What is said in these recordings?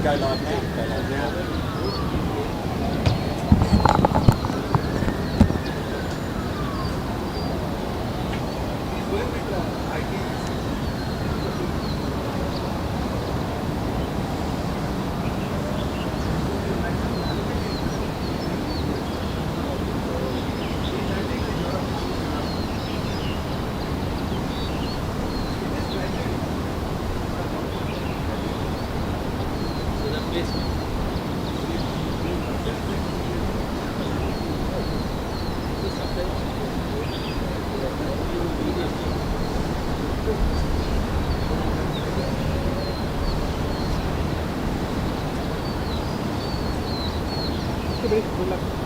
go live now. Go live now. Good luck.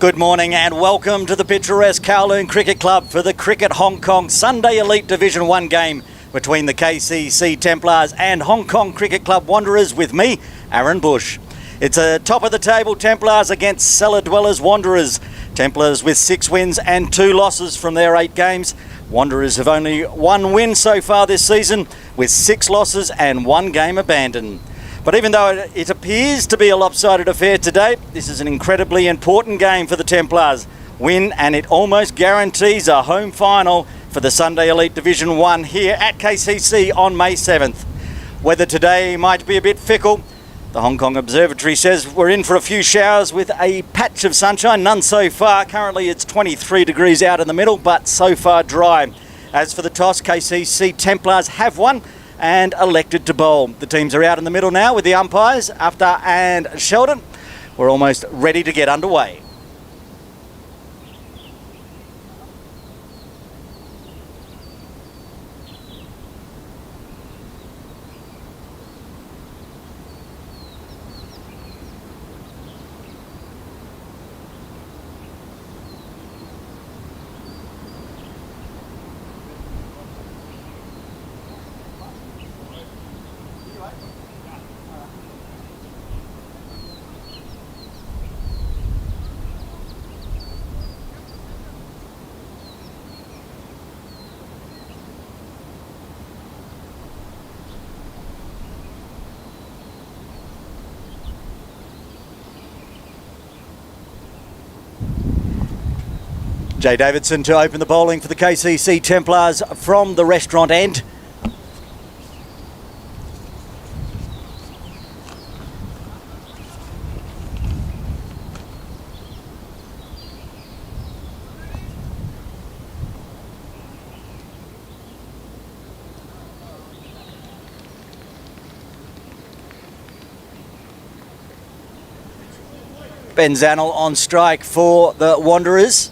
Good morning and welcome to the picturesque Kowloon Cricket Club for the Cricket Hong Kong Sunday Elite Division 1 game between the KCC Templars and Hong Kong Cricket Club Wanderers with me, Aaron Bush. It's a top of the table Templars against cellar dwellers Wanderers. Templars with 6 wins and 2 losses from their 8 games. Wanderers have only 1 win so far this season with 6 losses and 1 game abandoned. But even though it appears to be a lopsided affair today, this is an incredibly important game for the Templars. Win and it almost guarantees a home final for the Sunday Elite Division 1 here at KCC on May 7th. Weather today might be a bit fickle. The Hong Kong Observatory says we're in for a few showers with a patch of sunshine, none so far. Currently it's 23 degrees out in the middle, but so far dry. As for the toss, KCC Templars have won and elected to bowl. The teams are out in the middle now with the umpires, After and Sheldon. We're almost ready to get underway. Jay Davidson to open the bowling for the KCC Templars from the restaurant end. Ben Zannell on strike for the Wanderers.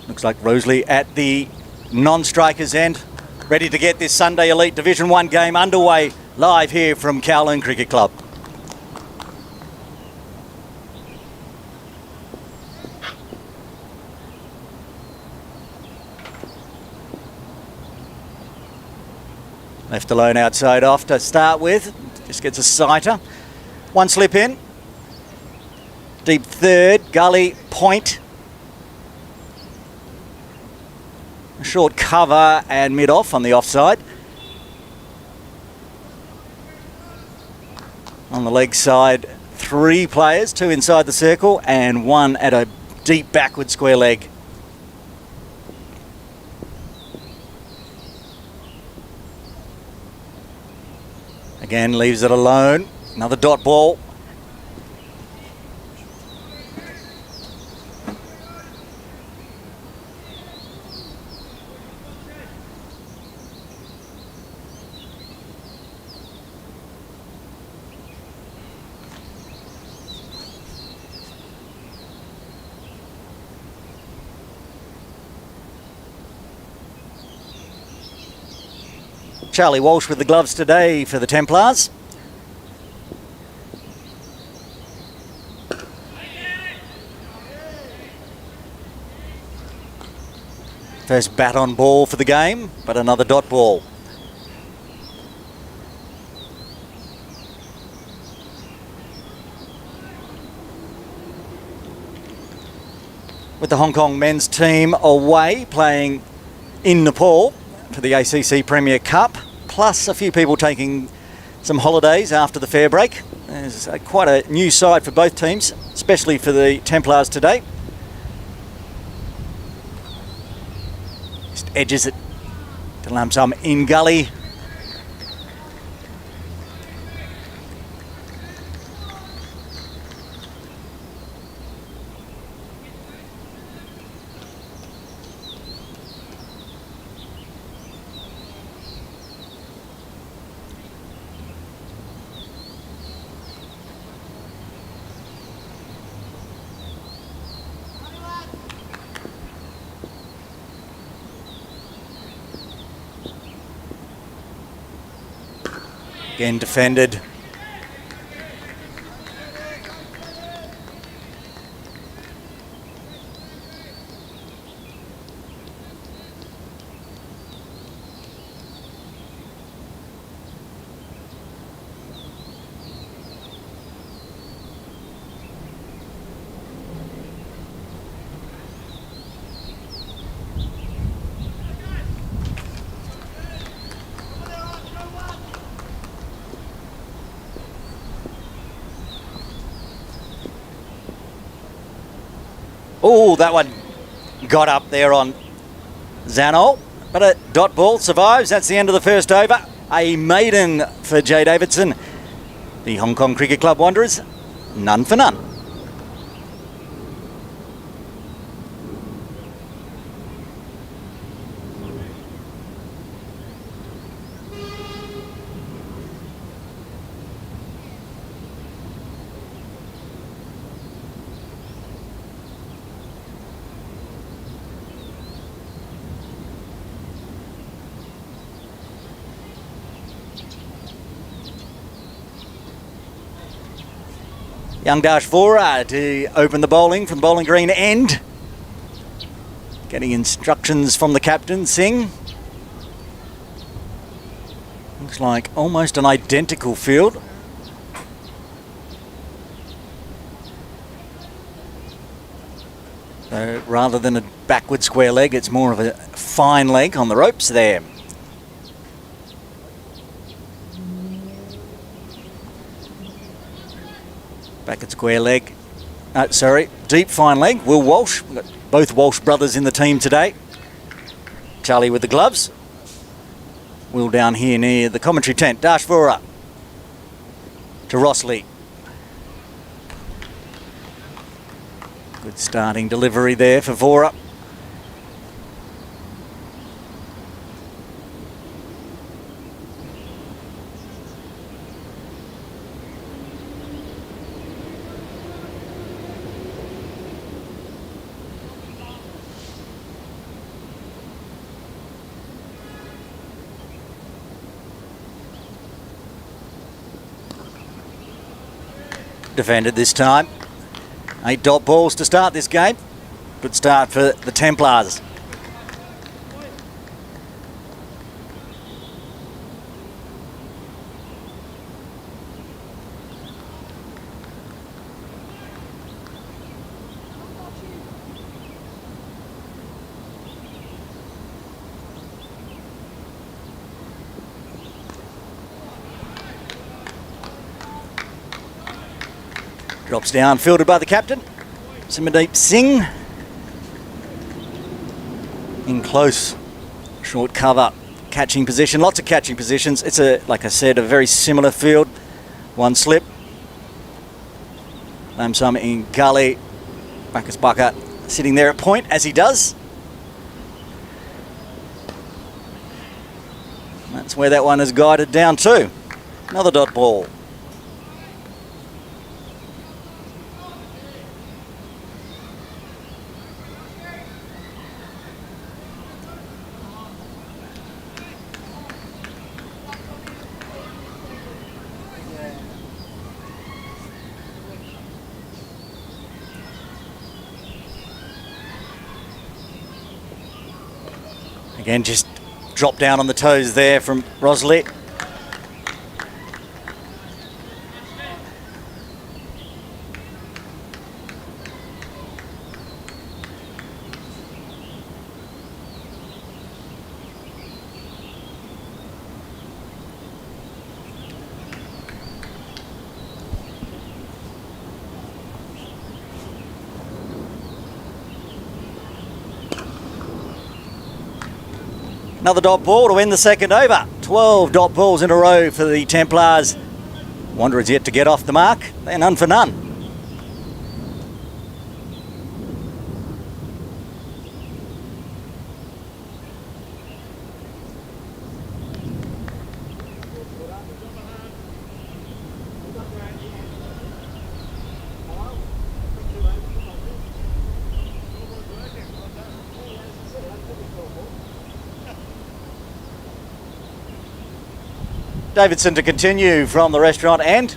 Looks like Rosalie at the non-strikers end, ready to get this Sunday Elite Division 1 game underway live here from Kowloon Cricket Club. Left alone outside off to start with, just gets a sighter. One slip in, deep third, gully point. A short cover and mid-off on the offside. On the leg side, 3 players, 2 inside the circle and 1 at a deep backward square leg. Again, leaves it alone. Another dot ball. Charlie Walsh with the gloves today for the Templars. First bat on ball for the game, but another dot ball. With the Hong Kong men's team away playing in Nepal for the ACC Premier Cup, plus a few people taking some holidays after the fair break. There's quite a new side for both teams, especially for the Templars today. Edges it to lump sum in gully. Again defended. Oh, that one got up there on Zannell, but a dot ball survives. That's the end of the first over. A maiden for Jay Davidson. The Hong Kong Cricket Club Wanderers, none for none. Young Dash Vora to open the bowling from the bowling green end. Getting instructions from the captain, Singh. Looks like almost an identical field. So rather than a backward square leg, it's more of a fine leg on the ropes there. Back at square leg, Deep fine leg, Will Walsh. We've got both Walsh brothers in the team today. Charlie with the gloves. Will down here near the commentary tent. Dash Vora to Rossley. Good starting delivery there for Vora. Defended this time. 8 dot balls to start this game. Good start for the Templars. Drops down, fielded by the captain, Simadeep Singh. In close, short cover, catching position, lots of catching positions. It's like I said, a very similar field. One slip. Lamsam in gully. Marcus Bucker sitting there at point as he does. That's where that one is guided down to. Another dot ball. Again, just drop down on the toes there from Rossley. Another dot ball to win the second over. 12 dot balls in a row for the Templars. Wanderers yet to get off the mark. They're none for none. Davidson to continue from the restaurant end.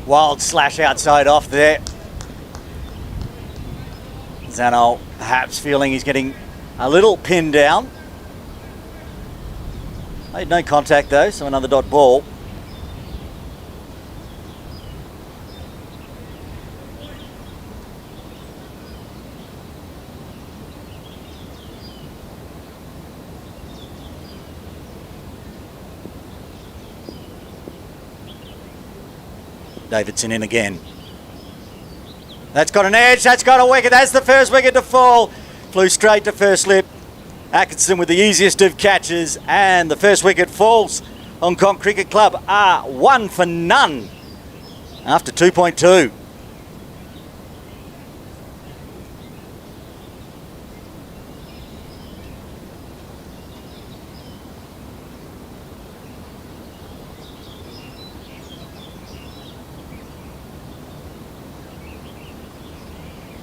Wild slash outside off there. Zanol perhaps feeling he's getting a little pinned down. Made no contact though, so another dot ball. Davidson in again. That's got an edge, that's got a wicket, that's the first wicket to fall. Flew straight to first slip. Atkinson with the easiest of catches, and the first wicket falls. Hong Kong Cricket Club are 1 for none after 2.2.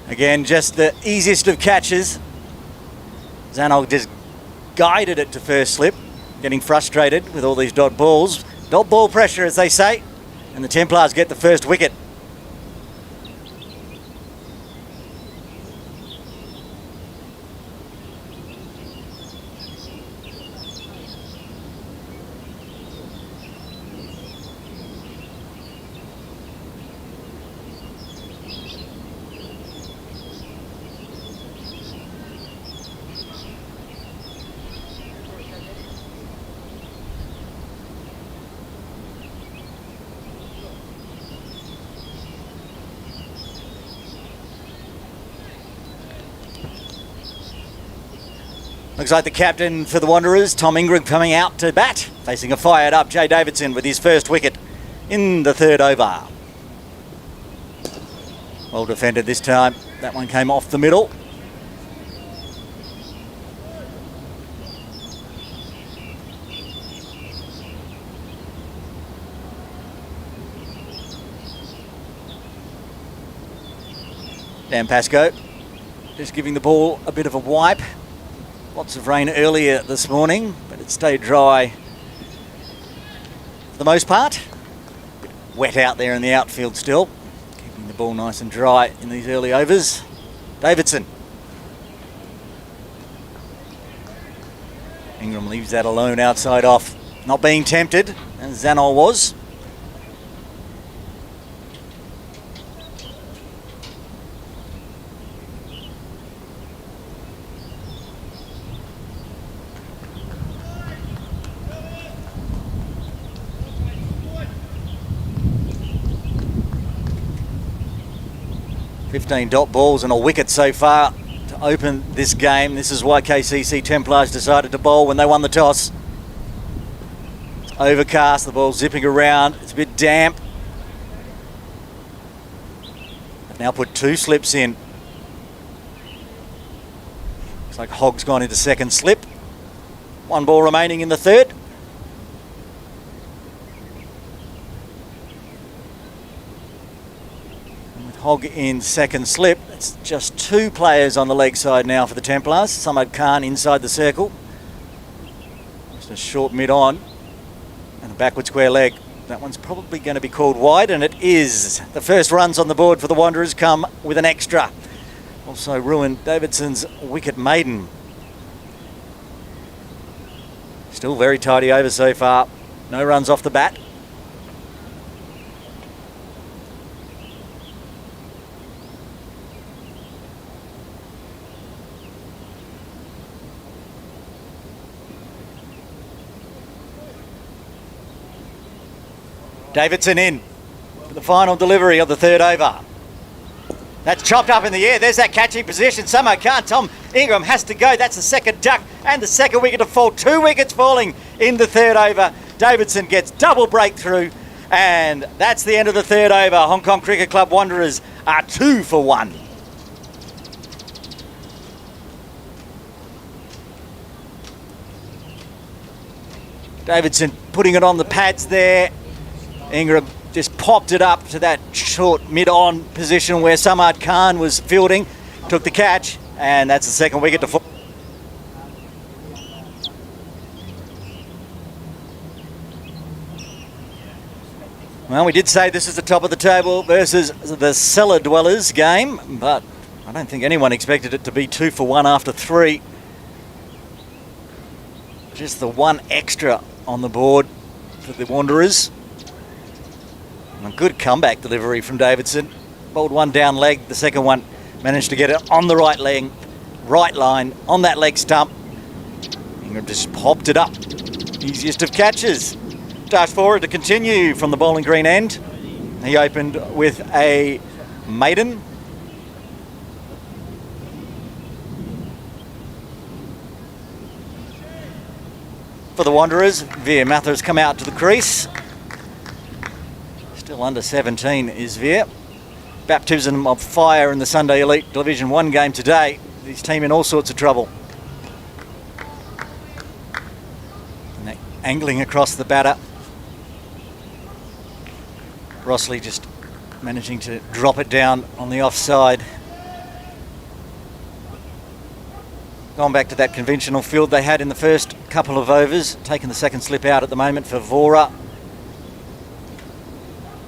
Again, just the easiest of catches. Zanol just guided it to first slip, getting frustrated with all these dot balls. Dot ball pressure, as they say, and the Templars get the first wicket. Looks like the captain for the Wanderers, Tom Ingram, coming out to bat, facing a fired up Jay Davidson with his first wicket in the third over. Well defended this time. That one came off the middle. Dan Pascoe just giving the ball a bit of a wipe. Lots of rain earlier this morning, but it stayed dry for the most part. A bit wet out there in the outfield still. Keeping the ball nice and dry in these early overs. Davidson. Ingram leaves that alone outside off. Not being tempted, as Zanol was. .15 dot balls and a wicket so far to open this game. This is why KCC Templars decided to bowl when they won the toss. It's overcast, the ball's zipping around, it's a bit damp. They've now put 2 slips in. Looks like Hogg's gone into second slip. 1 ball remaining in the third. Hogg in second slip. It's just 2 players on the leg side now for the Templars. Samad Khan inside the circle. Just a short mid-on and a backward square leg. That one's probably going to be called wide, and it is. The first runs on the board for the Wanderers come with an extra. Also ruined Davidson's wicket maiden. Still very tidy over so far. No runs off the bat. Davidson in for the final delivery of the third over. That's chopped up in the air. There's that catching position. Samo Khan. Tom Ingram has to go. That's the second duck and the second wicket to fall. 2 wickets falling in the third over. Davidson gets double breakthrough, and that's the end of the third over. Hong Kong Cricket Club Wanderers are 2 for 1. Davidson putting it on the pads there. Ingram just popped it up to that short mid-on position where Samad Khan was fielding, took the catch, and that's the second wicket to fall. Well, we did say this is the top of the table versus the cellar dwellers game, but I don't think anyone expected it to be 2 for 1 after 3. Just the 1 extra on the board for the Wanderers. A good comeback delivery from Davidson. Bowled one down leg, the second one managed to get it on the right leg, right line, on that leg stump. Ingram just popped it up. Easiest of catches. Dash forward to continue from the bowling green end. He opened with a maiden. For the Wanderers, Veer Mather's come out to the crease. Still under 17 is Veer. Baptism of fire in the Sunday Elite Division 1 game today. His team in all sorts of trouble. And they're angling across the batter. Rossley just managing to drop it down on the offside. Gone back to that conventional field they had in the first couple of overs. Taking the second slip out at the moment for Vora.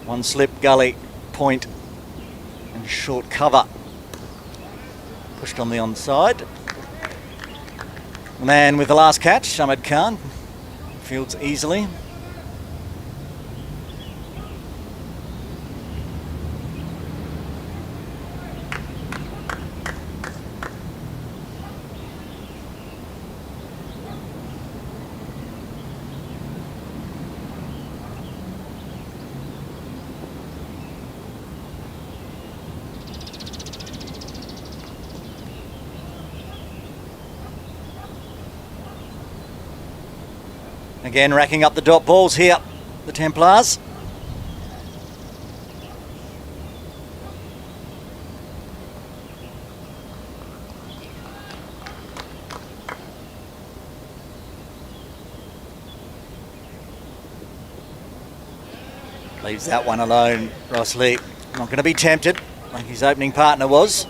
1 slip, gully, point, and short cover. Pushed on the onside. The man with the last catch, Samad Khan, fields easily. Again, racking up the dot balls here, the Templars. Leaves that one alone, Rossley. Not going to be tempted like his opening partner was.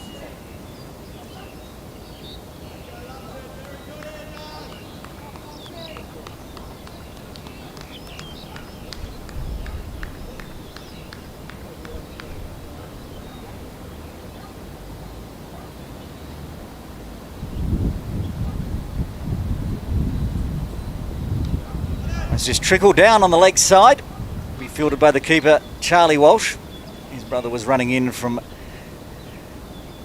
It's just trickled down on the leg side. Be fielded by the keeper, Charlie Walsh. His brother was running in from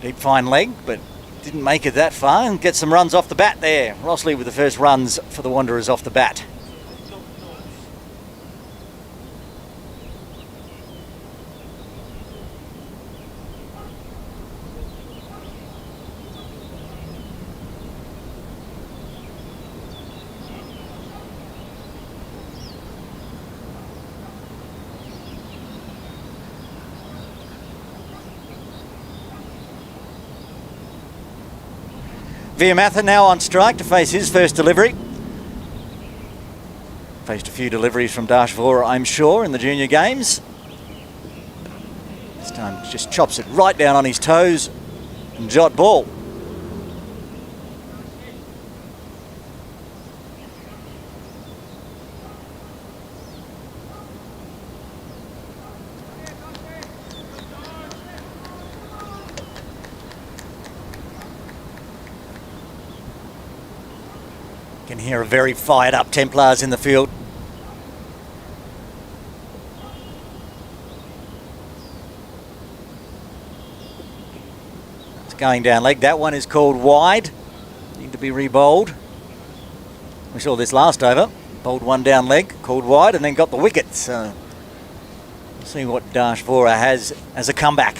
deep fine leg, but didn't make it that far and get some runs off the bat there. Rossley with the first runs for the Wanderers off the bat. Viamatha now on strike to face his first delivery. Faced a few deliveries from Dash Vora, I'm sure, in the junior games. This time just chops it right down on his toes and jot ball. Can hear a very fired up Templars in the field. It's going down leg. That one is called wide. Need to be re-bowled. We saw this last over. Bowled one down leg, called wide, and then got the wicket. So we'll see what Dash Vora has as a comeback.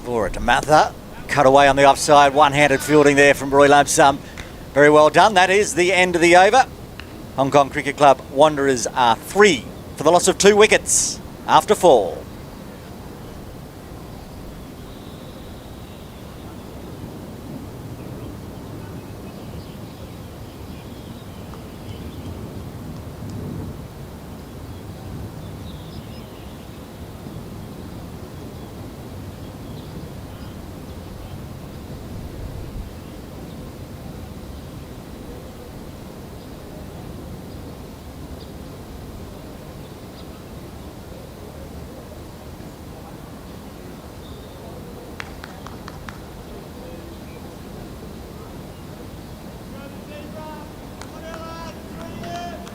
Vora to Matha, cut away on the offside, one-handed fielding there from Roy Lumsum. Very well done. That is the end of the over. Hong Kong Cricket Club Wanderers are 3 for the loss of 2 wickets after 4.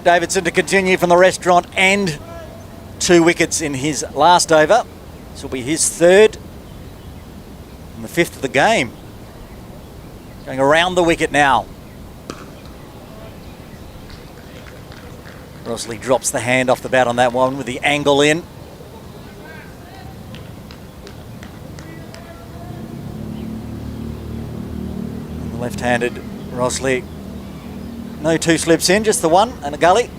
Davidson to continue from the restaurant and 2 wickets in his last over. This will be his 3rd and the 5th of the game. Going around the wicket now. Rossley drops the hand off the bat on that one with the angle in. And the left-handed Rossley. No 2 slips in, just the one and a gully.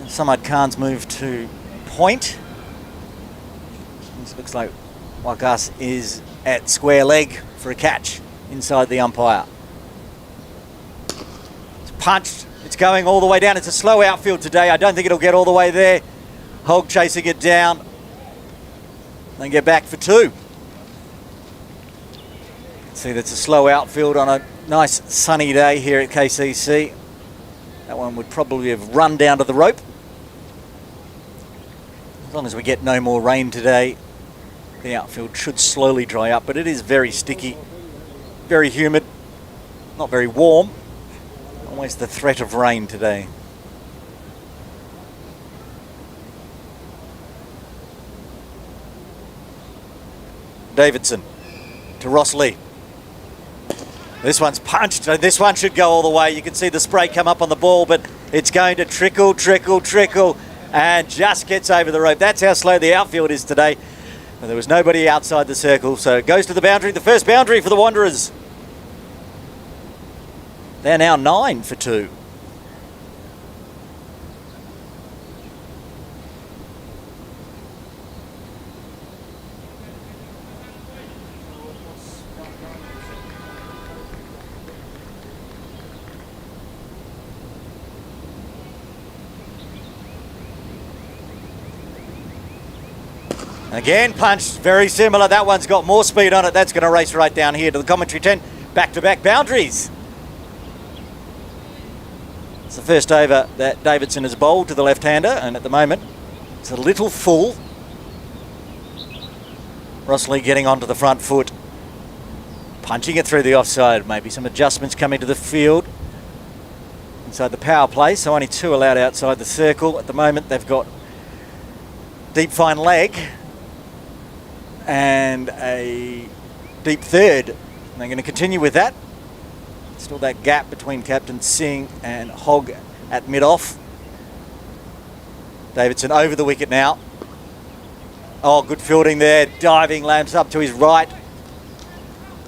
And Samad Khan's move to point. This looks like Wakas is at square leg for a catch inside the umpire. It's punched. It's going all the way down. It's a slow outfield today. I don't think it'll get all the way there. Hogg chasing it down. Then get back for 2. See, that's a slow outfield on a nice sunny day here at KCC. That one would probably have run down to the rope. As long as we get no more rain today, the outfield should slowly dry up, but it is very sticky, very humid, not very warm. Always the threat of rain today. Davidson to Rossley. This one's punched. This one should go all the way. You can see the spray come up on the ball, but it's going to trickle, trickle, trickle. and just gets over the rope. That's how slow the outfield is today. And there was nobody outside the circle, so it goes to the boundary. The first boundary for the Wanderers. They're now 9 for 2. Again, punched, very similar. That one's got more speed on it. That's going to race right down here to the commentary tent. Back-to-back boundaries. It's the first over that Davidson has bowled to the left-hander, and at the moment, it's a little full. Rossley getting onto the front foot. Punching it through the offside. Maybe some adjustments coming to the field. Inside the power play, so only 2 allowed outside the circle. At the moment, they've got deep fine leg and a deep third. And they're going to continue with that. Still that gap between Captain Singh and Hogg at mid-off. Davidson over the wicket now. Oh, good fielding there. Diving, Lamps up to his right.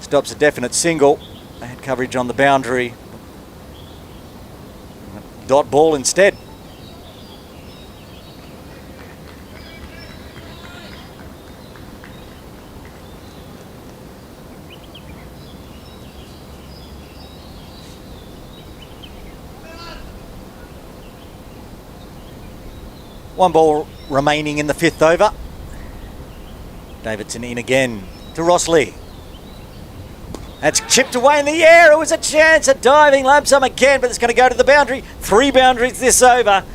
Stops a definite single. They had coverage on the boundary. Dot ball instead. One ball remaining in the 5th over. Davidson in again to Rossley. That's chipped away in the air. It was a chance. A diving lump sum again, but it's going to go to the boundary. 3 boundaries this over.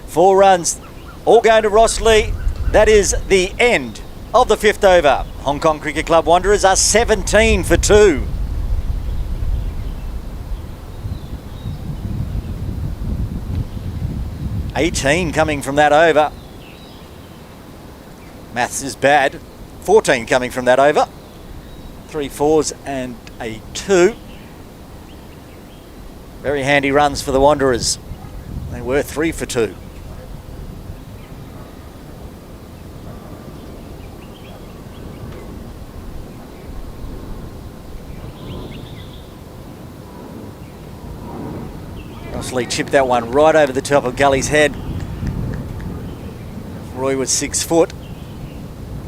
4 runs. All going to Rossley. That is the end of the 5th over. Hong Kong Cricket Club Wanderers are 17 for 2. $18 coming from that over. Maths is bad. 14 coming from that over. 3 4s and a 2. Very handy runs for the Wanderers. They were 3 for 2. Rossley chipped that one right over the top of Gully's head. Roy was 6 foot.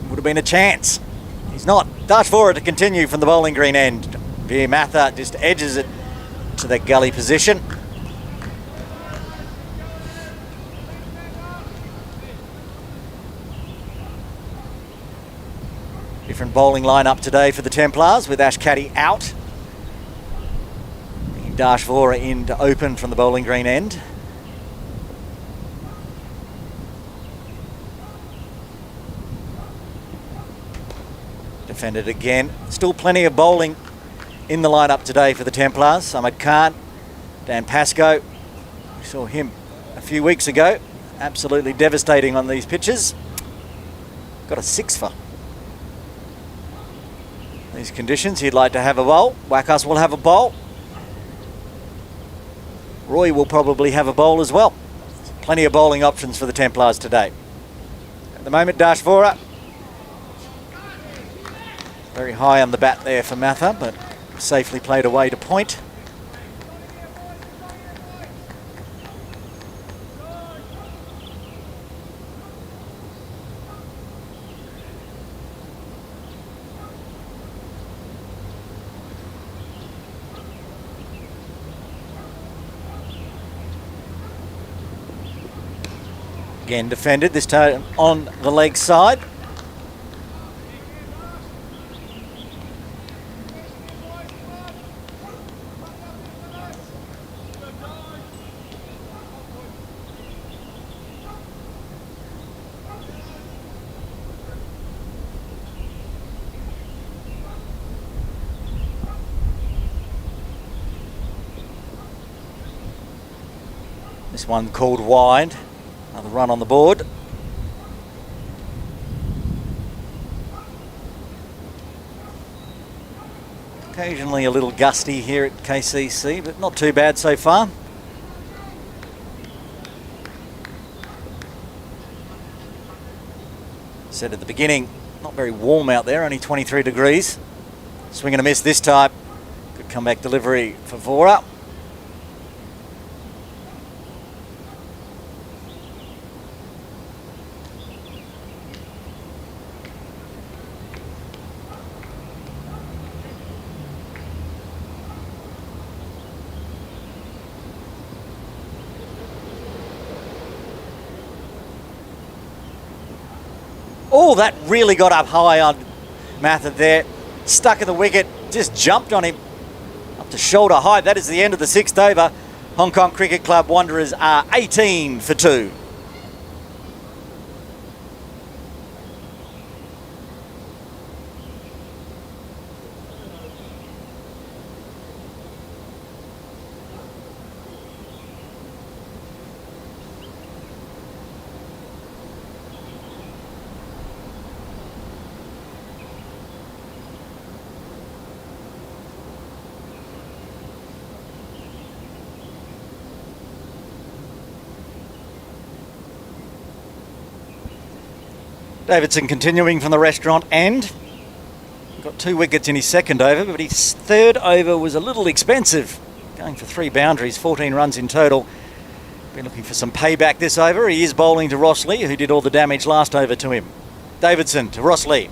Would have been a chance. He's not. Dash forward to continue from the bowling green end. Veer Matha just edges it to that Gully position. Different bowling lineup today for the Templars with Ash Caddy out. Dash Vora in to open from the bowling green end. Defended again. Still plenty of bowling in the lineup today for the Templars. Samad Khan, Dan Pascoe. We saw him a few weeks ago. Absolutely devastating on these pitches. Got a 6 for these conditions. He'd like to have a bowl. Wakas will have a bowl. Roy will probably have a bowl as well. Plenty of bowling options for the Templars today. At the moment, Dash Vora. Very high on the bat there for Matha, but safely played away to point. Again defended, this time on the leg side. This one called wide. Another run on the board. Occasionally a little gusty here at KCC, but not too bad so far. Said at the beginning, not very warm out there, only 23 degrees. Swing and a miss this time. Good comeback delivery for Vora. Oh, that really got up high on Mathod there. Stuck in the wicket, just jumped on him up to shoulder height. That is the end of the 6th over. Hong Kong Cricket Club Wanderers are 18 for 2. Davidson continuing from the restaurant end. Got 2 wickets in his 2nd over, but his 3rd over was a little expensive. Going for 3 boundaries, 14 runs in total. Been looking for some payback this over. He is bowling to Ross Lee, who did all the damage last over to him. Davidson to Ross Lee.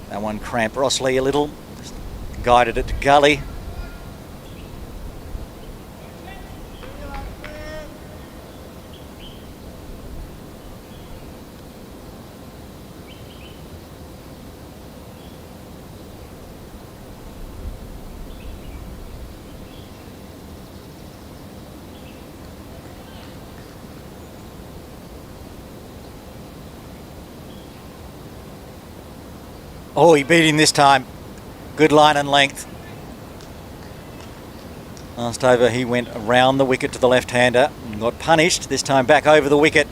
That one cramped Ross Lee a little. Just guided it to gully. Oh, he beat him this time. Good line and length. Last over he went around the wicket to the left-hander and got punished, this time back over the wicket,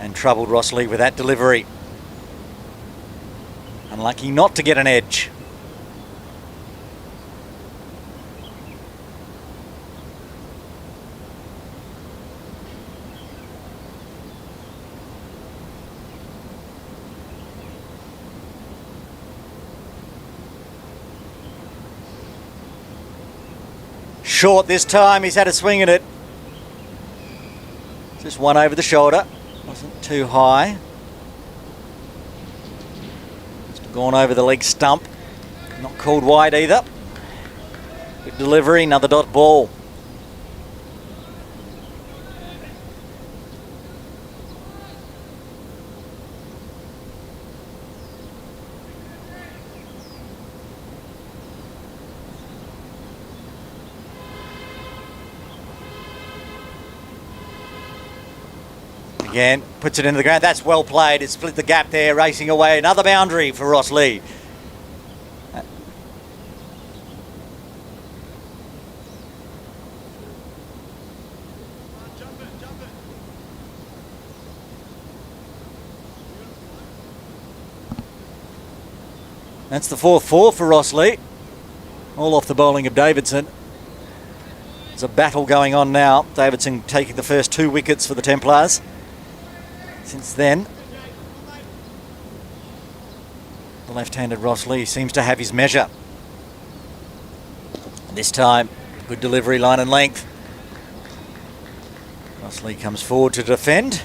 and troubled Ross Lee with that delivery. Unlucky not to get an edge. Short this time, he's had a swing at it. Just one over the shoulder, wasn't too high. Just gone over the leg stump, not called wide either. Good delivery, another dot ball. Again, puts it into the ground. That's well played. It's split the gap there, racing away. Another boundary for Ross Lee. That's the 4th 4 for Ross Lee. All off the bowling of Davidson. There's a battle going on now. Davidson taking the first 2 wickets for the Templars. Since then, the left-handed Ross Lee seems to have his measure. And this time, good delivery, line and length. Ross Lee comes forward to defend.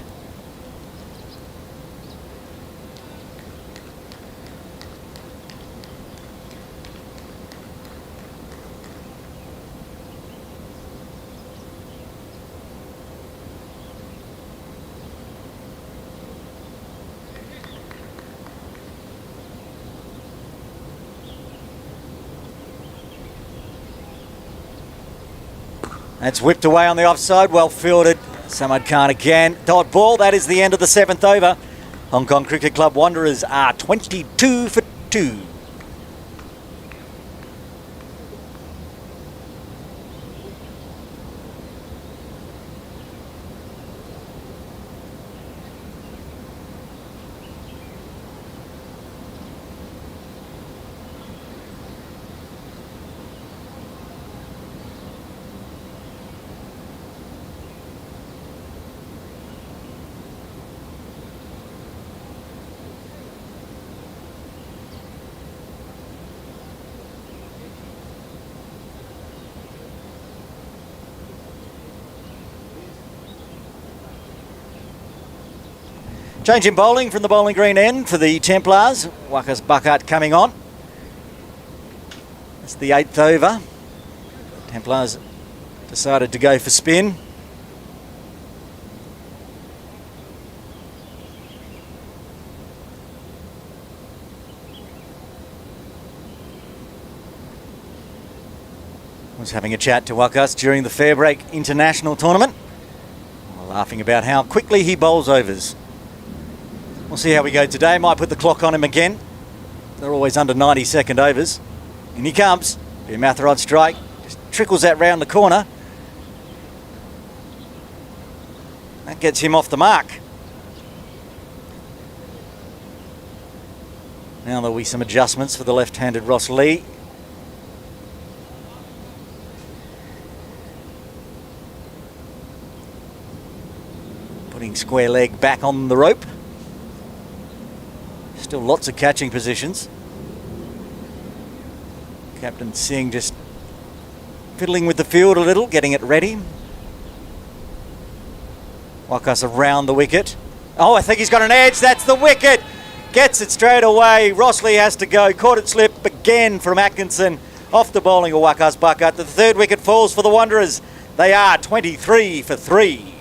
That's whipped away on the offside, well fielded. Samad Khan again. Dot ball, that is the end of the 7th over. Hong Kong Cricket Club Wanderers are 22 for 2. Change in bowling from the bowling green end for the Templars. Wakas Buckhart coming on. It's the 8th over. Templars decided to go for spin. Was having a chat to Wakas during the Fairbreak International Tournament, laughing about how quickly he bowls overs. We'll see how we go today. Might put the clock on him again. They're always under 90-second overs. And he comes. Be a Matharod strike. Just trickles that round the corner. That gets him off the mark. Now there'll be some adjustments for the left-handed Ross Lee. Putting square leg back on the rope. Still lots of catching positions. Captain Singh just fiddling with the field a little, getting it ready. Wakas around the wicket. Oh, I think he's got an edge. That's the wicket. Gets it straight away. Rossley has to go. Caught it slip again from Atkinson. Off the bowling of Wakas Buckhart. The 3rd wicket falls for the Wanderers. They are 23 for 3.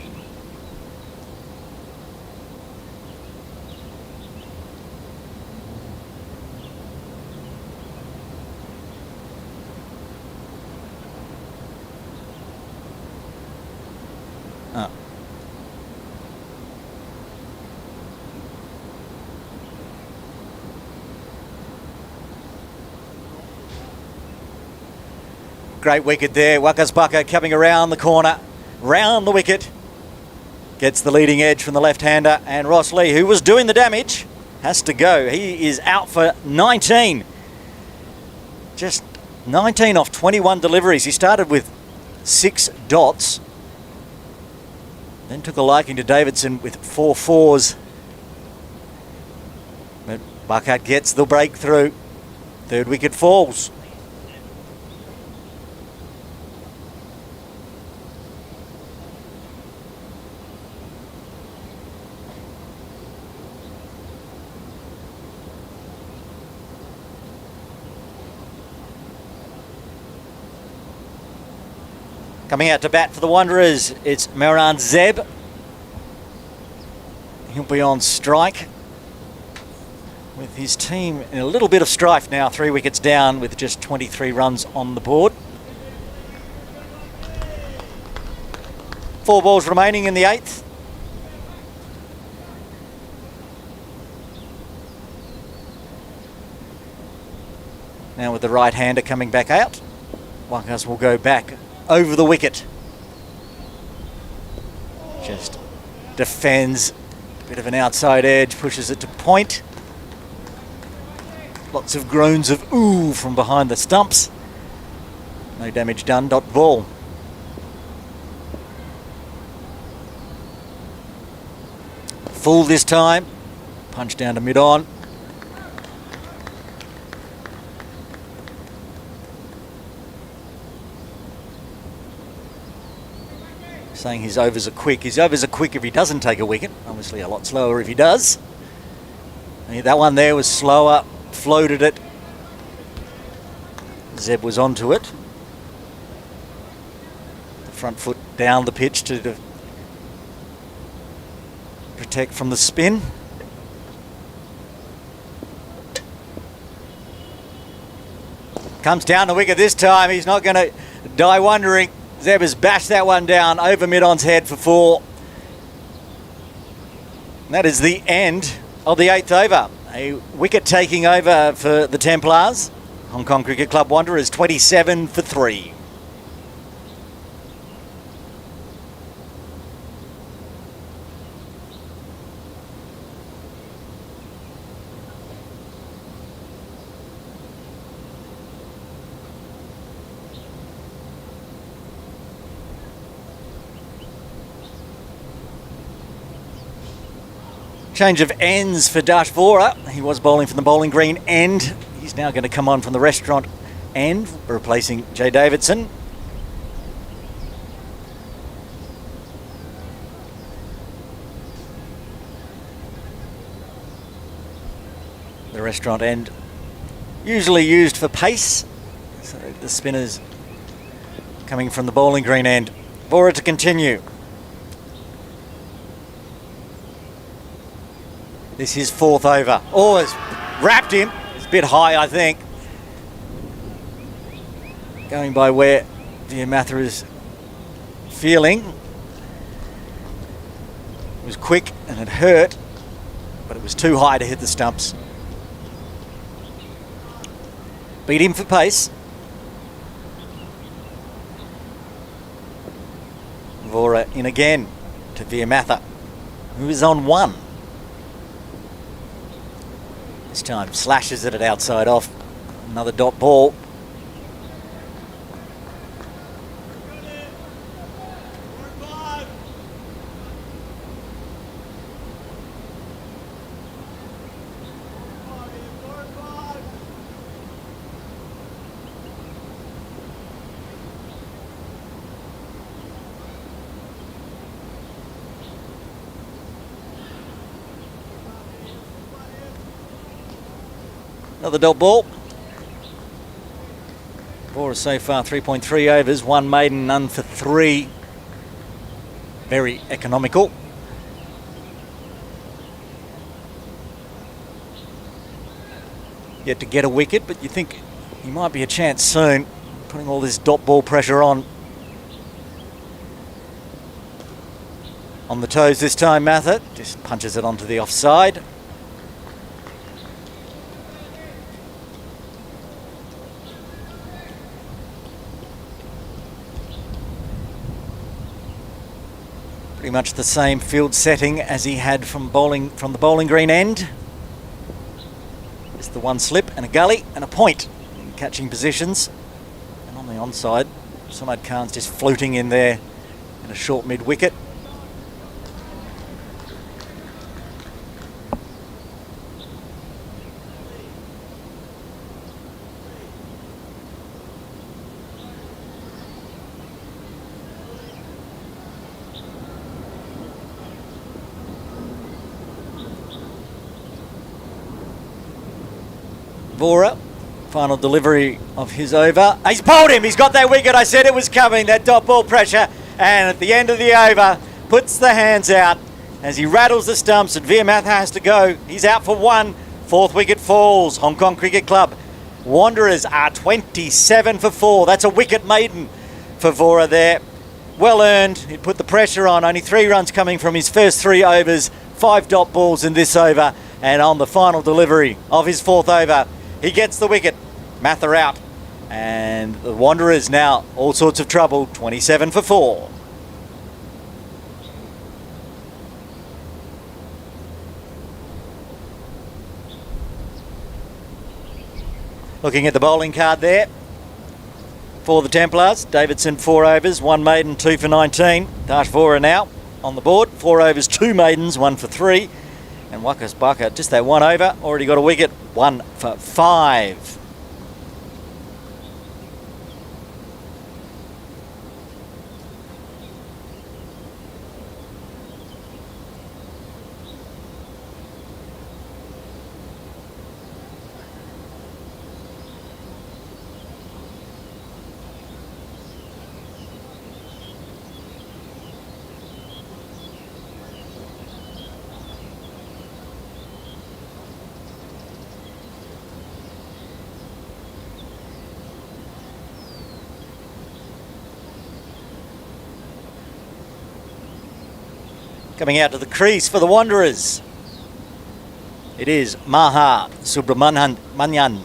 Great wicket there. Wakas Buckhart coming around the corner, round the wicket. Gets the leading edge from the left-hander, and Ross Lee, who was doing the damage, has to go. He is out for 19. Just 19 off 21 deliveries. He started with 6 dots. Then took a liking to Davidson with 4 fours. But Buckhart gets the breakthrough. 3rd wicket falls. Coming out to bat for the Wanderers, it's Mehran Zeb. He'll be on strike with his team in a little bit of strife now. 3 wickets down with just 23 runs on the board. 4 balls remaining in the 8th. Now with the right-hander coming back out, Wakas will go back over the wicket. Just defends, bit of an outside edge, pushes it to point. Lots of groans of ooh from behind the stumps. No damage done, dot ball. Full this time, punch down to mid-on. Saying his overs are quick. His overs are quick if he doesn't take a wicket. Obviously a lot slower if he does. That one there was slower, floated it. Zeb was onto it. The front foot down the pitch to protect from the spin. Comes down the wicket this time. He's not going to die wondering. Zeb has bashed that one down over mid-on's head for 4. And that is the end of the 8th over. A wicket taking over for the Templars. Hong Kong Cricket Club Wanderers 27 for 3. Change of ends for Dash Vora. He was bowling from the bowling green end. He's now going to come on from the restaurant end, replacing Jay Davidson. restaurant end. Usually used for pace. So the spinners coming from the bowling green end. Vora to continue. This is fourth over. Oh, it's wrapped him. It's a bit high, I think. Going by where Viamatha is feeling. It was quick and it hurt, but it was too high to hit the stumps. Beat him for pace. Vora in again to Viamatha, who is on one. This time slashes it at outside off. Another dot ball. Another dot ball. Vora so far 3.3 overs, one maiden, none for three. Very economical. Yet to get a wicket, but you think he might be a chance soon, putting all this dot ball pressure on. On the toes this time, Matha just punches it onto the offside. Pretty much the same field setting as he had from the bowling green end. Just the one slip and a gully and a point in catching positions. And on the onside, Samad Khan's just floating in there in a short mid-wicket. Vora, final delivery of his over. He's bowled him, he's got that wicket. I said it was coming, that dot ball pressure. And at the end of the over, puts the hands out as he rattles the stumps and Viamatha has to go. He's out for one. Fourth wicket falls. Hong Kong Cricket Club Wanderers are 27 for 4. That's a wicket maiden for Vora there. Well earned. He put the pressure on. Only 3 runs coming from his first 3 overs. 5 dot balls in this over. And on the final delivery of his 4th over, he gets the wicket. Matha out. And the Wanderers now all sorts of trouble. 27 for 4. Looking at the bowling card there for the Templars. Davidson 4 overs, 1 maiden, 2 for 19. Dash Vora now on the board. 4 overs, 2 maidens, 1 for 3. And Wakas Baka, just that 1 over, already got a wicket, 1 for 5. Coming out to the crease for the Wanderers, it is Maha Subramanian.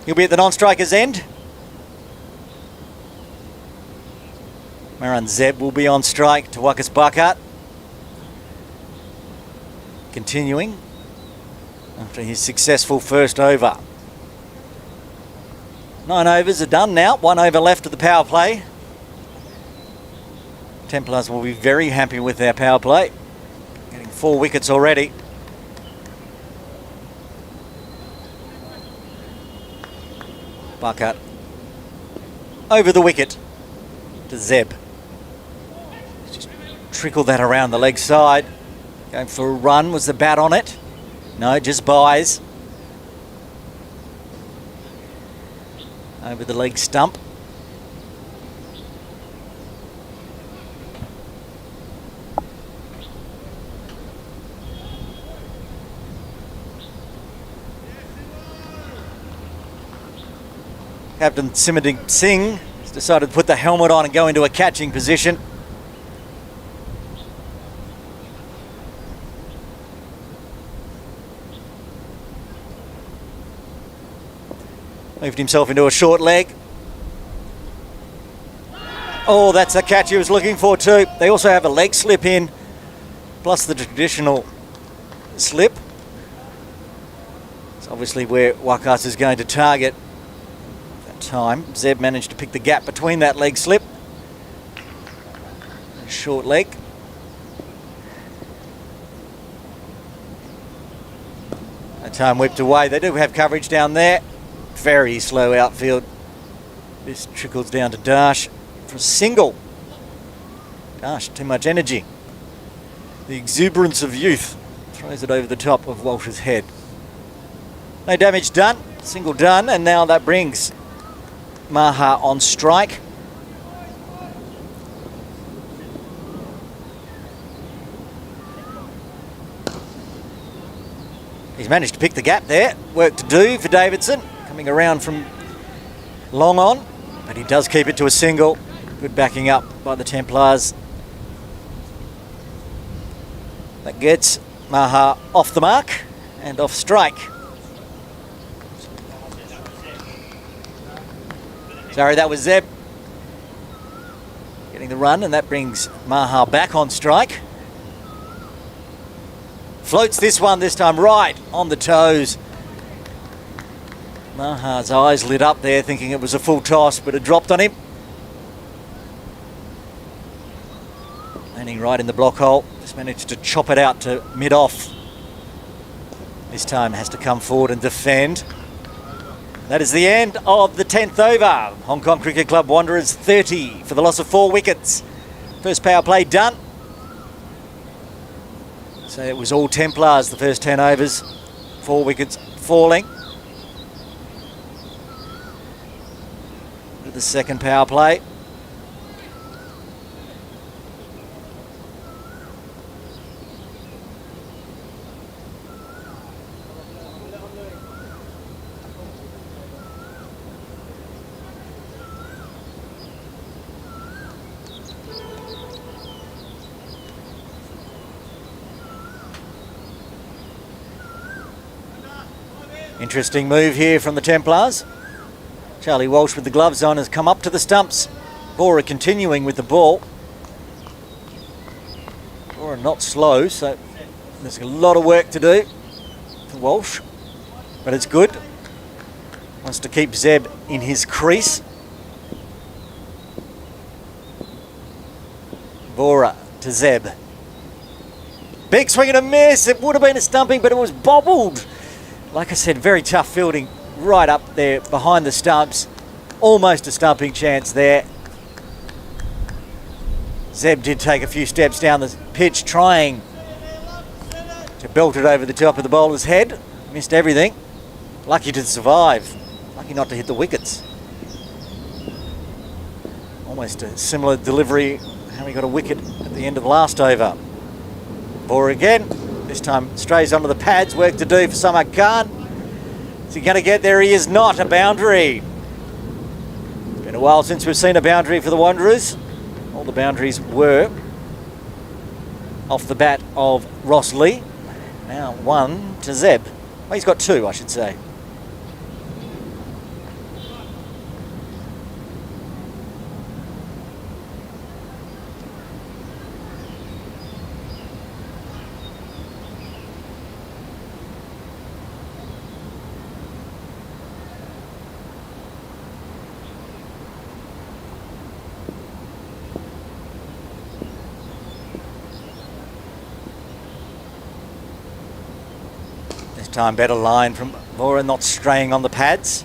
He'll be at the non-striker's end. Maran Zeb will be on strike to Wakas Bakat. Continuing after his successful first over. 9 overs are done now. 1 over left of the power play. Templars will be very happy with their power play. Getting 4 wickets already. Bakat over the wicket to Zeb. Just trickle that around the leg side. Going for a run, was the bat on it? No, just buys. Over the leg stump. Captain Simran Singh has decided to put the helmet on and go into a catching position. Moved himself into a short leg. Oh, that's the catch he was looking for too. They also have a leg slip in, plus the traditional slip. It's obviously where Wakas is going to target. That time, Zeb managed to pick the gap between that leg slip and short leg. That time whipped away. They do have coverage down there. Very slow outfield. This trickles down to Dash for a single. Dash, too much energy. The exuberance of youth throws it over the top of Walsh's head. No damage done, single done, and now that brings Maha on strike. He's managed to pick the gap there. Work to do for Davidson. Coming around from long on, but he does keep it to a single. Good backing up by the Templars. That gets Maha off the mark and off strike. Sorry, that was Zeb getting the run, and that brings Maha back on strike. Floats this one this time right on the toes. Maha's eyes lit up there, thinking it was a full toss, but it dropped on him. Landing right in the block hole. Just managed to chop it out to mid-off. This time has to come forward and defend. That is the end of the 10th over. Hong Kong Cricket Club Wanderers 30 for the loss of 4 wickets. First power play done. So it was all Templars the first 10 overs. 4 wickets falling. The second power play. Interesting move here from the Templars. Charlie Walsh with the gloves on has come up to the stumps. Bora continuing with the ball. Bora not slow, so there's a lot of work to do for Walsh, but it's good. Wants to keep Zeb in his crease. Bora to Zeb. Big swing and a miss. It would have been a stumping, but it was bobbled. Like I said, very tough fielding right up there behind the stumps. Almost a stumping chance there. Zeb did take a few steps down the pitch trying to belt it over the top of the bowler's head. Missed everything. Lucky to survive. Lucky not to hit the wickets. Almost a similar delivery how he got a wicket at the end of the last over. Bora again. This time strays onto the pads. Work to do for Samad Khan. Is he going to get there? He is not. A boundary. Been a while since we've seen a boundary for the Wanderers. All the boundaries were off the bat of Ross Lee. Now one to Zeb. Well, he's got 2, I should say. Time better line from Bora, not straying on the pads.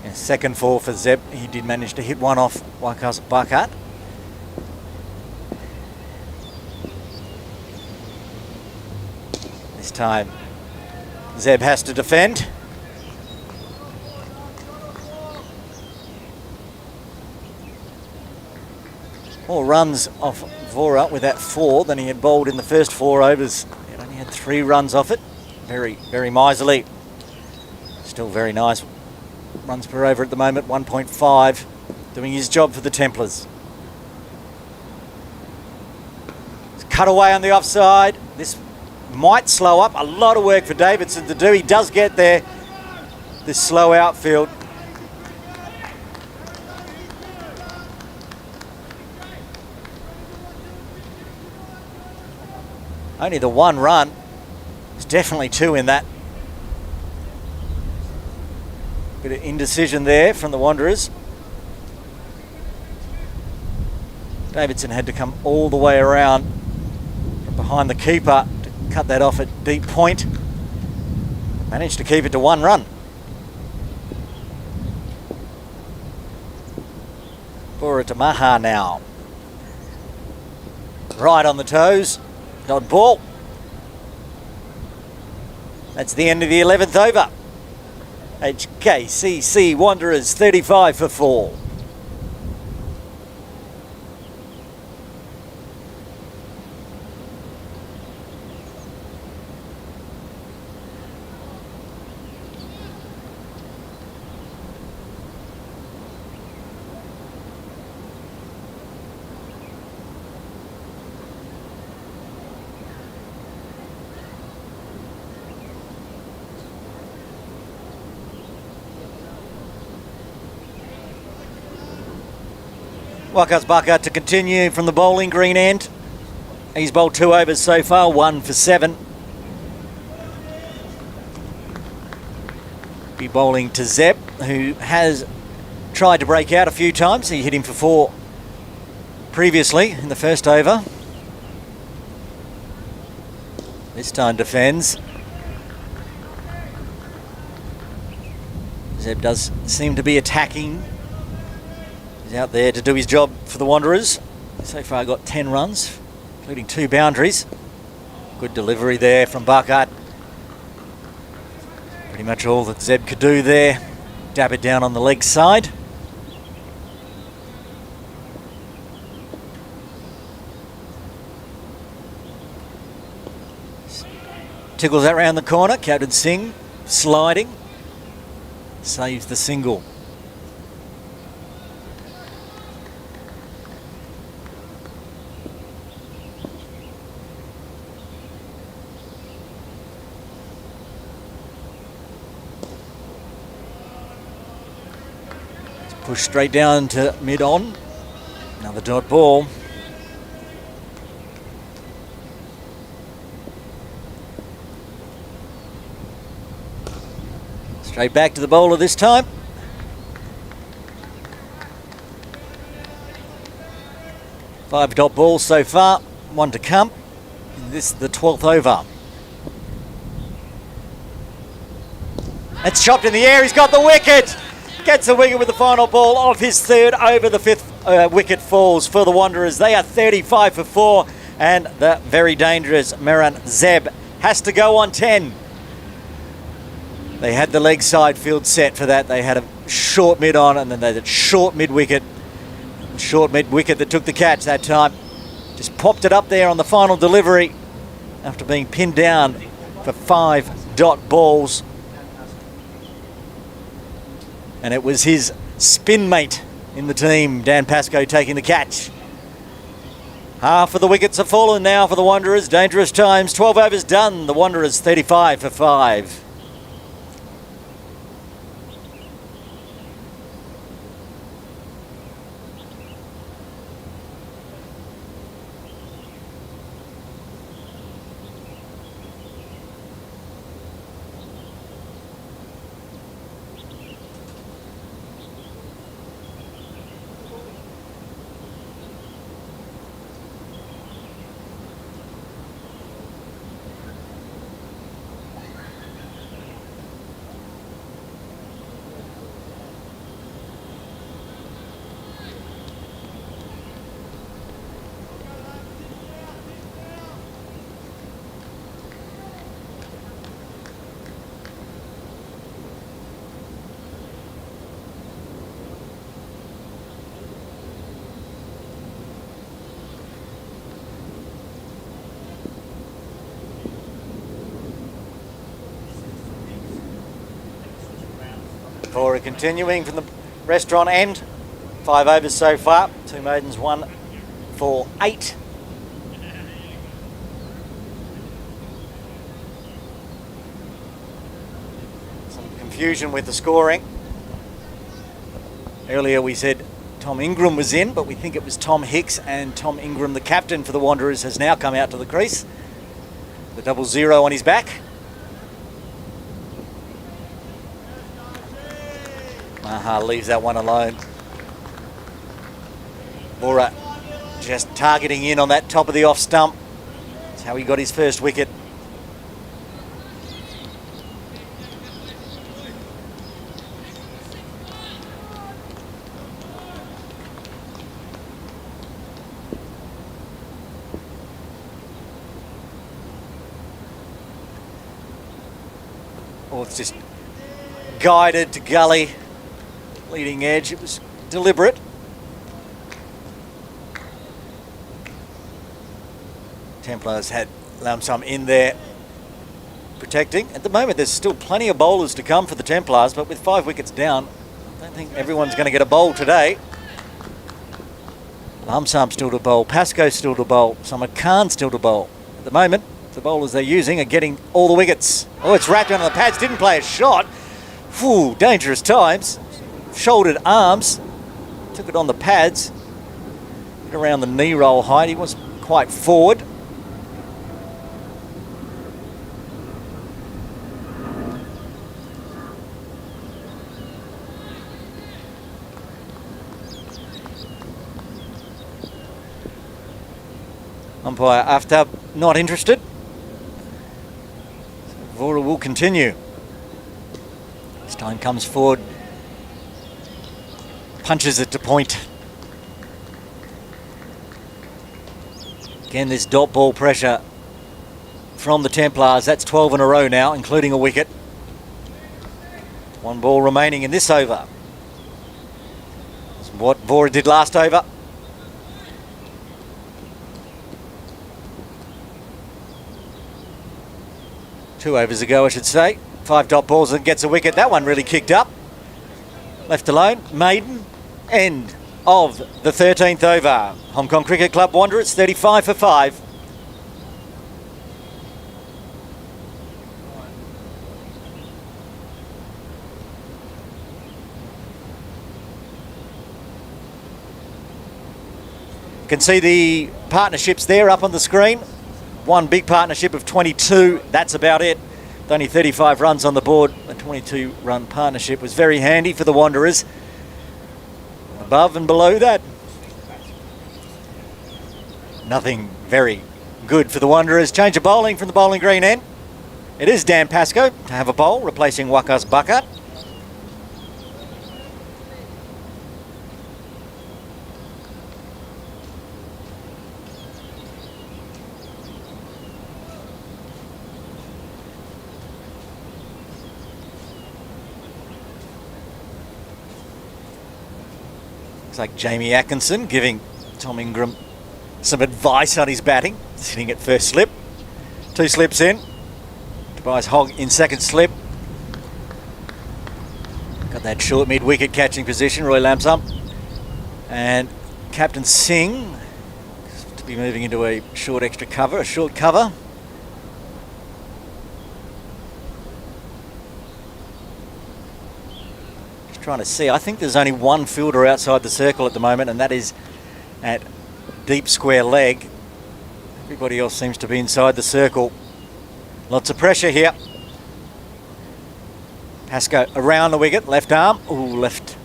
Yeah, second four for Zeb. He did manage to hit one off Waika's Buckhart. This time, Zeb has to defend. More runs off Vora with that 4 than he had bowled in the first 4 overs. He only had 3 runs off it. Very, very miserly. Still very nice. Runs per over at the moment, 1.5. Doing his job for the Templars. It's cut away on the offside. This might slow up. A lot of work for Davidson to do. He does get there. This slow outfield. Only the 1 run. There's definitely 2 in that. Bit of indecision there from the Wanderers. Davidson had to come all the way around from behind the keeper to cut that off at deep point. Managed to keep it to 1 run. Bora to Maha now. Right on the toes. Dot ball. That's the end of the 11th over. HKCC Wanderers 35 for 4. Waika's Buckhart to continue from the bowling green end. He's bowled 2 overs so far, 1 for 7. Be bowling to Zeb, who has tried to break out a few times. He hit him for 4 previously in the first over. This time defends. Zeb does seem to be attacking. He's out there to do his job for the Wanderers. So far got 10 runs, including 2 boundaries. Good delivery there from Buckhart. Pretty much all that Zeb could do there. Dab it down on the leg side. Tickles that round the corner. Captain Singh sliding. Saves the single. Push straight down to mid-on. Another dot ball. Straight back to the bowler this time. Five dot balls so far, 1 to come. This is the 12th over. It's chopped in the air, he's got the wicket! Gets the wicket with the final ball of his 3rd over. The 5th wicket falls for the Wanderers. They are 35 for 4, and the very dangerous Meran Zeb has to go on 10. They had the leg side field set for that. They had a short mid on, and then they had short mid wicket. Short mid wicket that took the catch that time. Just popped it up there on the final delivery after being pinned down for 5 dot balls. And it was his spin mate in the team, Dan Pascoe, taking the catch. Half of the wickets have fallen now for the Wanderers. Dangerous times, 12 overs done. The Wanderers 35 for 5. Cora continuing from the restaurant end. 5 overs so far. 2 maidens, 1 for 8. Some confusion with the scoring. Earlier we said Tom Ingram was in, but we think it was Tom Hicks, and Tom Ingram, the captain for the Wanderers, has now come out to the crease. The 00 on his back. Maha leaves that one alone. Bora just targeting in on that top of the off stump. That's how he got his first wicket. Oh, it's just guided to gully. Leading edge, it was deliberate. Templars had Lamsam in there protecting. At the moment there's still plenty of bowlers to come for the Templars, but with 5 wickets down, I don't think everyone's going to get a bowl today. Lamsam still to bowl, Pascoe still to bowl, Samad Khan still to bowl. At the moment, the bowlers they're using are getting all the wickets. Oh, it's wrapped under the pads, didn't play a shot. Whew, dangerous times. Shouldered arms, took it on the pads, around the knee roll height. He was quite forward. Umpire Aftab not interested. Vora will continue. This time comes forward. Punches it to point. Again, this dot ball pressure from the Templars. That's 12 in a row now, including a wicket. 1 ball remaining in this over. That's what Vora did last over. Two overs ago, I should say. 5 dot balls and gets a wicket. That one really kicked up. Left alone, maiden. End of the 13th over. Hong Kong Cricket Club Wanderers 35 for 5. You can see the partnerships there up on the screen. One big partnership of 22, that's about it. With only 35 runs on the board. A 22-run partnership was very handy for the Wanderers. Above and below that, nothing very good for the Wanderers. Change of bowling from the bowling green end. It is Dan Pascoe to have a bowl, replacing Wakas Bakat. Looks like Jamie Atkinson giving Tom Ingram some advice on his batting. Sitting at first slip. 2 slips in. Tobias Hogg in second slip. Got that short mid-wicket catching position, Roy Lamsam. And Captain Singh to be moving into a short extra cover, a short cover. Trying to see, I think there's only 1 fielder outside the circle at the moment, and that is at deep square leg. Everybody else seems to be inside the circle. Lots of pressure here. Pascoe around the wicket, left arm. Ooh, left.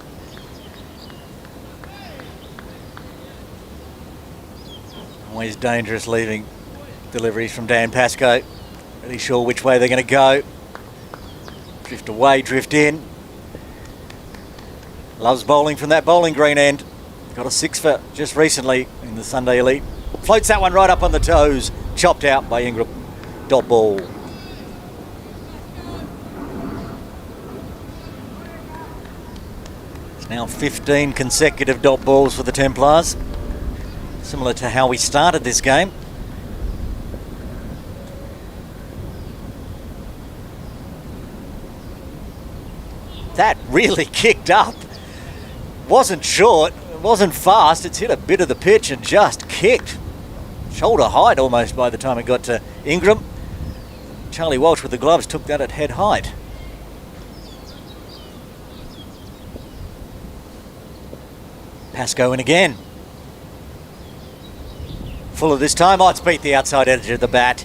Always dangerous leaving deliveries from Dan Pascoe. Really sure which way they're going to go. Drift away, drift in. Loves bowling from that bowling green end. Got a 6 for just recently in the Sunday Elite. Floats that one right up on the toes. Chopped out by Ingram. Dot ball. It's now 15 consecutive dot balls for the Templars. Similar to how we started this game. That really kicked up. Wasn't short, wasn't fast. It's hit a bit of the pitch and just kicked. Shoulder height almost by the time it got to Ingram. Charlie Walsh with the gloves took that at head height. Pascoe in again. Fuller this time. Oh, it's beat the outside edge of the bat.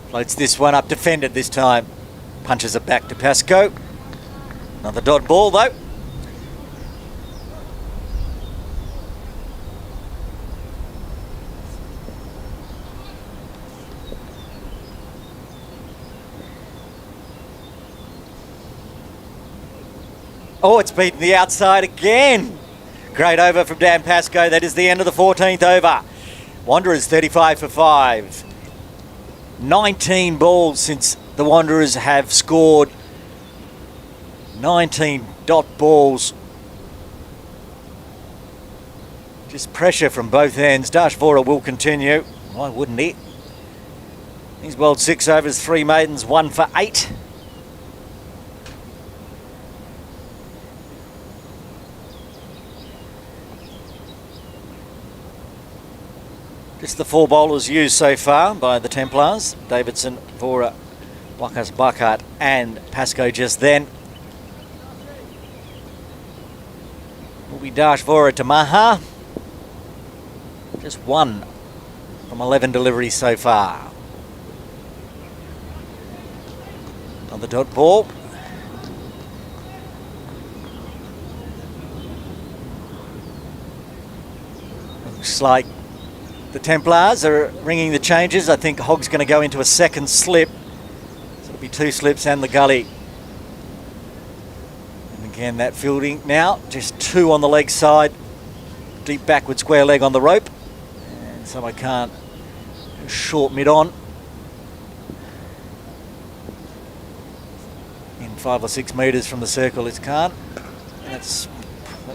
Floats this one up, defended this time. Punches it back to Pascoe. Another dot ball though. Oh, it's beaten the outside again. Great over from Dan Pascoe. That is the end of the 14th over. Wanderers 35 for 5. 19 balls since the Wanderers have scored. 19 dot balls. Just pressure from both ends. Dash Vora will continue. Why wouldn't he? He's bowled 6 overs, 3 maidens, 1 for 8. Just the 4 bowlers used so far by the Templars. Davidson, Vora, Buckhart and Pascoe just then. Will be Dash Vora to Maha. Just 1 from 11 deliveries so far. Another dot ball. Looks like the Templars are ringing the changes. I think Hogg's going to go into a second slip. So it'll be 2 slips and the gully. And again, that fielding now, just 2 on the leg side. Deep backward square leg on the rope. And so I can't. Short mid on. In 5 or 6 metres from the circle is Khan. That's, I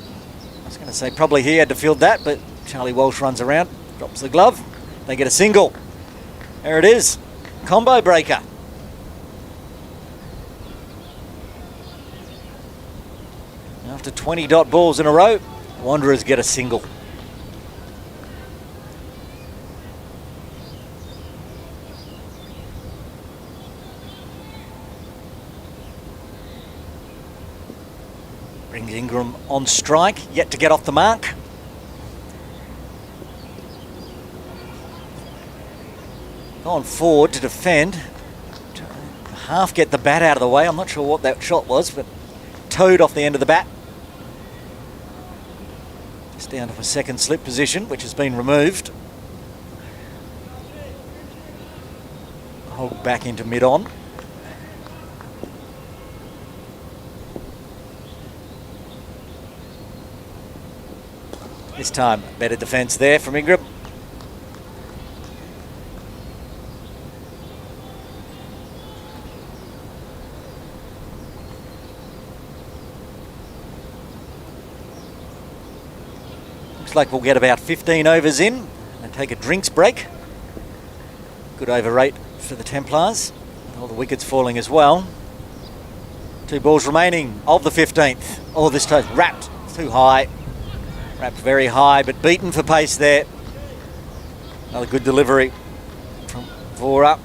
was going to say probably he had to field that, but Charlie Walsh runs around. Drops the glove. They get a single. There it is. Combo breaker. After 20 dot balls in a row, Wanderers get a single. Brings Ingram on strike, yet to get off the mark. Gone forward to defend. Half get the bat out of the way. I'm not sure what that shot was, but towed off the end of the bat. Just down to a second slip position, which has been removed. Hogg back into mid-on. This time, better defence there from Ingram. Looks like we'll get about 15 overs in and take a drinks break. Good over rate for the Templars. All the wickets falling as well. 2 balls remaining of the 15th. Oh, this time wrapped too high. Wrapped very high, but beaten for pace there. Another good delivery from Vora.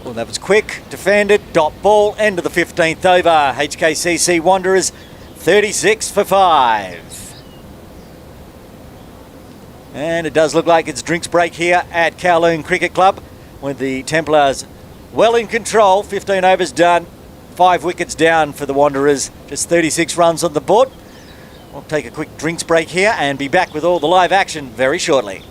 Well, that was quick, defended, dot ball, end of the 15th over. HKCC Wanderers 36 for 5. And it does look like it's drinks break here at Kowloon Cricket Club with the Templars well in control. 15 overs done, 5 wickets down for the Wanderers, just 36 runs on the board. We'll take a quick drinks break here and be back with all the live action very shortly.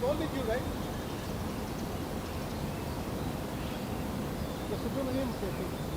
All with you, right? The Subramanian station.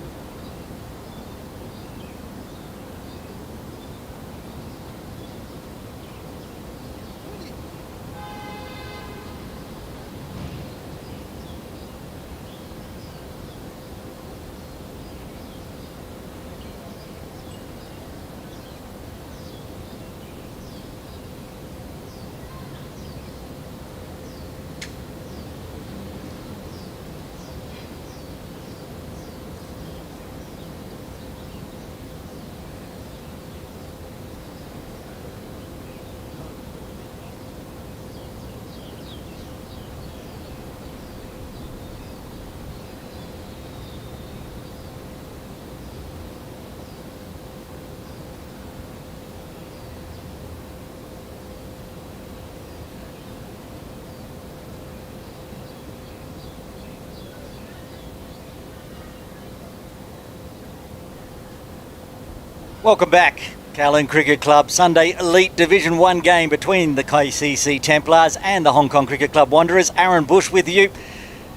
Welcome back. Kowloon Cricket Club Sunday Elite Division 1 game between the KCC Templars and the Hong Kong Cricket Club Wanderers. Aaron Bush with you.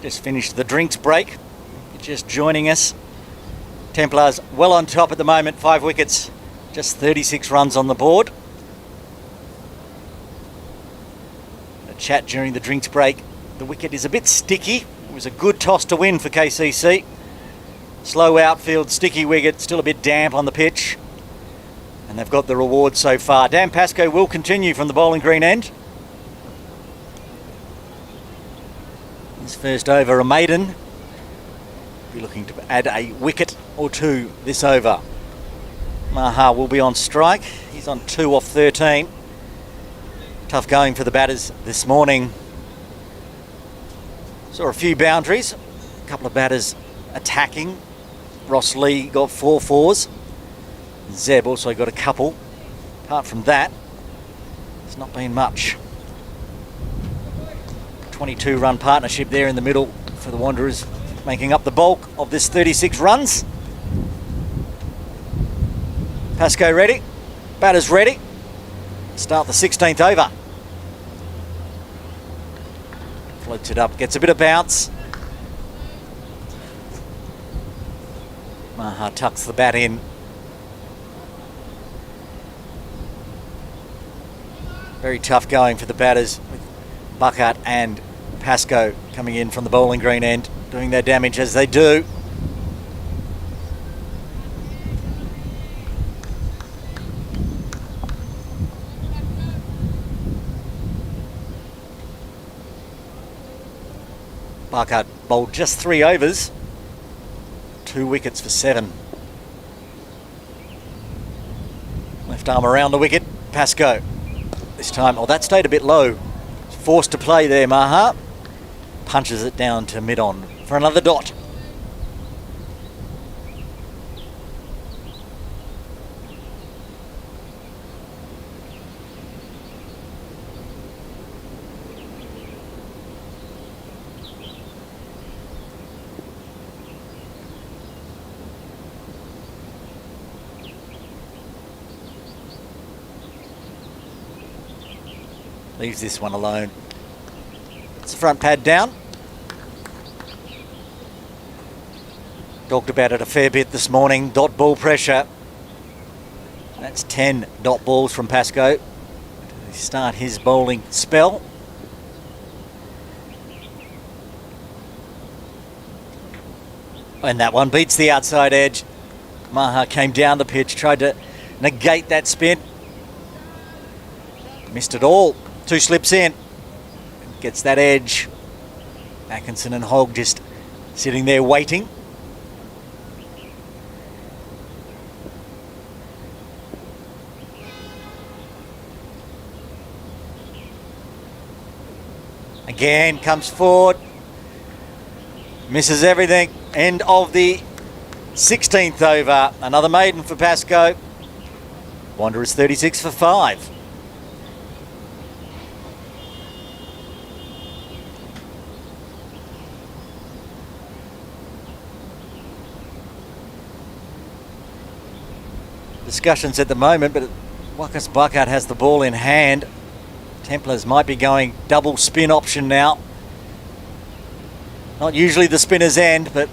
Just finished the drinks break. You're just joining us. Templars well on top at the moment. 5 wickets, just 36 runs on the board. A chat during the drinks break. The wicket is a bit sticky. It was a good toss to win for KCC. Slow outfield, sticky wicket, still a bit damp on the pitch. And they've got the reward so far. Dan Pascoe will continue from the bowling green end. His first over, a maiden. Be looking to add a wicket or two this over. Maha will be on strike. He's on 2 off 13. Tough going for the batters this morning. Saw a few boundaries. A couple of batters attacking. Ross Lee got 4 fours. Zeb also got a couple. Apart from that, it's not been much. 22-run partnership there in the middle for the Wanderers, making up the bulk of this 36 runs. Pascoe ready. Batters ready. Start the 16th over. Floats it up, gets a bit of bounce. Maha tucks the bat in. Very tough going for the batters with Buckhart and Pascoe coming in from the bowling green end, doing their damage as they do. Buckhart bowled just 3 overs, 2 wickets for 7. Left arm around the wicket, Pascoe. This time, that stayed a bit low. Forced to play there, Maha. Punches it down to mid-on for another dot. Leaves this one alone. It's the front pad down. Talked about it a fair bit this morning. Dot ball pressure. That's 10 dot balls from Pascoe to start his bowling spell. And that one beats the outside edge. Maha came down the pitch, tried to negate that spin. Missed it all. 2 slips in. Gets that edge. Atkinson and Hogg just sitting there waiting. Again, comes forward. Misses everything. End of the 16th over. Another maiden for Pascoe. Wanderers 36 for 5. Discussions at the moment, but Wakas Buckhart has the ball in hand. Templars might be going double spin option now. Not usually the spinner's end, but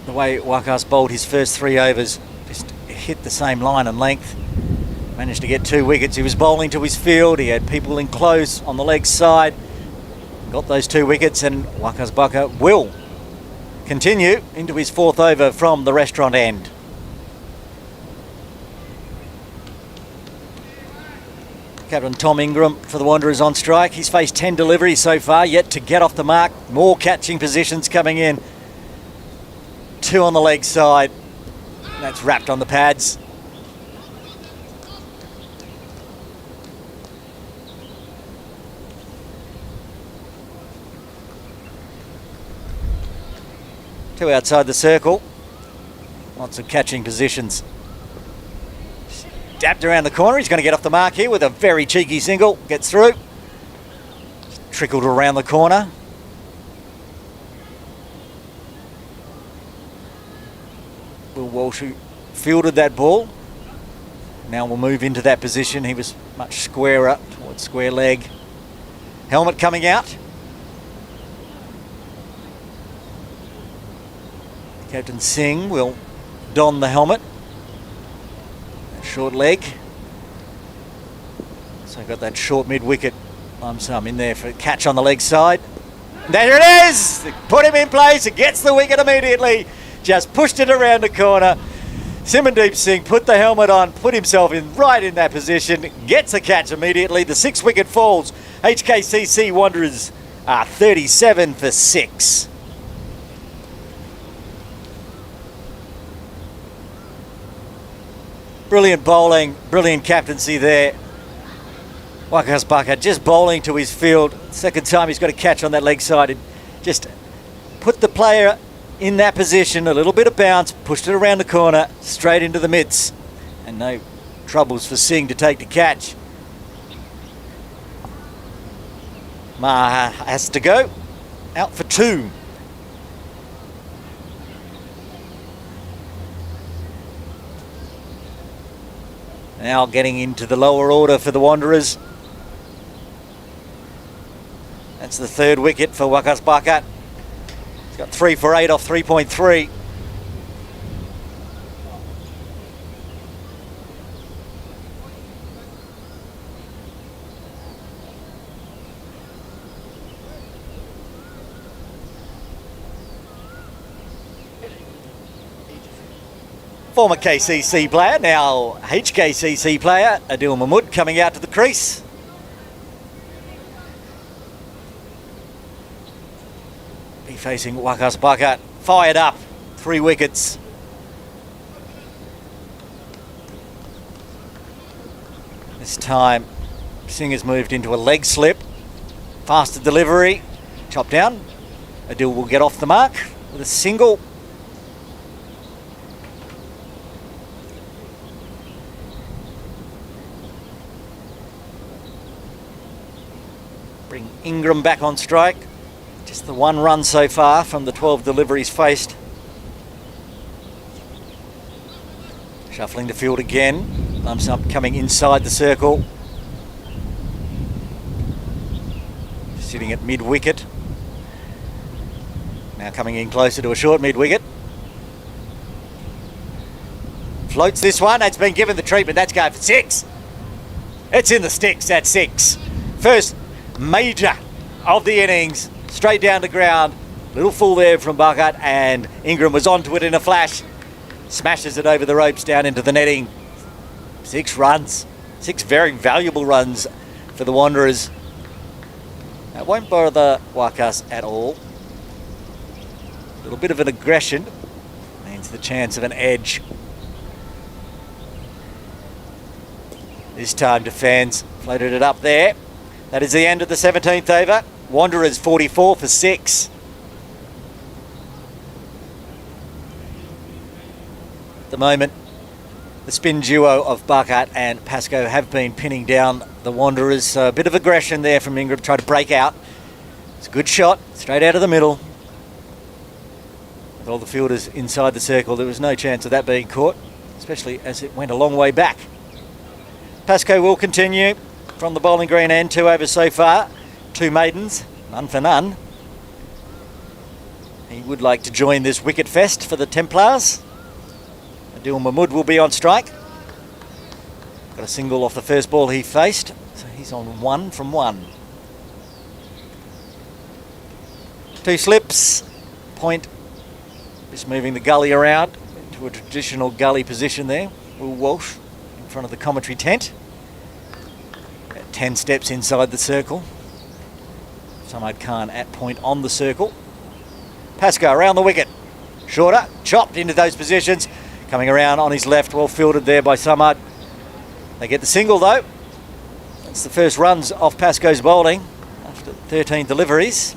the way Wakas bowled his first 3 overs, just hit the same line and length. Managed to get 2 wickets. He was bowling to his field. He had people in close on the leg side. Got those 2 wickets, and Wakas Buckhart will continue into his 4th over from the restaurant end. Captain Tom Ingram for the Wanderers on strike. He's faced 10 deliveries so far, yet to get off the mark. More catching positions coming in. 2 on the leg side. That's wrapped on the pads. Two outside the circle. Lots of catching positions. Dapped around the corner. He's going to get off the mark here with a very cheeky single. Gets through. Trickled around the corner. Will Walsh fielded that ball. Now we'll move into that position. He was much squarer towards square leg. Helmet coming out. Captain Singh will don the helmet. Short leg. So got that short mid-wicket lump sum in there for a catch on the leg side. There it is! Put him in place. It gets the wicket immediately. just pushed it around the corner. Simandeep Singh put the helmet on, put himself right in that position, gets a catch immediately. The 6 wicket falls. HKCC Wanderers are 37 for 6. Brilliant bowling, brilliant captaincy there. Wakas Baka just bowling to his field. Second time he's got a catch on that leg side. And just put the player in that position, a little bit of bounce, pushed it around the corner, straight into the mitts. And no troubles for Singh to take the catch. Maha has to go, out for 2. Now getting into the lower order for the Wanderers. That's the 3rd wicket for Wakas Baka. He's got 3 for 8 off 3.3. Former KCC player, now HKCC player, Adil Mahmood coming out to the crease. Be facing Wakas Baka, fired up, 3 wickets. This time, Singh has moved into a leg slip. Faster delivery, chop down. Adil will get off the mark with a single. Bring Ingram back on strike. Just the 1 run so far from the 12 deliveries faced. Shuffling the field again. Lumps up coming inside the circle. Sitting at mid-wicket. Now coming in closer to a short mid-wicket. Floats this one. It's been given the treatment. That's going for 6. It's in the sticks at 6. First major of the innings, straight down to ground. Little full there from Bhagat, and Ingram was onto it in a flash. Smashes it over the ropes down into the netting. 6 runs, 6 very valuable runs for the Wanderers. That won't bother Wakas at all. A little bit of an aggression means the chance of an edge. This time defends, floated it up there. That is the end of the 17th over. Wanderers 44 for 6. At the moment, the spin duo of Bhagat and Pascoe have been pinning down the Wanderers. So a bit of aggression there from Ingram, trying to break out. It's a good shot, straight out of the middle. With all the fielders inside the circle, there was no chance of that being caught, especially as it went a long way back. Pascoe will continue from the bowling green end. 2 overs so far, 2 maidens, none for none. He would like to join this wicket fest for the Templars. Adil Mahmood will be on strike. Got a single off the first ball he faced, so he's on 1 from 1. 2 slips, point, just moving the gully around into a traditional gully position there. Will Walsh in front of the commentary tent. 10 steps inside the circle. Samad Khan at point on the circle. Pascoe around the wicket. Shorter, chopped into those positions. Coming around on his left, well fielded there by Samad. They get the single though. That's the first runs off Pascoe's bowling after 13 deliveries.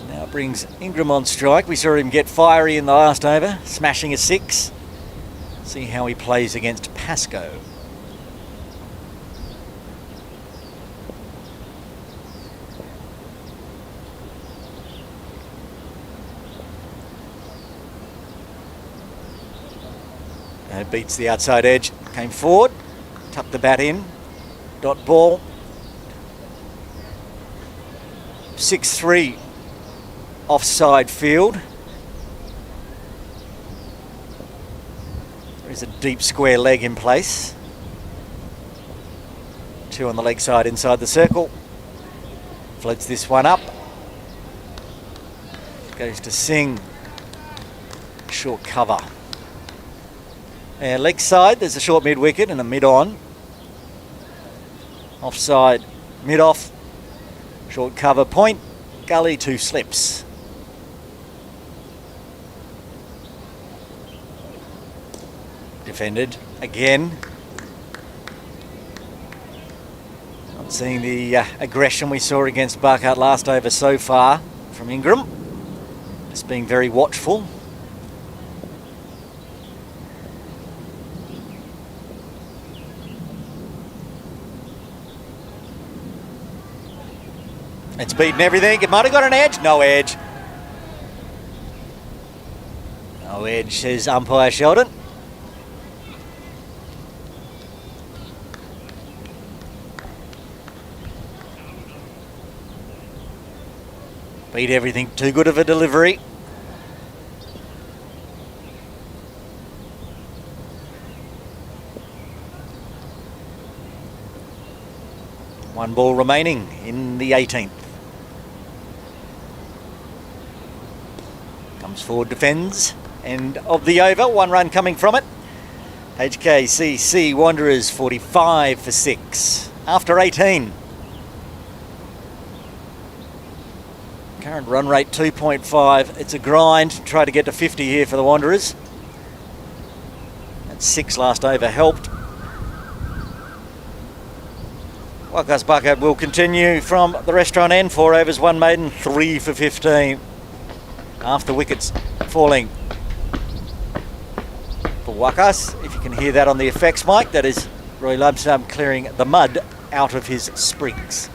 Now it brings Ingram on strike. We saw him get fiery in the last over, smashing a 6. See how he plays against Pascoe. Beats the outside edge, came forward, tucked the bat in, dot ball. 6-3 offside field. There is a deep square leg in place. 2 on the leg side inside the circle. Floats this one up. goes to Singh. Short cover. And leg side, there's a short mid wicket and a mid on. Offside, mid off. Short cover point. Gully, 2 slips. Defended again. Not seeing the aggression we saw against Barkart last over so far from Ingram. Just being very watchful. It's beaten everything. It might have got an edge. No edge. No edge, says umpire Sheldon. Beat everything. Too good of a delivery. One ball remaining in the 18th. Comes forward, defends. End of the over. 1 run coming from it. HKCC Wanderers 45 for 6 after 18. Current run rate 2.5. It's a grind. Try to get to 50 here for the Wanderers. That 6 last over helped. Wakas Bucket will continue from the restaurant end. 4 overs, 1 maiden, 3 for 15. After wickets falling for Wakas. If you can hear that on the effects mic, that is Roy Lumsdam clearing the mud out of his sprigs.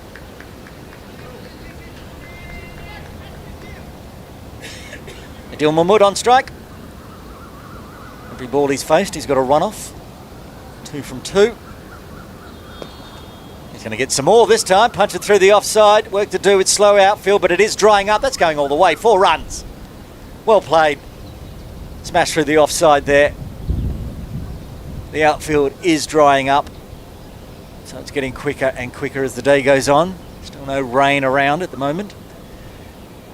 Adil Mahmood on strike. Every ball he's faced, he's got a run off. 2 from 2. He's going to get some more this time. Punch it through the offside. Work to do with slow outfield, but it is drying up. That's going all the way. 4 runs. Well played. Smash through the offside there. The outfield is drying up. So it's getting quicker and quicker as the day goes on. Still no rain around at the moment.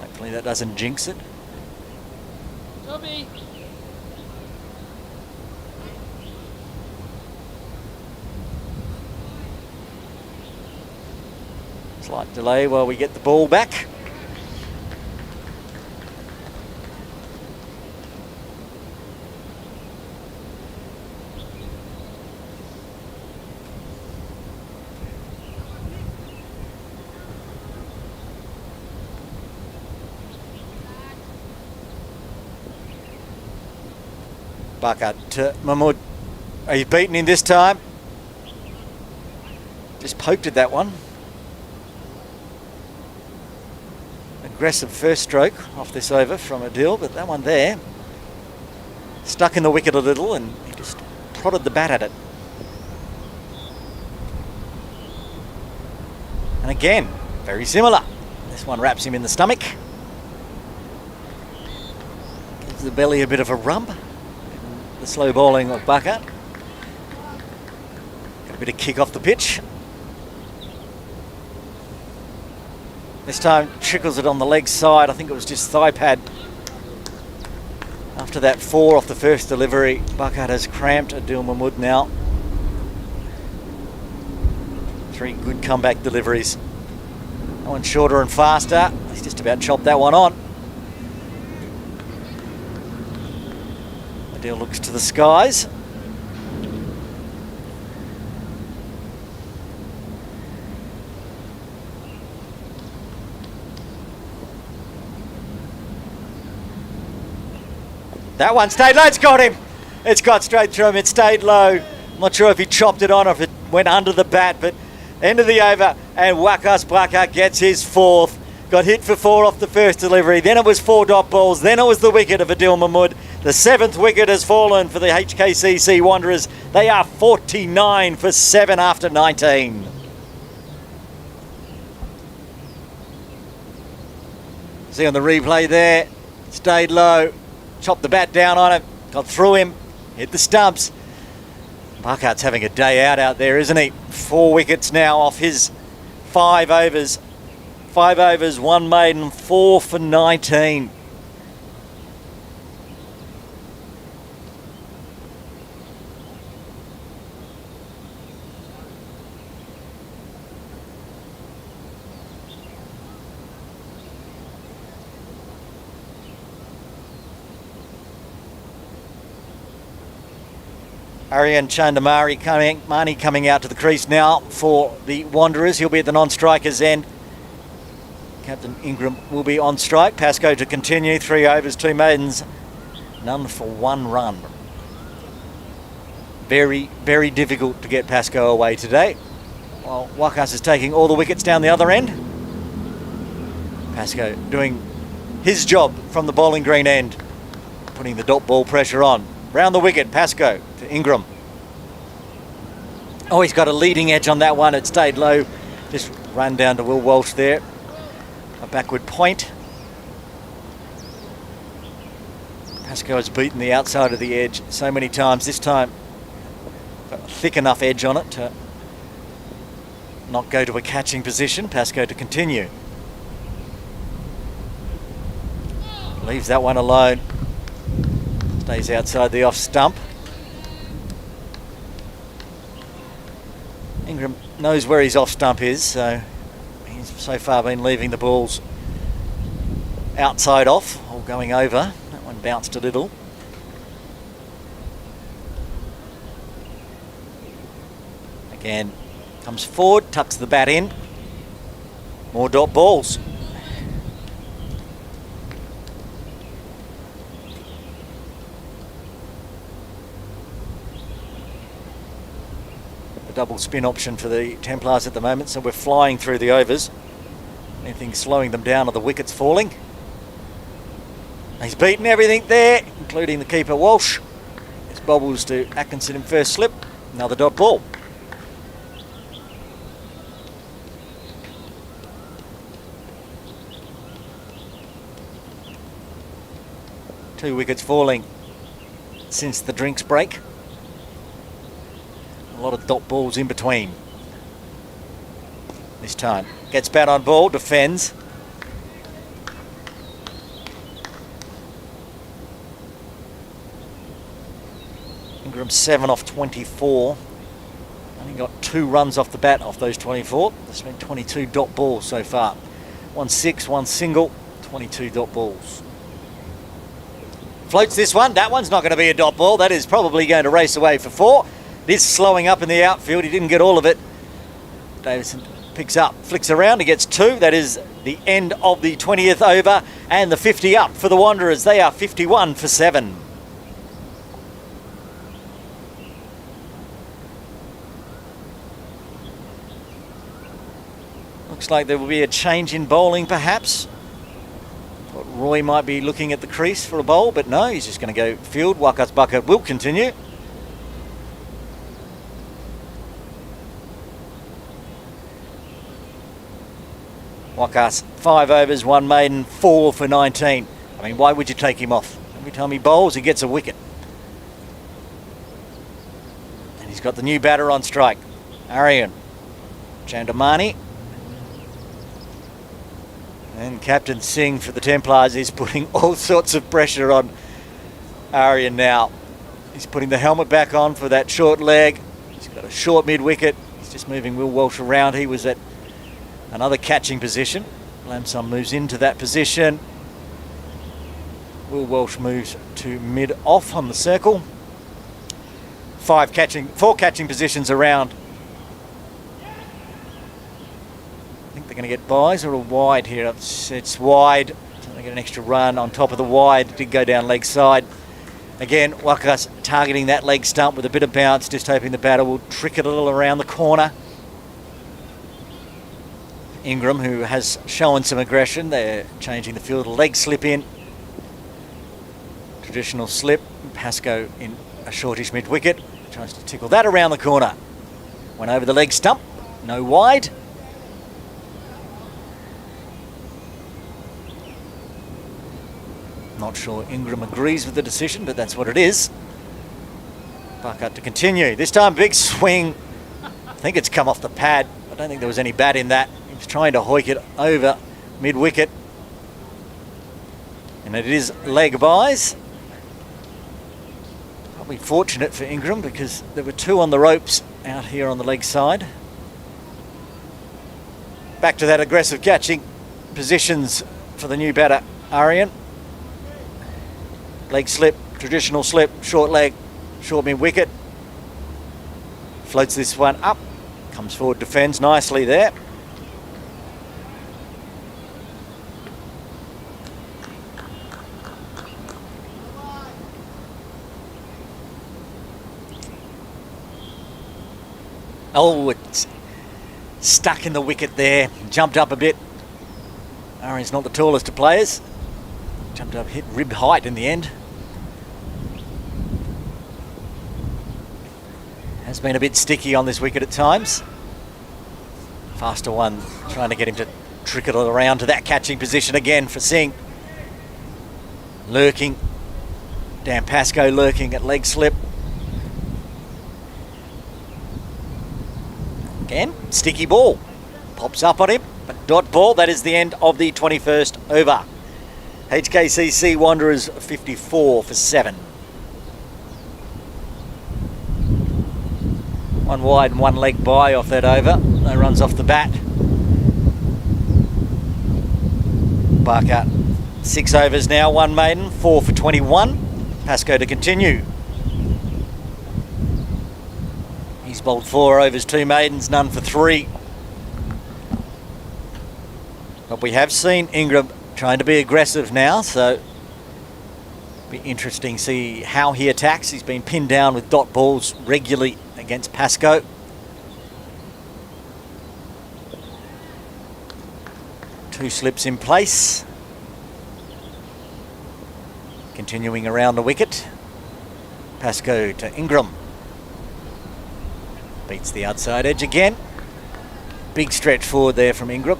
Hopefully that doesn't jinx it. Toby. Slight delay while we get the ball back. Bakat to Mahmood. Are you beaten in this time? Just poked at that one. Aggressive first stroke off this over from Adil, but that one there stuck in the wicket a little and he just prodded the bat at it. And again, very similar. This one wraps him in the stomach. Gives the belly a bit of a rub. The slow bowling of Bakat. Got a bit of kick off the pitch. This time trickles it on the leg side. I think it was just thigh pad. After that 4 off the first delivery, Bakat has cramped Adil Mahmood now. 3 good comeback deliveries. That one shorter and faster. He's just about chopped that one on. Adil looks to the skies. That one stayed low, it's got him. It's got straight through him, it stayed low. I'm not sure if he chopped it on or if it went under the bat, but end of the over and Wakas Bakat gets his 4th. Got hit for 4 off the first delivery, then it was 4 dot balls, then it was the wicket of Adil Mahmood. The 7th wicket has fallen for the HKCC Wanderers. They are 49 for 7 after 19. See on the replay there, stayed low, chopped the bat down on it, got through him, hit the stumps. Bakat's having a day out there, isn't he? 4 wickets now off his 5 overs. 5 overs, 1 maiden, 4 for 19. Arian Chandamani coming out to the crease now for the Wanderers. He'll be at the non-striker's end. Captain Ingram will be on strike. Pascoe to continue. 3 overs, 2 maidens, none for 1 run. Very, very difficult to get Pascoe away today. While Wakas is taking all the wickets down the other end. Pascoe doing his job from the bowling green end, putting the dot ball pressure on. Round the wicket, Pascoe to Ingram. Oh, he's got a leading edge on that one. It stayed low. Just run down to Will Walsh there. A backward point. Pascoe has beaten the outside of the edge so many times. This time, got a thick enough edge on it to not go to a catching position. Pascoe to continue. Leaves that one alone. Stays outside the off stump. Ingram knows where his off stump is, so he's so far been leaving the balls outside off or going over. That one bounced a little. Again, comes forward, tucks the bat in. More dot balls. Double spin option for the Templars at the moment, so we're flying through the overs. Anything slowing them down are the wickets falling. He's beaten everything there, including the keeper Walsh. It's bobbles to Atkinson in first slip. Another dot ball. Two wickets falling since the drinks break. A lot of dot balls in between. This time gets bat on ball, defends. Ingram 7 off 24. Only got 2 runs off the bat off those 24. There's been 22 dot balls so far. 1 6, 1 single, 22 dot balls. Floats this one. That one's not going to be a dot ball. That is probably going to race away for 4. It is slowing up in the outfield. He didn't get all of it. Davison picks up, flicks around. He gets 2. That is the end of the 20th over and the 50 up for the Wanderers. They are 51 for 7. Looks like there will be a change in bowling perhaps. Thought Roy might be looking at the crease for a bowl, but no, he's just going to go field. Wakas bucket will continue. Wakas, 5 overs, 1 maiden, 4 for 19. I mean, why would you take him off? Every time he bowls, he gets a wicket. And he's got the new batter on strike. Arian Chandamani. And Captain Singh for the Templars is putting all sorts of pressure on Arian now. He's putting the helmet back on for that short leg. He's got a short mid-wicket. He's just moving Will Walsh around. He was at another catching position. Lamson moves into that position. Will Walsh moves to mid-off on the circle. 4 catching positions around. I think they're going to get buys or a wide here. It's wide. So they get an extra run on top of the wide. It did go down leg side. Again, Wakas targeting that leg stump with a bit of bounce, just hoping the batter will trick it a little around the corner. Ingram, who has shown some aggression, they're changing the field. Leg slip in. Traditional slip. Pascoe in a shortish mid-wicket. Tries to tickle that around the corner. Went over the leg stump. No wide. Not sure Ingram agrees with the decision, but that's what it is. Bucket to continue. This time, big swing. I think it's come off the pad. I don't think there was any bat in that. He was trying to hoik it over mid-wicket. And it is leg buys. Probably fortunate for Ingram because there were 2 on the ropes out here on the leg side. Back to that aggressive catching positions for the new batter, Arian. Leg slip, traditional slip, short leg, short mid-wicket. floats this one up. Comes forward, defends nicely there. Oh, it's stuck in the wicket there. Jumped up a bit. Arian's not the tallest of players. Jumped up, hit rib height in the end. Has been a bit sticky on this wicket at times. Faster one, trying to get him to trickle it around to that catching position again for Singh. Lurking. Dan Pascoe lurking at leg slip. Again, sticky ball. Pops up on him, but dot ball. That is the end of the 21st over. HKCC Wanderers 54 for 7. One wide and one leg by off that over. No runs off the bat. Barker, 6 overs now, 1 maiden, 4 for 21. Pascoe to continue. He's bowled 4 overs, 2 maidens, none for 3. But we have seen Ingram trying to be aggressive now, so be interesting to see how he attacks. He's been pinned down with dot balls regularly against Pascoe. Two slips in place. Continuing around the wicket. Pascoe to Ingram. Beats the outside edge again. Big stretch forward there from Ingram.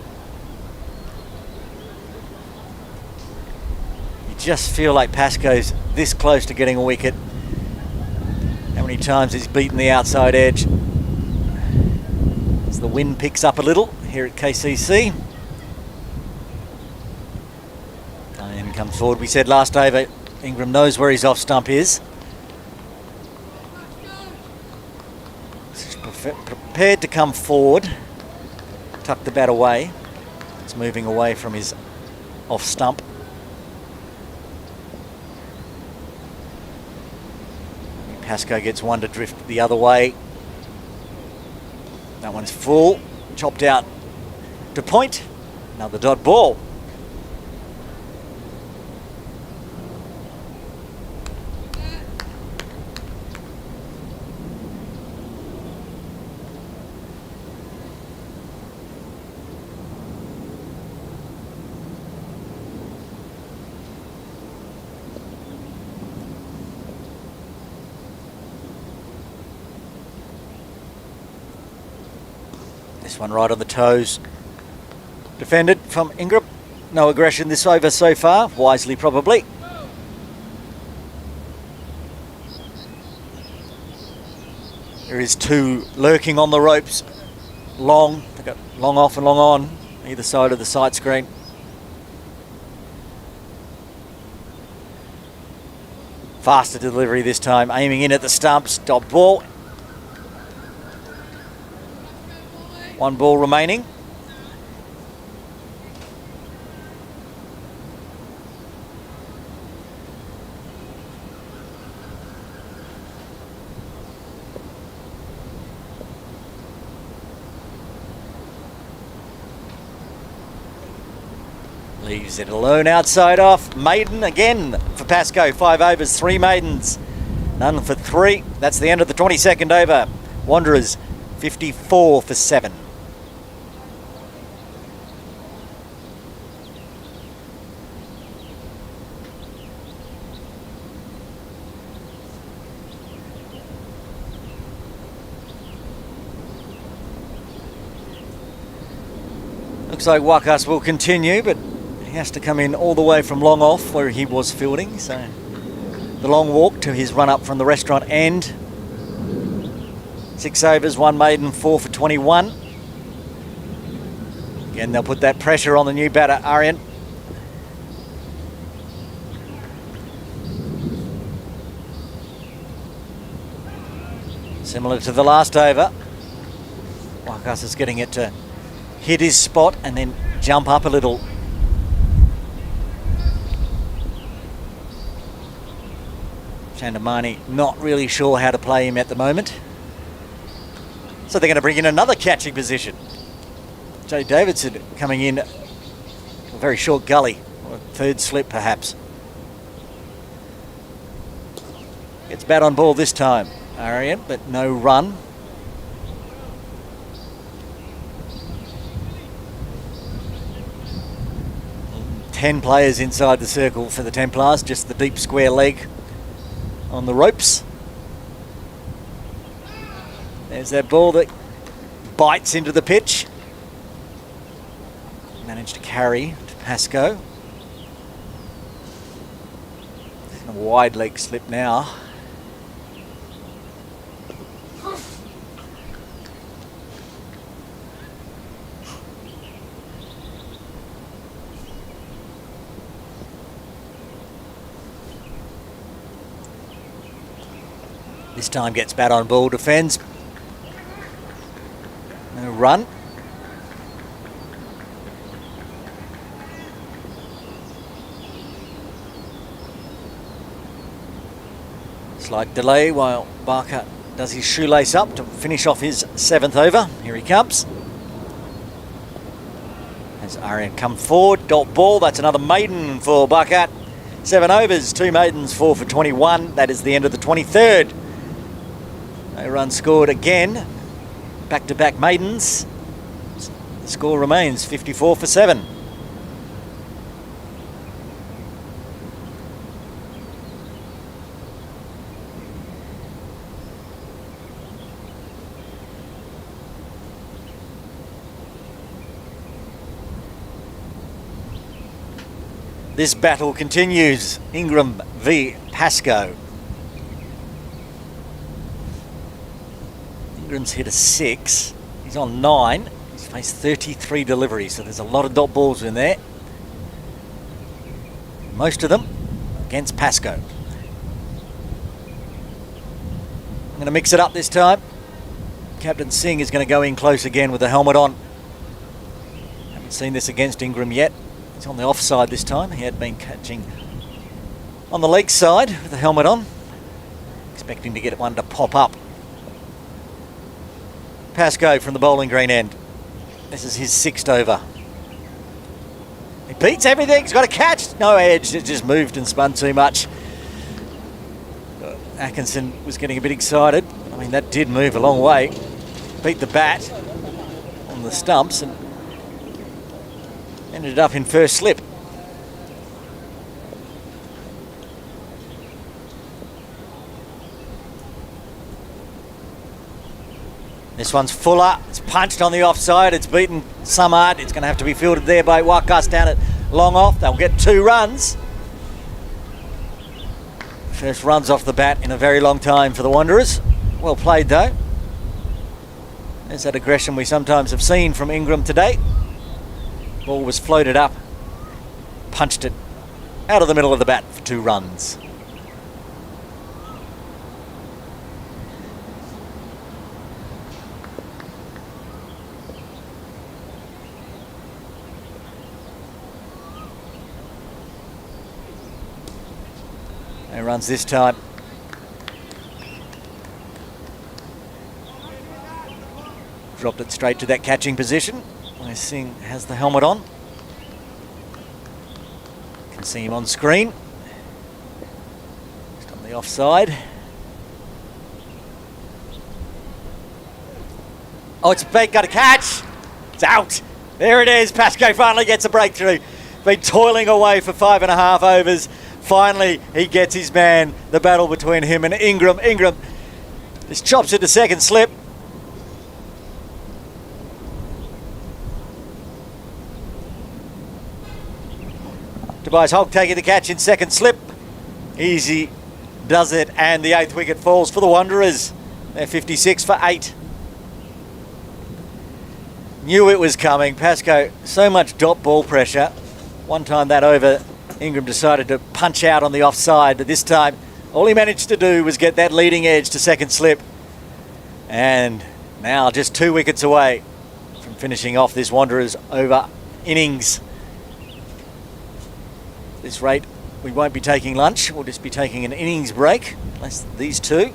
You just feel like Pascoe's this close to getting a wicket. How many times he's beaten the outside edge. As the wind picks up a little here at KCC. And comes forward. We said last over, Ingram knows where his off stump is. Prepared to come forward, tuck the bat away. It's moving away from his off stump. Pascoe gets one to drift the other way. That one's full, chopped out to point. Another dot ball. This one right on the toes. Defended from Ingram. No aggression this over so far. Wisely, probably. There is 2 lurking on the ropes. Long. They've got long off and long on either side of the sight screen. Faster delivery this time. Aiming in at the stumps. Dot ball. 1 ball remaining. Leaves it alone outside off. Maiden again for Pascoe. 5 overs, 3 maidens. None for 3. That's the end of the 22nd over. Wanderers 54 for 7. Looks like Wakas will continue, but he has to come in all the way from long off where he was fielding. So the long walk to his run up from the restaurant end. 6 overs, 1 maiden, 4 for 21. Again, they'll put that pressure on the new batter, Arian. Similar to the last over. Wakas is getting it to hit his spot and then jump up a little. Chandamani not really sure how to play him at the moment. So they're going to bring in another catching position. Jay Davidson coming in a very short gully, or a third slip perhaps. Gets bat on ball this time, Arian, but no run. Ten players inside the circle for the Templars, just the deep square leg on the ropes. There's that ball that bites into the pitch. Managed to carry to Pascoe. A wide leg slip now. This time gets bat on ball, defends. No run. Slight delay while Barker does his shoelace up to finish off his 7th over. Here he comes. As Arian come forward, dot ball, that's another maiden for Barker. 7 overs, 2 maidens, 4 for 21. That is the end of the 23rd. No run scored again. Back-to-back maidens. The score remains 54 for 7. This battle continues. Ingram v Pascoe. Ingram's hit a 6. He's on 9. He's faced 33 deliveries, so there's a lot of dot balls in there. Most of them against Pascoe. I'm going to mix it up this time. Captain Singh is going to go in close again with the helmet on. Haven't seen this against Ingram yet. He's on the offside this time. He had been catching on the leg side with the helmet on. Expecting to get one to pop up. Pascoe from the bowling green end. This is his 6th over. He beats everything. He's got a catch. No edge. It just moved and spun too much. Atkinson was getting a bit excited. I mean, that did move a long way. Beat the bat on the stumps and ended up in first slip. This one's fuller. It's punched on the offside. It's beaten Samad. It's going to have to be fielded there by Wakas down at long off. They'll get 2 runs. First runs off the bat in a very long time for the Wanderers. Well played though. There's that aggression we sometimes have seen from Ingram today. Ball was floated up, punched it out of the middle of the bat for 2 runs. No runs this time. Dropped it straight to that catching position. Singh has the helmet on. Can see him on screen. Just on the offside. Oh, it's big, got a catch. It's out. There it is. Pascoe finally gets a breakthrough. Been toiling away for 5.5 overs. Finally, he gets his man. The battle between him and Ingram. Ingram just chops it to second slip. Tobias Holt taking the catch in second slip. Easy does it, and the 8th wicket falls for the Wanderers. They're 56 for 8. Knew it was coming. Pascoe, so much dot ball pressure. One time that over, Ingram decided to punch out on the offside, but this time all he managed to do was get that leading edge to second slip. And now just 2 wickets away from finishing off this Wanderers over innings. At this rate, we won't be taking lunch. We'll just be taking an innings break, unless these two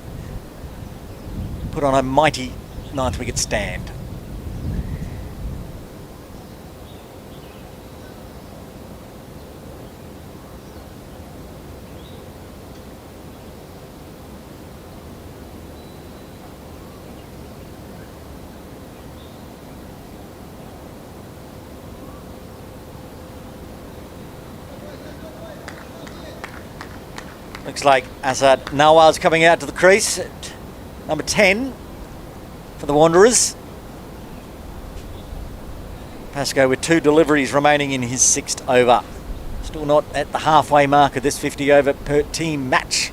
put on a mighty ninth wicket stand. Looks like Asad Nawaz coming out to the crease at number 10 for the Wanderers. Pascoe with 2 deliveries remaining in his 6th over. Still not at the halfway mark of this 50 over per team match.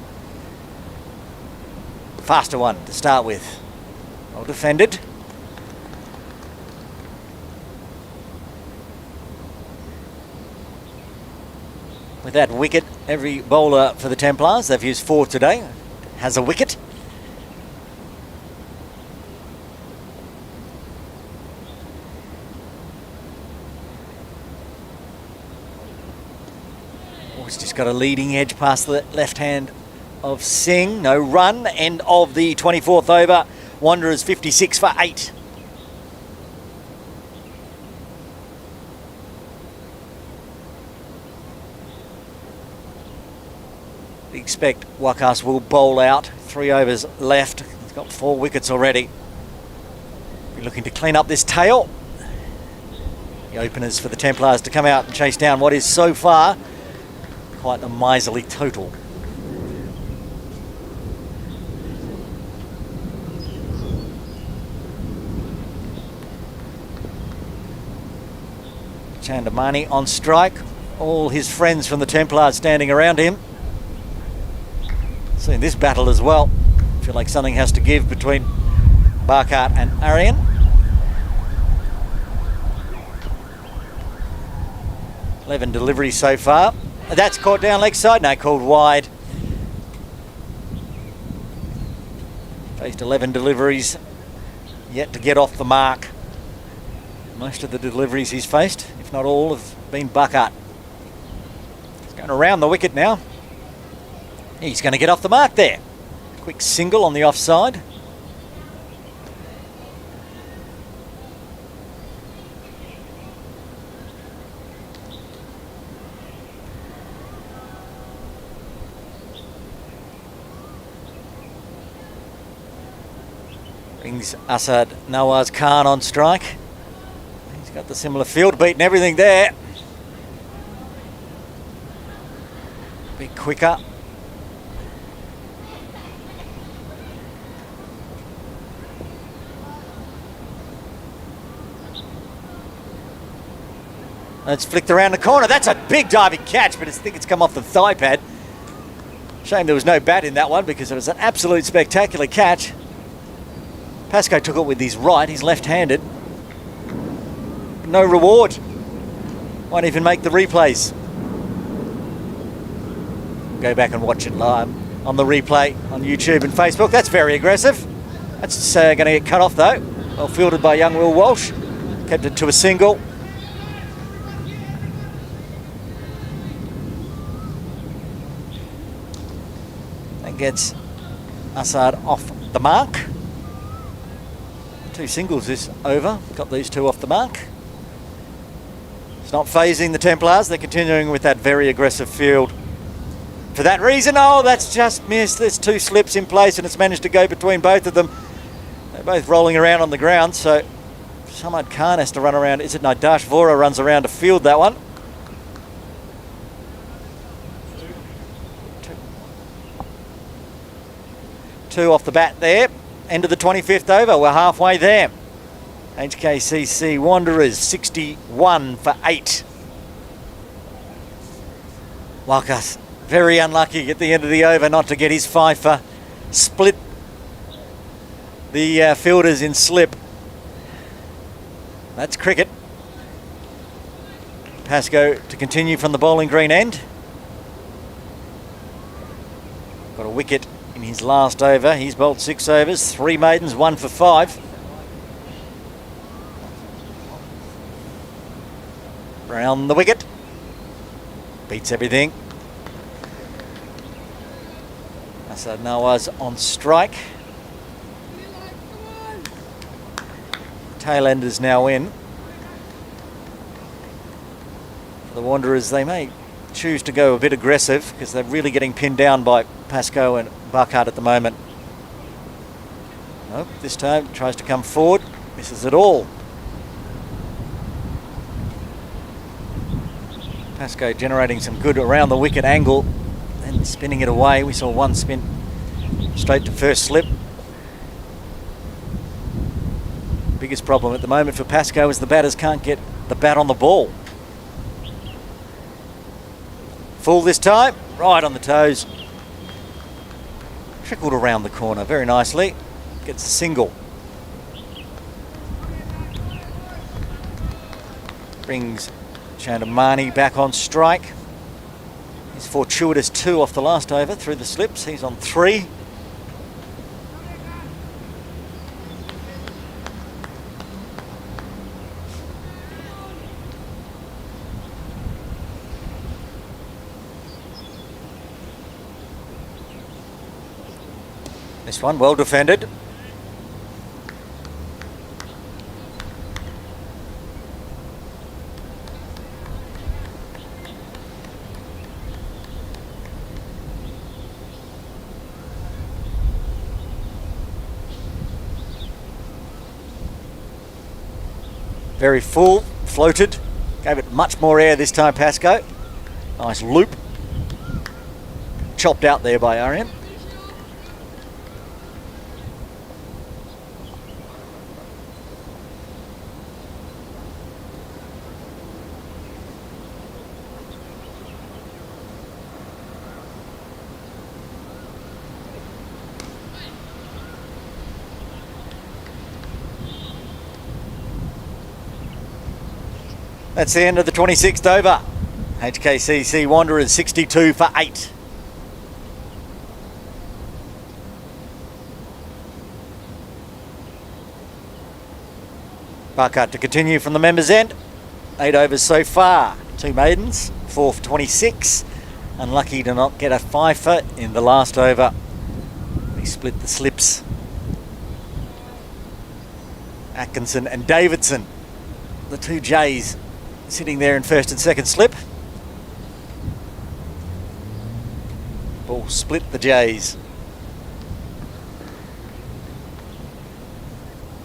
Faster one to start with. Well defended. With that wicket, every bowler for the Templars, they've used 4 today, has a wicket. Oh, it's just got a leading edge past the left hand of Singh. No run. End of the 24th over. Wanderers 56 for 8. Expect Wakas will bowl out. 3 overs left. He's got 4 wickets already. Be looking to clean up this tail. The openers for the Templars to come out and chase down what is so far quite a miserly total. Chandamani on strike. All his friends from the Templars standing around him. Seen this battle as well. Feel like something has to give between Barkart and Aryan. Eleven deliveries so far. That's caught down leg side. No, called wide. Faced 11 deliveries. Yet to get off the mark. Most of the deliveries he's faced, if not all, have been Barkart. He's going around the wicket now. He's going to get off the mark there. Quick single on the offside. Brings Asad Nawaz Khan on strike. He's got the similar field beat and everything there. Bit quicker. It's flicked around the corner. That's a big diving catch, but I think it's come off the thigh pad. Shame there was no bat in that one because it was an absolute spectacular catch. Pascoe took it with his right. He's left-handed. No reward. Won't even make the replays. Go back and watch it live on the replay on YouTube and Facebook. That's very aggressive. That's going to get cut off though. Well fielded by young Will Walsh. Kept it to a single. Gets Asad off the mark. 2 singles this over. Got these 2 off the mark. It's not phasing the Templars. They're continuing with that very aggressive field. For that reason, oh, that's just missed. There's 2 slips in place and it's managed to go between both of them. They're both rolling around on the ground, so Samad Khan has to run around. Is it no? Dash Vora runs around to field that one. Two off the bat there. End of the 25th over. We're halfway there. HKCC Wanderers 61 for 8. Wakas very unlucky at the end of the over not to get his 5 for. Split the fielders in slip. That's cricket. Pascoe to continue from the bowling green end. Got a wicket in his last over. He's bowled 6 overs, 3 maidens, 1 for 5. Round the wicket. Beats everything. Asad Nawaz on strike. tail enders now in. For the Wanderers, they may choose to go a bit aggressive because they're really getting pinned down by Pascoe and Buckhart at the moment. Nope, this time tries to come forward, misses it all. Pascoe generating some good around the wicket angle and spinning it away. We saw one spin straight to first slip. Biggest problem at the moment for Pascoe is the batters can't get the bat on the ball. Full this time, right on the toes. Trickled around the corner very nicely. Gets a single. Brings Chandamani back on strike. His fortuitous 2 off the last over through the slips. He's on 3. This one well defended. Very full, floated, gave it much more air this time, Pascoe. Nice loop. Chopped out there by Arian. That's the end of the 26th over. HKCC Wanderers 62 for 8. Buckhart to continue from the members' end. 8 overs so far. 2 maidens, 4 for 26. Unlucky to not get a fifer in the last over. We split the slips. Atkinson and Davidson, the 2 J's, sitting there in first and second slip. Ball split the Jays.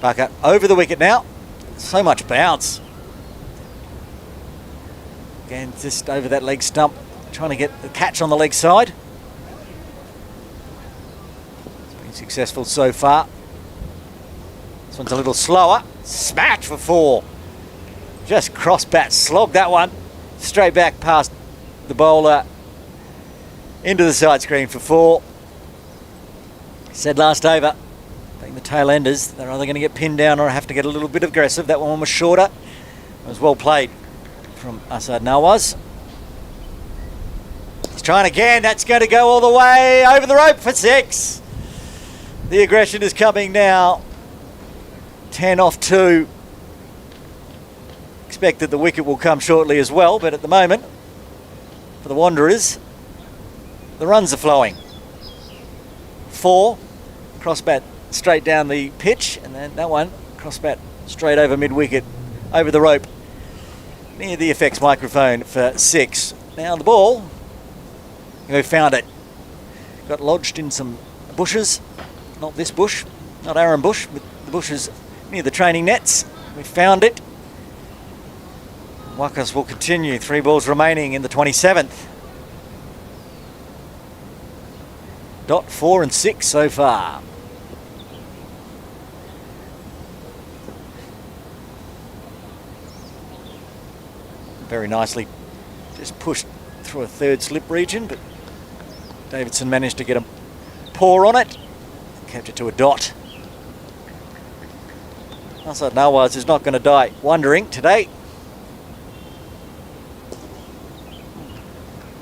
Buckhart over the wicket now. So much bounce. Again, just over that leg stump, trying to get the catch on the leg side. It's been successful so far. This one's a little slower. Smash for 4. Just cross bat, slogged that one straight back past the bowler into the side screen for 4. Said last over, being the tail enders, they're either going to get pinned down or have to get a little bit aggressive. That one was shorter. It was well played from Asad Nawaz. He's trying again. That's going to go all the way over the rope for 6. The aggression is coming now. 10 off 2. Expect that the wicket will come shortly as well, but at the moment, for the Wanderers, the runs are flowing. 4, cross bat straight down the pitch, and then that one, cross bat straight over mid-wicket, over the rope, near the effects microphone for 6. Now the ball, we found it. Got lodged in some bushes, not this bush, not Aaron Bush, but the bushes near the training nets. We found it. Wakas will continue. 3 balls remaining in the 27th. Dot 4 and 6 so far. Very nicely just pushed through a 3rd slip region, but Davidson managed to get a paw on it. Kept it to a dot. Asad Nawaz is not going to die wondering today.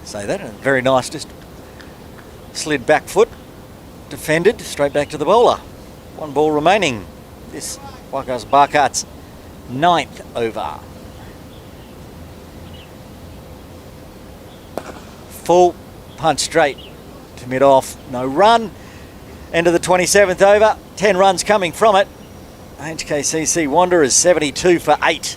Say that, and very nice, just slid back foot, defended, straight back to the bowler. 1 ball remaining. This Wakas Barkat's 9th over. Full punch straight to mid-off, no run. End of the 27th over, 10 runs coming from it. HKCC Wanderers 72 for 8.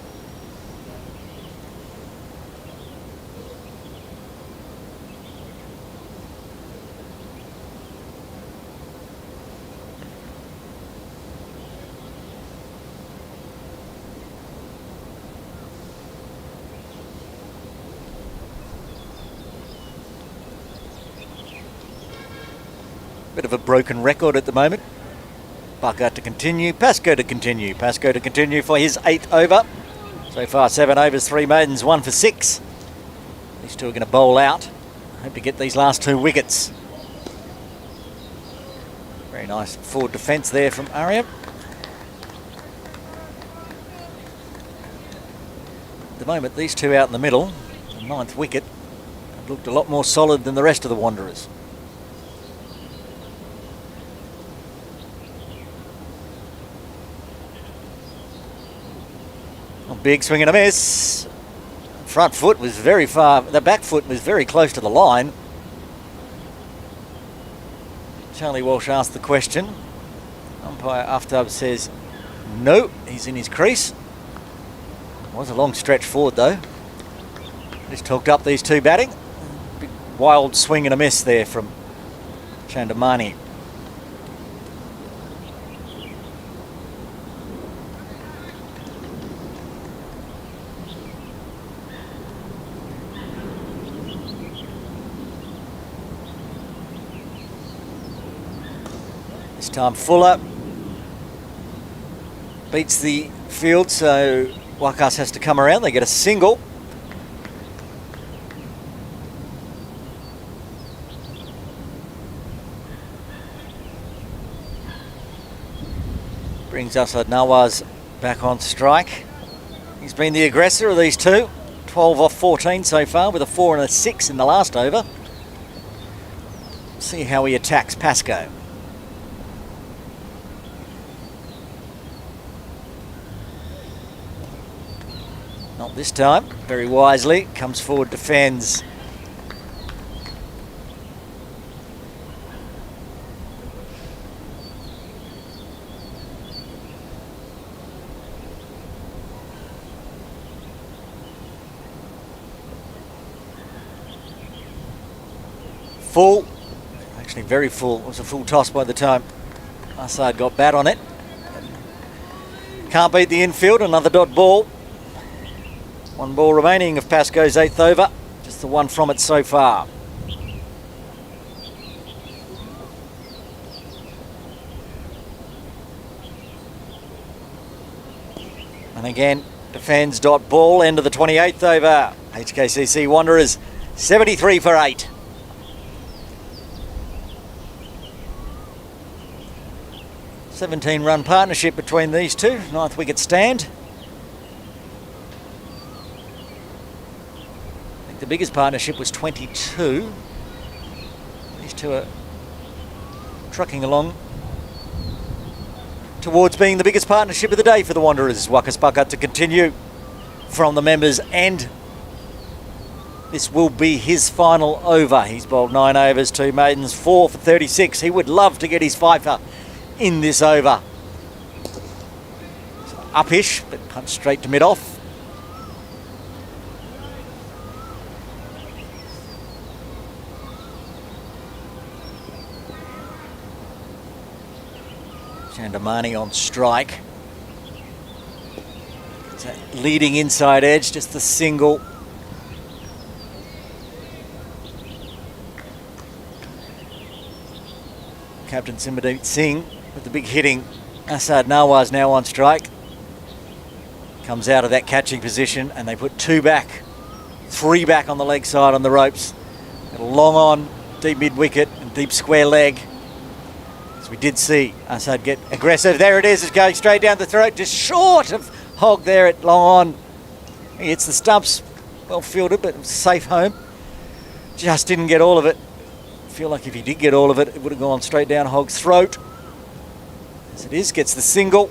Bit of a broken record at the moment. Bucker to continue, Pascoe to continue. Pascoe to continue for his 8th over. So far 7 overs, 3 maidens, 1 for 6. These two are going to bowl out. Hope to get these last 2 wickets. Very nice forward defence there from Arya. At the moment, these two out in the middle, the 9th wicket, have looked a lot more solid than the rest of the Wanderers. Big swing and a miss. Front foot was very far, the back foot was very close to the line. Charlie Walsh asked the question. Umpire Aftab says no, he's in his crease. Was a long stretch forward though. Just talked up these two batting. Big wild swing and a miss there from Chandamani. This time Fuller beats the field, so Wakas has to come around. They get a single. Brings Asad Nawaz back on strike. He's been the aggressor of these two. 12 off 14 so far, with a 4 and a 6 in the last over. See how he attacks Pascoe. Not this time, very wisely, comes forward, defends. Full, actually very full, it was a full toss by the time Assad got bat on it. Can't beat the infield, another dot ball. 1 ball remaining of Pascoe's 8th over, just the one from it so far. And again, defends, dot ball, end of the 28th over. HKCC Wanderers 73 for 8. Run partnership between these two, 9th wicket stand. The biggest partnership was 22. These two are trucking along towards being the biggest partnership of the day for the Wanderers. Wakas Bucket to continue from the members, and this will be his final over. He's bowled 9 overs, 2 maidens, 4 for 36. He would love to get his fifer in this over. Upish, but punched straight to mid-off. Chandamani on strike. It's a leading inside edge, just the single. Captain Simbadeep Singh with the big hitting. Asad Nawaz now on strike. Comes out of that catching position and they put 2 back, 3 back on the leg side on the ropes. A long on, deep mid wicket and deep square leg. We did see Assad get aggressive. There it is, it's going straight down the throat, just short of Hogg there at long on. He hits the stumps, well fielded, but it was a safe home. Just didn't get all of it. I feel like if he did get all of it, it would have gone straight down Hogg's throat. As it is, gets the single.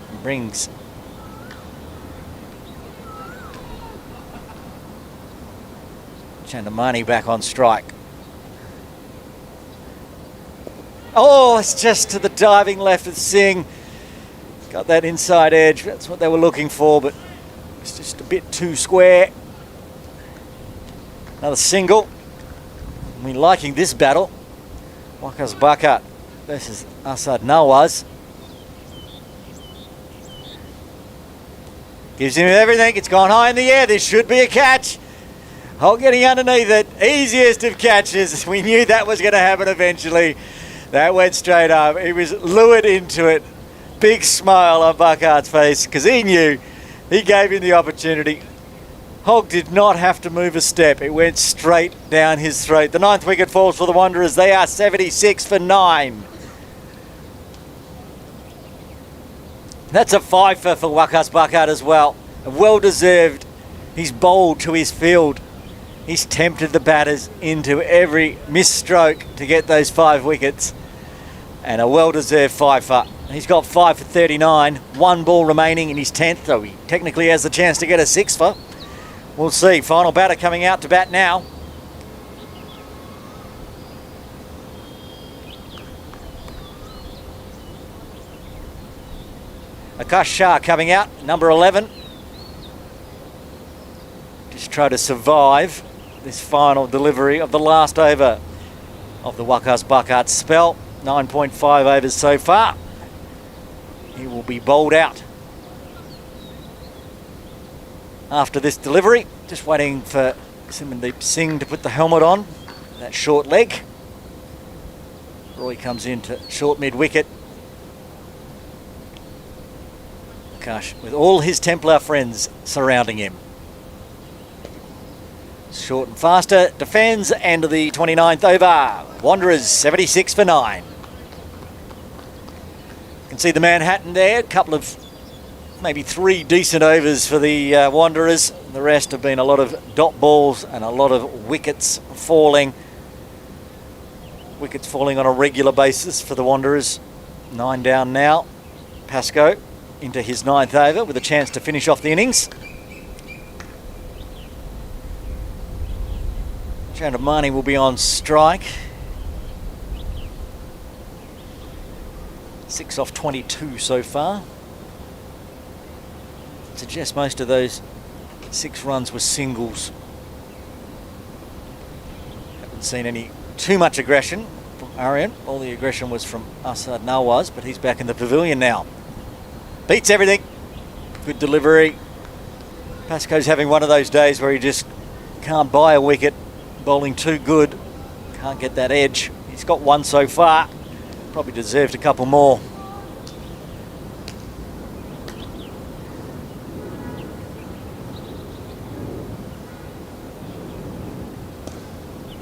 And brings Chandamani back on strike. Oh, it's just to the diving left of Singh. Got that inside edge. That's what they were looking for, but it's just a bit too square. Another single. I mean, liking this battle. Wakas Bakat versus Asad Nawaz. Gives him everything. It's gone high in the air. This should be a catch. Holt getting underneath it. Easiest of catches. We knew that was going to happen eventually. That went straight up. He was lured into it. Big smile on Buckhart's face because he knew. He gave him the opportunity. Holt did not have to move a step. It went straight down his throat. The 9th wicket falls for the Wanderers. They are 76 for 9. That's a fifer for Wakas Bakat as well. Well deserved. He's bowled to his field. He's tempted the batters into every misstroke to get those 5 wickets. And a well-deserved fifer. He's got 5 for 39. 1 ball remaining in his 10th, so he technically has the chance to get a 6 for. We'll see. Final batter coming out to bat now. Akash Shah coming out, number 11. Just try to survive this final delivery of the last over of the Wakas Bakat spell. 9.5 overs so far. He will be bowled out after this delivery. Just waiting for Simandeep Singh to put the helmet on. That short leg. Roy comes into short mid-wicket. Akash with all his Templar friends surrounding him. Short and faster, defends, end of the 29th over. Wanderers 76 for 9. You can see the Manhattan there, a couple of, maybe 3 decent overs for the Wanderers. The rest have been a lot of dot balls and a lot of wickets falling. Wickets falling on a regular basis for the Wanderers. 9 down now. Pascoe into his 9th over with a chance to finish off the innings. Chandramani will be on strike. 6 off 22 so far. Suggest most of those 6 runs were singles. Haven't seen any too much aggression from Aryan. All the aggression was from Asad Nawaz, but he's back in the pavilion now. Beats everything. Good delivery. Pascoe's having one of those days where he just can't buy a wicket. Bowling too good. Can't get that edge. He's got 1 so far. Probably deserved a couple more.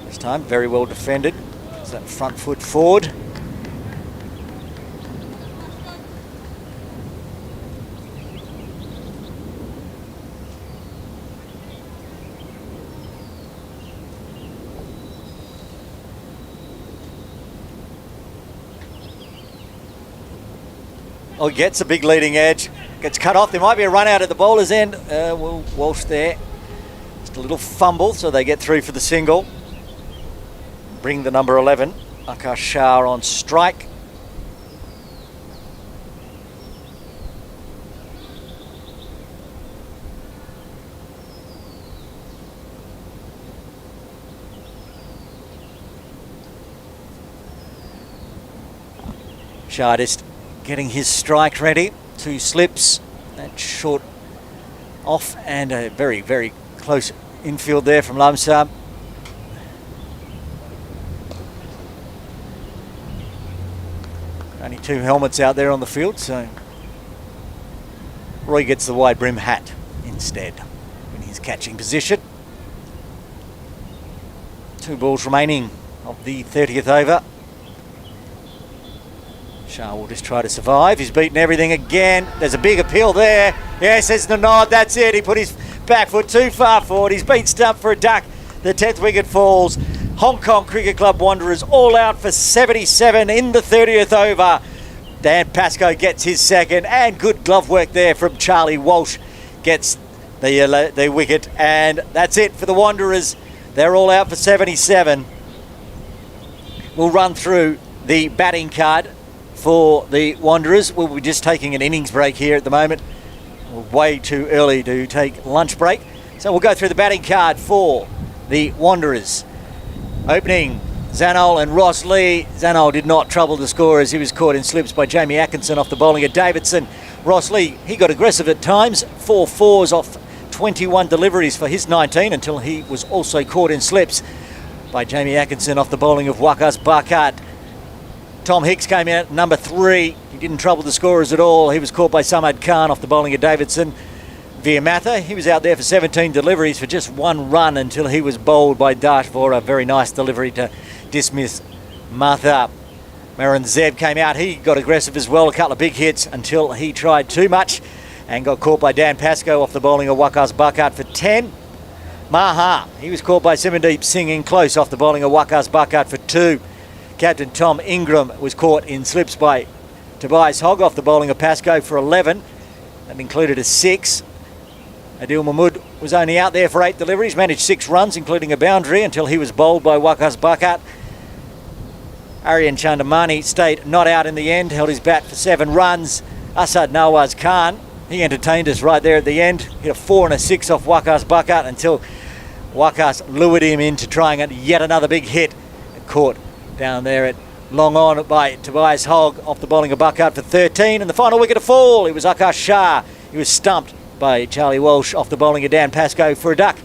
This time, very well defended. It's that front foot forward. Oh, gets a big leading edge. Gets cut off. There might be a run out at the bowler's end. Walsh there. Just a little fumble, so they get through for the single. Bring the number 11. Akash Shah on strike. Shah just getting his strike ready. 2 slips. That short off and a very, very close infield there from Lamsar. Only 2 helmets out there on the field, so Roy gets the wide brim hat instead in his catching position. 2 balls remaining of the 30th over. Shah will just try to survive. He's beaten everything again. There's a big appeal there. Yes, there's the nod. That's it. He put his back foot too far forward. He's been stumped for a duck. The 10th wicket falls. Hong Kong Cricket Club Wanderers all out for 77 in the 30th over. Dan Pascoe gets his second, and good glove work there from Charlie Walsh. Gets the wicket, and that's it for the Wanderers. They're all out for 77. We'll run through the batting card for the Wanderers. We'll be just taking an innings break here at the moment. We're way too early to take lunch break. So we'll go through the batting card for the Wanderers. Opening, Zanol and Ross Lee. Zanol did not trouble the score as he was caught in slips by Jamie Atkinson off the bowling of Davidson. Ross Lee, he got aggressive at times. 4 fours off 21 deliveries for his 19 until he was also caught in slips by Jamie Atkinson off the bowling of Wakas Bakat. Tom Hicks came in at number 3. He didn't trouble the scorers at all. He was caught by Samad Khan off the bowling of Davidson. Viamatha, he was out there for 17 deliveries for just 1 run until he was bowled by Dash for a very nice delivery to dismiss Matha. Maran Zeb came out. He got aggressive as well. A couple of big hits until he tried too much and got caught by Dan Pascoe off the bowling of Wakas Bakat for 10. Maha, he was caught by Simandeep Singh in close off the bowling of Wakas Bakat for 2. Captain Tom Ingram was caught in slips by Tobias Hogg off the bowling of Pascoe for 11. That included a 6. Adil Mahmood was only out there for 8 deliveries, managed 6 runs, including a boundary, until he was bowled by Wakas Bakat. Aryan Chandamani stayed not out in the end, held his bat for 7 runs. Asad Nawaz Khan, he entertained us right there at the end. Hit a 4 and a 6 off Wakas Bakat until Wakas lured him into trying yet another big hit. Caught down there at long on by Tobias Hogg off the bowling of Bakat for 13. And the final wicket to fall, it was Akash Shah. He was stumped by Charlie Walsh off the bowling of Dan Pascoe for a duck.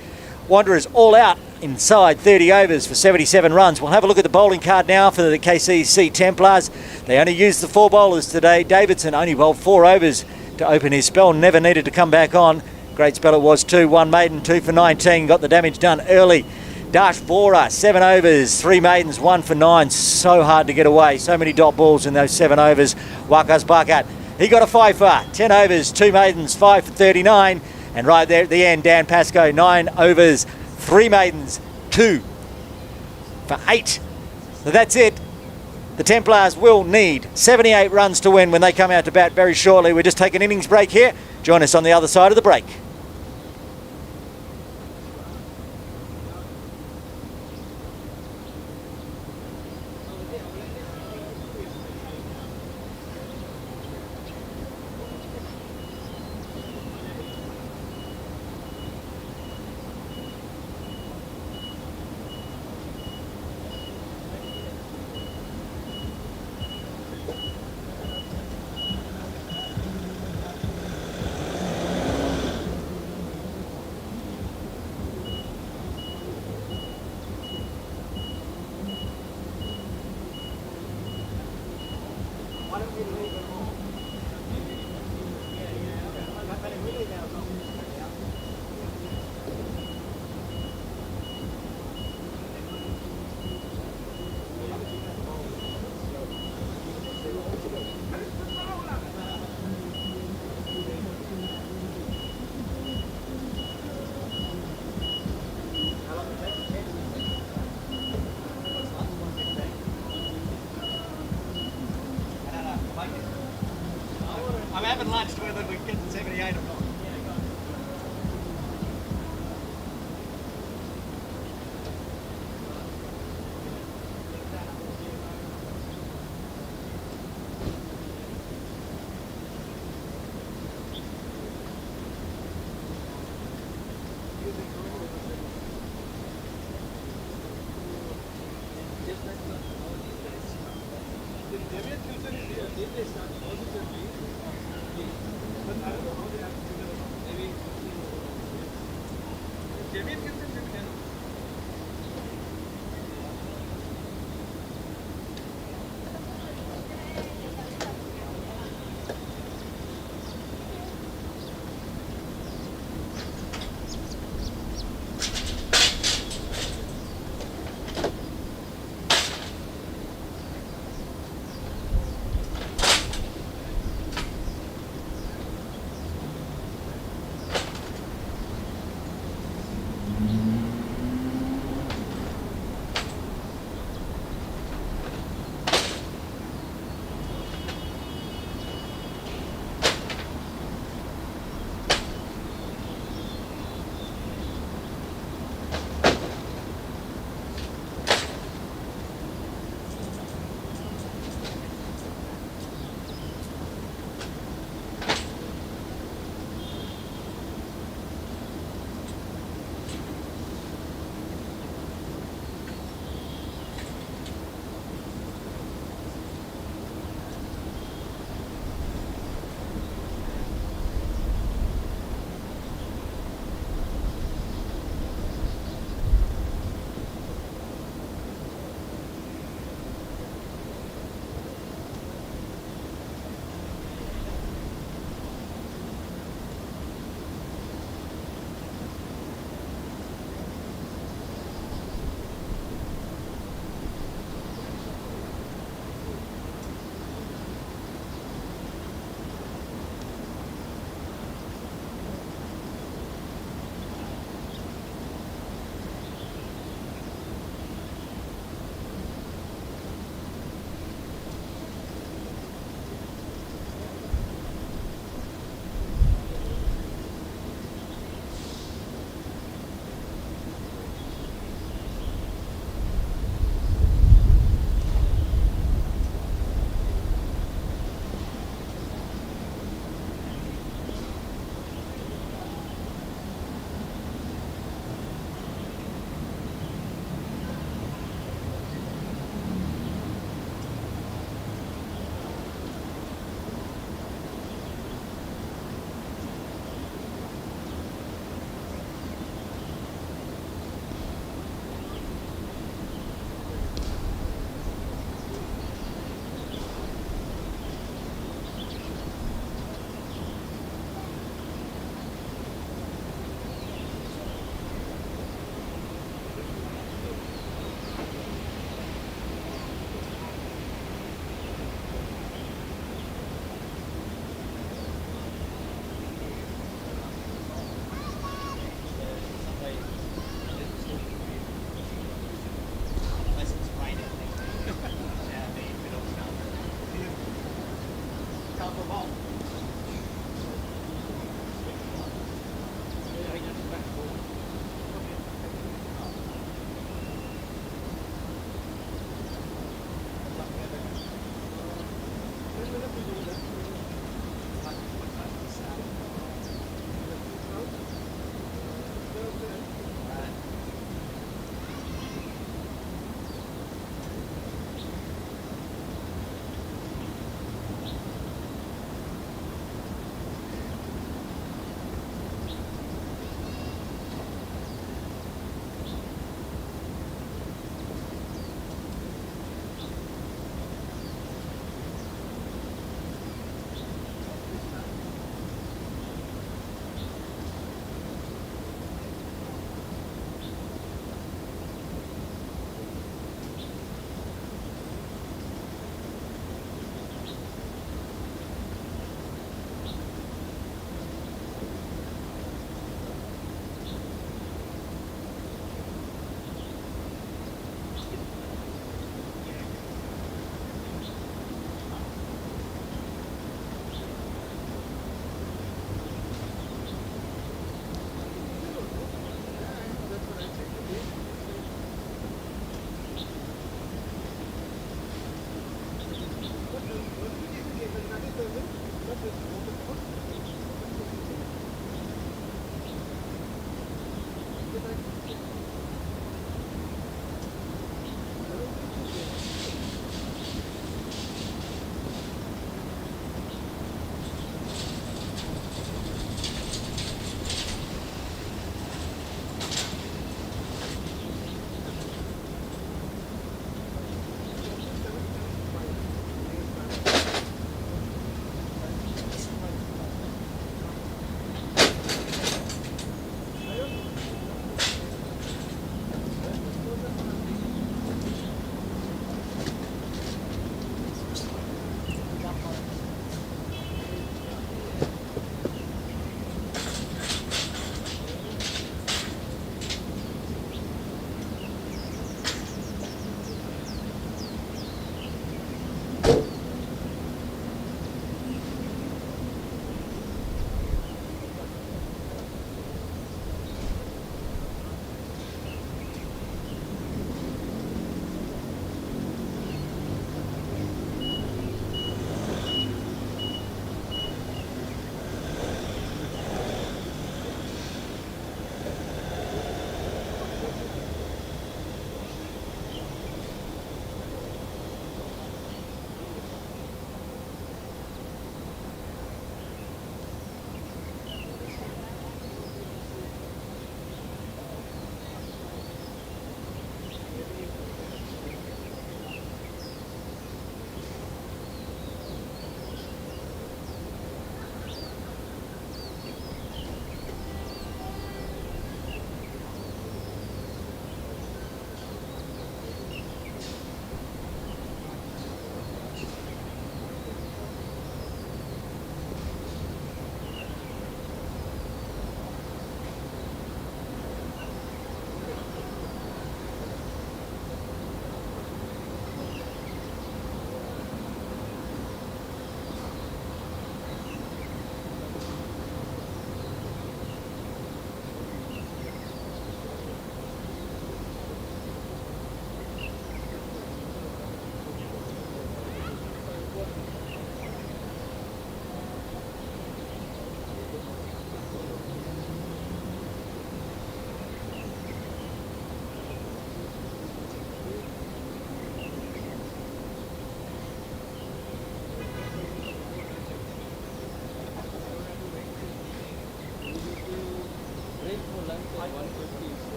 Wanderers all out inside 30 overs for 77 runs. We'll have a look at the bowling card now for the KCC Templars. They only used the 4 bowlers today. Davidson only bowled 4 overs to open his spell, never needed to come back on. Great spell it was too. 1 maiden, 2 for 19, got the damage done early. Dash Vora, 7 overs, 3 maidens, 1 for 9. So hard to get away. So many dot balls in those 7 overs. Wakas Bakat, he got a 5 for 10 overs, 2 maidens, 5 for 39. And right there at the end, Dan Pascoe, 9 overs, 3 maidens, 2 for 8. So that's it. The Templars will need 78 runs to win when they come out to bat very shortly. We're just taking an innings break here. Join us on the other side of the break. I'm having lunch whether we get to 78 or not. But I don't know how they have to do that.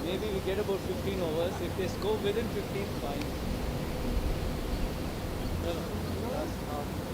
maybe we get about 15 overs. If they score within 15, fine. No, no. That's half.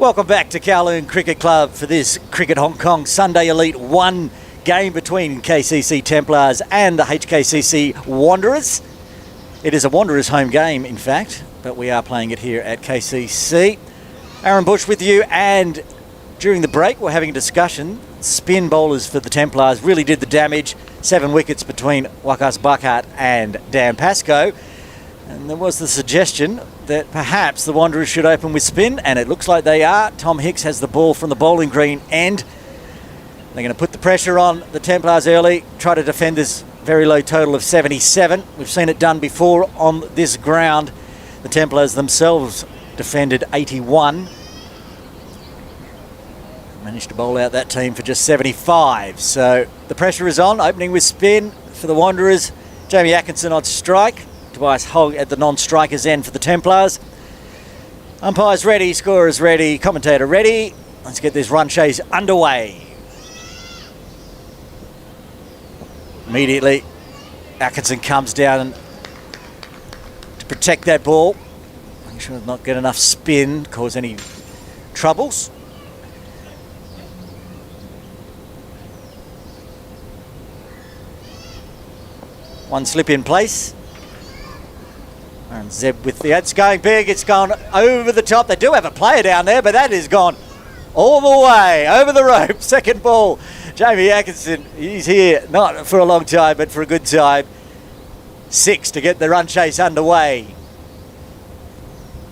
Welcome back to Kowloon Cricket Club for this Cricket Hong Kong Sunday Elite 1 game between KCC Templars and the HKCC Wanderers. It is a Wanderers home game, in fact, but we are playing it here at KCC. Aaron Bush with you, and during the break we're having a discussion. Spin bowlers for the Templars really did the damage. 7 wickets between Wakas Buckhart and Dan Pascoe. And there was the suggestion that perhaps the Wanderers should open with spin, and it looks like they are. Tom Hicks has the ball from the bowling green end. They're going to put the pressure on the Templars early, try to defend this very low total of 77. We've seen it done before on this ground. The Templars themselves defended 81. Managed to bowl out that team for just 75. So the pressure is on, opening with spin for the Wanderers. Jamie Atkinson on strike. Tobias Hogg at the non-strikers end for the Templars. Umpires ready, scorers ready, commentator ready. Let's get this run chase underway. Immediately, Atkinson comes down to protect that ball. Make sure not get enough spin, cause any troubles. One slip in place. And Zeb with the, it's going big, it's gone over the top. They do have a player down there, but that has gone all the way over the rope. Second ball, Jamie Atkinson, he's here, not for a long time, but for a good time. 6 to get the run chase underway.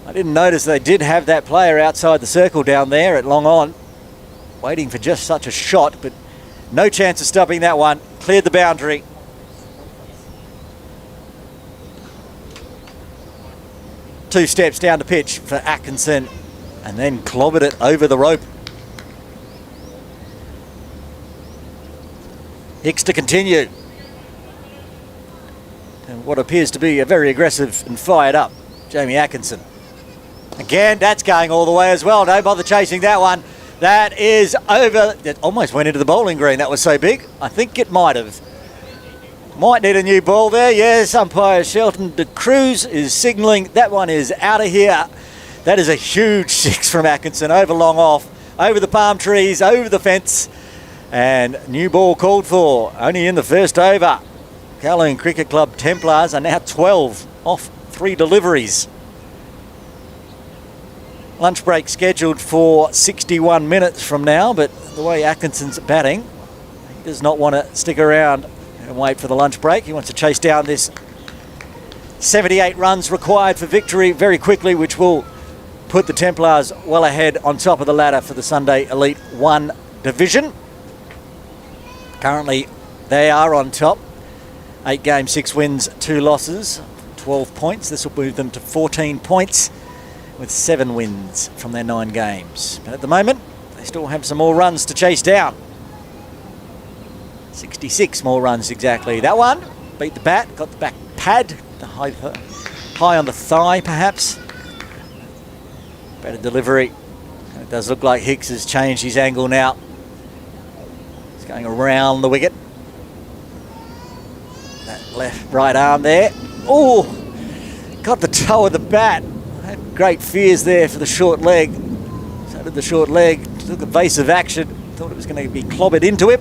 I didn't notice they did have that player outside the circle down there at long on, waiting for just such a shot, but no chance of stopping that one. Cleared the boundary. Two steps down the pitch for Atkinson, and then clobbered it over the rope. Hicks to continue. And what appears to be a very aggressive and fired up Jamie Atkinson. Again, that's going all the way as well. Don't bother chasing that one. That is over. It almost went into the bowling green. That was so big. I think it might have. Might need a new ball there. Yes, umpire Shelton de Cruz is signalling that one is out of here. That is a huge 6 from Atkinson, over long off, over the palm trees, over the fence, and new ball called for. Only in the first over. Kowloon Cricket Club Templars are now 12 off 3 deliveries. Lunch break scheduled for 61 minutes from now, but the way Atkinson's batting, he does not want to stick around and wait for the lunch break. He wants to chase down this 78 runs required for victory very quickly, which will put the Templars well ahead on top of the ladder for the Sunday Elite 1 division. Currently, they are on top. 8 games, 6 wins, 2 losses, 12 points. This will move them to 14 points with 7 wins from their 9 games. But at the moment, they still have some more runs to chase down. 66 more runs exactly. That one beat the bat, got the back pad, the high on the thigh perhaps. Better delivery. And it does look like Hicks has changed his angle now. He's going around the wicket. That left right arm there. Oh, got the toe of the bat. Had great fears there for the short leg. So did the short leg. Took evasive action. Thought it was going to be clobbered into him.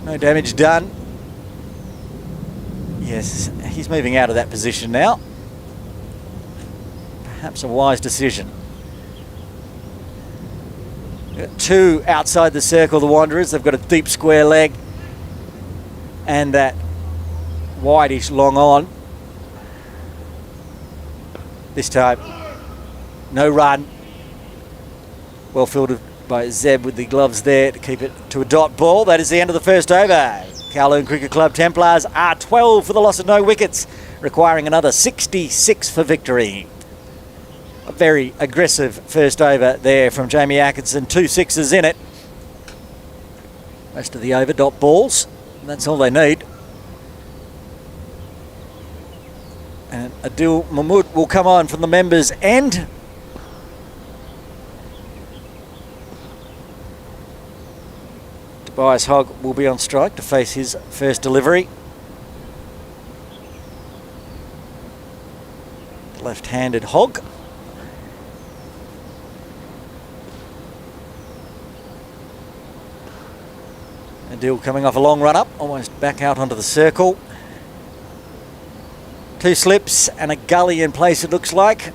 No damage done. Yes, he's moving out of that position now. Perhaps a wise decision. Got 2 outside the circle, the Wanderers. They've got a deep square leg and that wideish long on. This time, no run. Well fielded by Zeb with the gloves there to keep it to a dot ball. That is the end of the first over. Kowloon Cricket Club Templars are 12 for the loss of no wickets, requiring another 66 for victory. A very aggressive first over there from Jamie Atkinson. 2 sixes in it. Rest of the over dot balls. That's all they need. And Adil Mahmood will come on from the members' end. Tobias Hogg will be on strike to face his first delivery. Left-handed Hogg. Deal coming off a long run up, almost back out onto the circle. 2 slips and a gully in place, it looks like.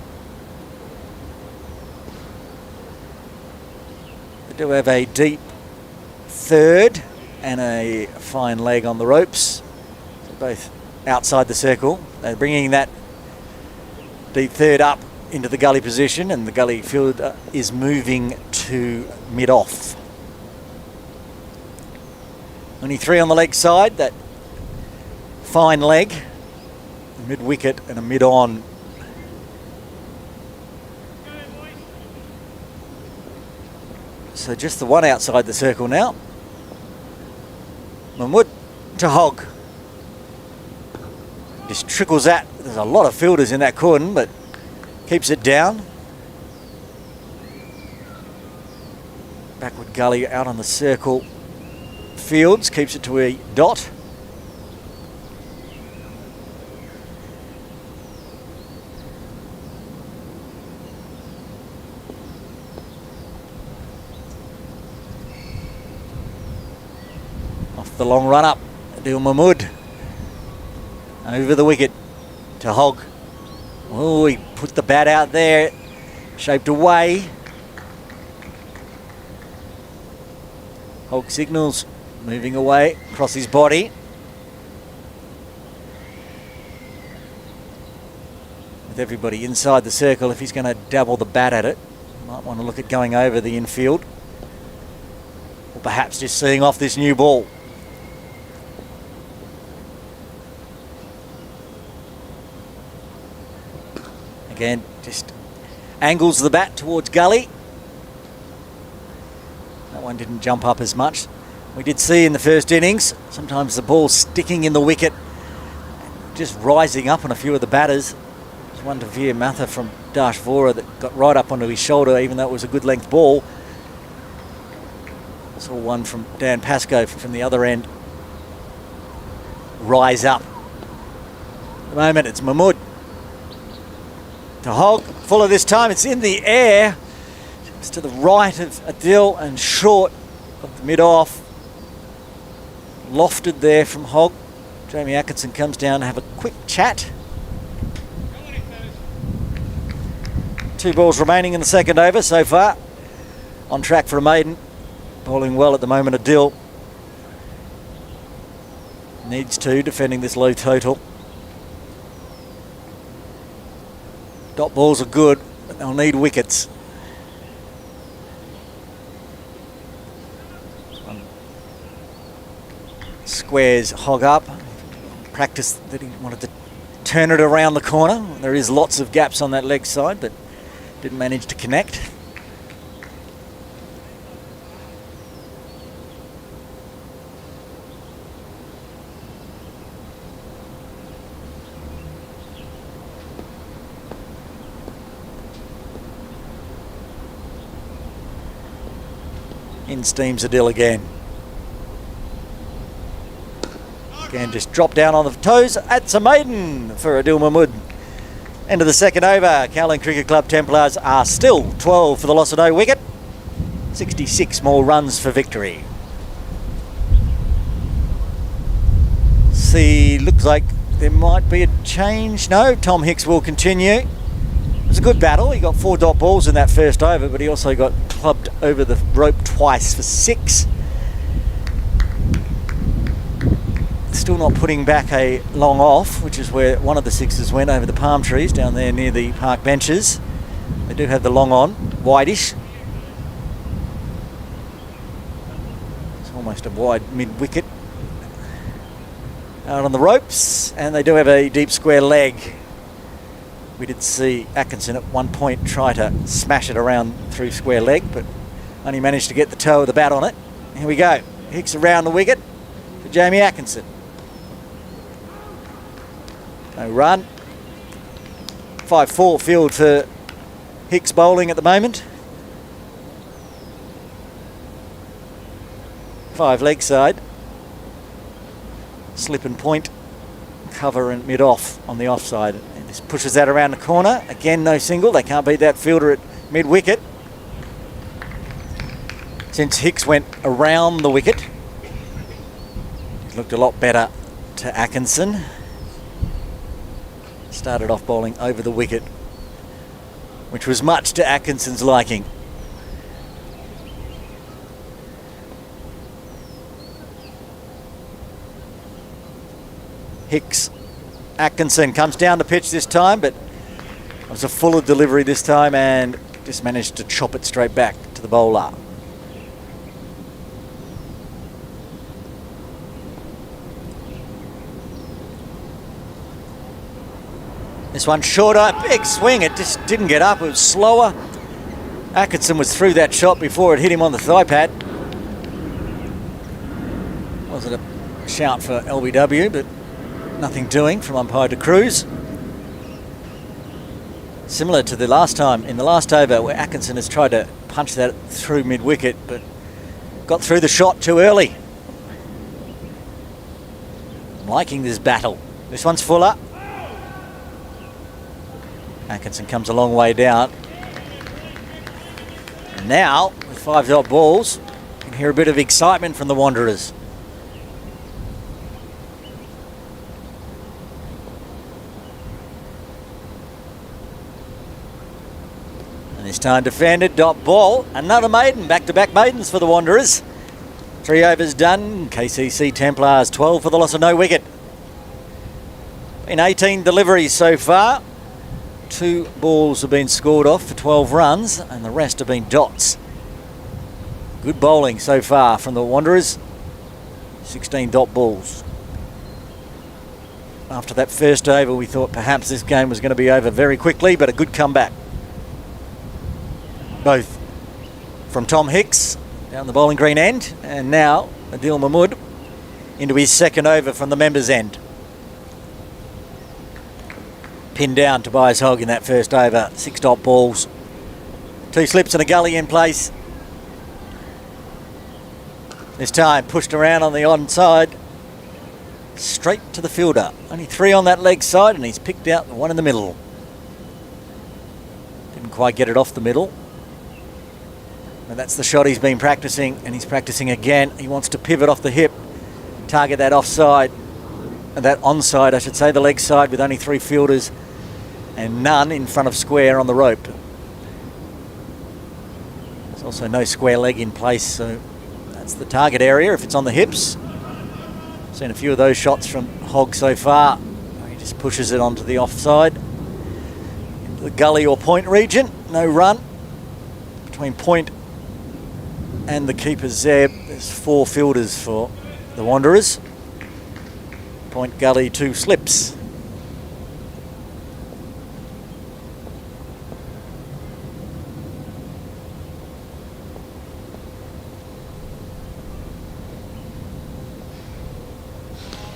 They do have a deep third and a fine leg on the ropes. So both outside the circle. They're bringing that deep third up into the gully position, and the gully field is moving to mid-off. Only 3 on the leg side, that fine leg, a mid-wicket and a mid-on. So just the one outside the circle now. Mahmood to Hogg. Just trickles that. There's a lot of fielders in that cordon, but keeps it down. Backward gully out on the circle. Fields keeps it to a dot. Off the long run up, Adil Mahmood over the wicket to Hogg. Oh, he put the bat out there, shaped away. Hogg signals, moving away across his body. With everybody inside the circle, if he's going to dabble the bat at it, might want to look at going over the infield. Or perhaps just seeing off this new ball. Again, just angles the bat towards gully. That one didn't jump up as much. We did see in the first innings, sometimes the ball sticking in the wicket, just rising up on a few of the batters. There's one to Veer Matha from Dash Vora that got right up onto his shoulder, even though it was a good length ball. Saw one from Dan Pascoe from the other end rise up. At the moment, it's Mahmood to Hogg. Fuller this time, it's in the air. It's to the right of Adil and short of the mid-off. Lofted there from Hogg. Jamie Atkinson comes down to have a quick chat. 2 balls remaining in the second over so far. On track for a maiden. Bowling well at the moment, Adil. Needs to, defending this low total. Dot balls are good, but they'll need wickets. Squares Hogg up. Practice that he wanted to turn it around the corner. There is lots of gaps on that leg side, but didn't manage to connect. In steams Adil again. Again, just drop down on the toes. That's a maiden for Adil Mahmood. End of the second over. Kowloon Cricket Club Templars are still 12 for the loss of no wicket. 66 more runs for victory. See, looks like there might be a change. No, Tom Hicks will continue. It was a good battle. He got 4 dot balls in that first over, but he also got clubbed over the rope twice for 6. Still not putting back a long off, which is where one of the 6s went over the palm trees down there near the park benches. They do have the long on, wideish. It's almost a wide mid-wicket. Out on the ropes, and they do have a deep square leg. We did see Atkinson at one point try to smash it around through square leg, but only managed to get the toe of the bat on it. Here we go. Hicks around the wicket for Jamie Atkinson. No run. 5-4 field for Hicks bowling at the moment. 5 leg side. Slip and point. Cover and mid-off on the offside. And this pushes that around the corner. Again, no single. They can't beat that fielder at mid-wicket. Since Hicks went around the wicket, looked a lot better to Atkinson. Started off bowling over the wicket, which was much to Atkinson's liking. Hicks. Atkinson comes down the pitch this time, but it was a fuller delivery this time and just managed to chop it straight back to the bowler. This one shorter, big swing, it just didn't get up, it was slower. Atkinson was through that shot before it hit him on the thigh pad. Wasn't a shout for LBW, but nothing doing from umpire to Cruz. Similar to the last time, in the last over, where Atkinson has tried to punch that through mid-wicket, but got through the shot too early. I'm liking this battle. This one's fuller. Atkinson comes a long way down. And now, with 5 dot balls, you can hear a bit of excitement from the Wanderers. And this time defended, dot ball, another maiden, back-to-back maidens for the Wanderers. 3 overs done, KCC Templars 12 for the loss of no wicket. In 18 deliveries so far. 2 balls have been scored off for 12 runs and the rest have been dots. Good bowling so far from the Wanderers. 16 dot balls. After that first over, we thought perhaps this game was going to be over very quickly, but a good comeback. Both from Tom Hicks down the bowling green end, and now Adil Mahmood into his second over from the members' end. Pinned down Tobias Hogg in that first over, 6 dot balls. 2 slips and a gully in place. This time pushed around on the onside, straight to the fielder. Only 3 on that leg side and he's picked out the one in the middle. Didn't quite get it off the middle. And that's the shot he's been practicing, and he's practicing again. He wants to pivot off the hip, target that offside, and that onside I should say, the leg side, with only 3 fielders and none in front of square on the rope. There's also no square leg in place, so that's the target area if it's on the hips. Seen a few of those shots from Hogg so far. He just pushes it onto the offside, into the gully or point region. No run between point and the keeper's Zeb. There's 4 fielders for the Wanderers. Point, gully, 2 slips.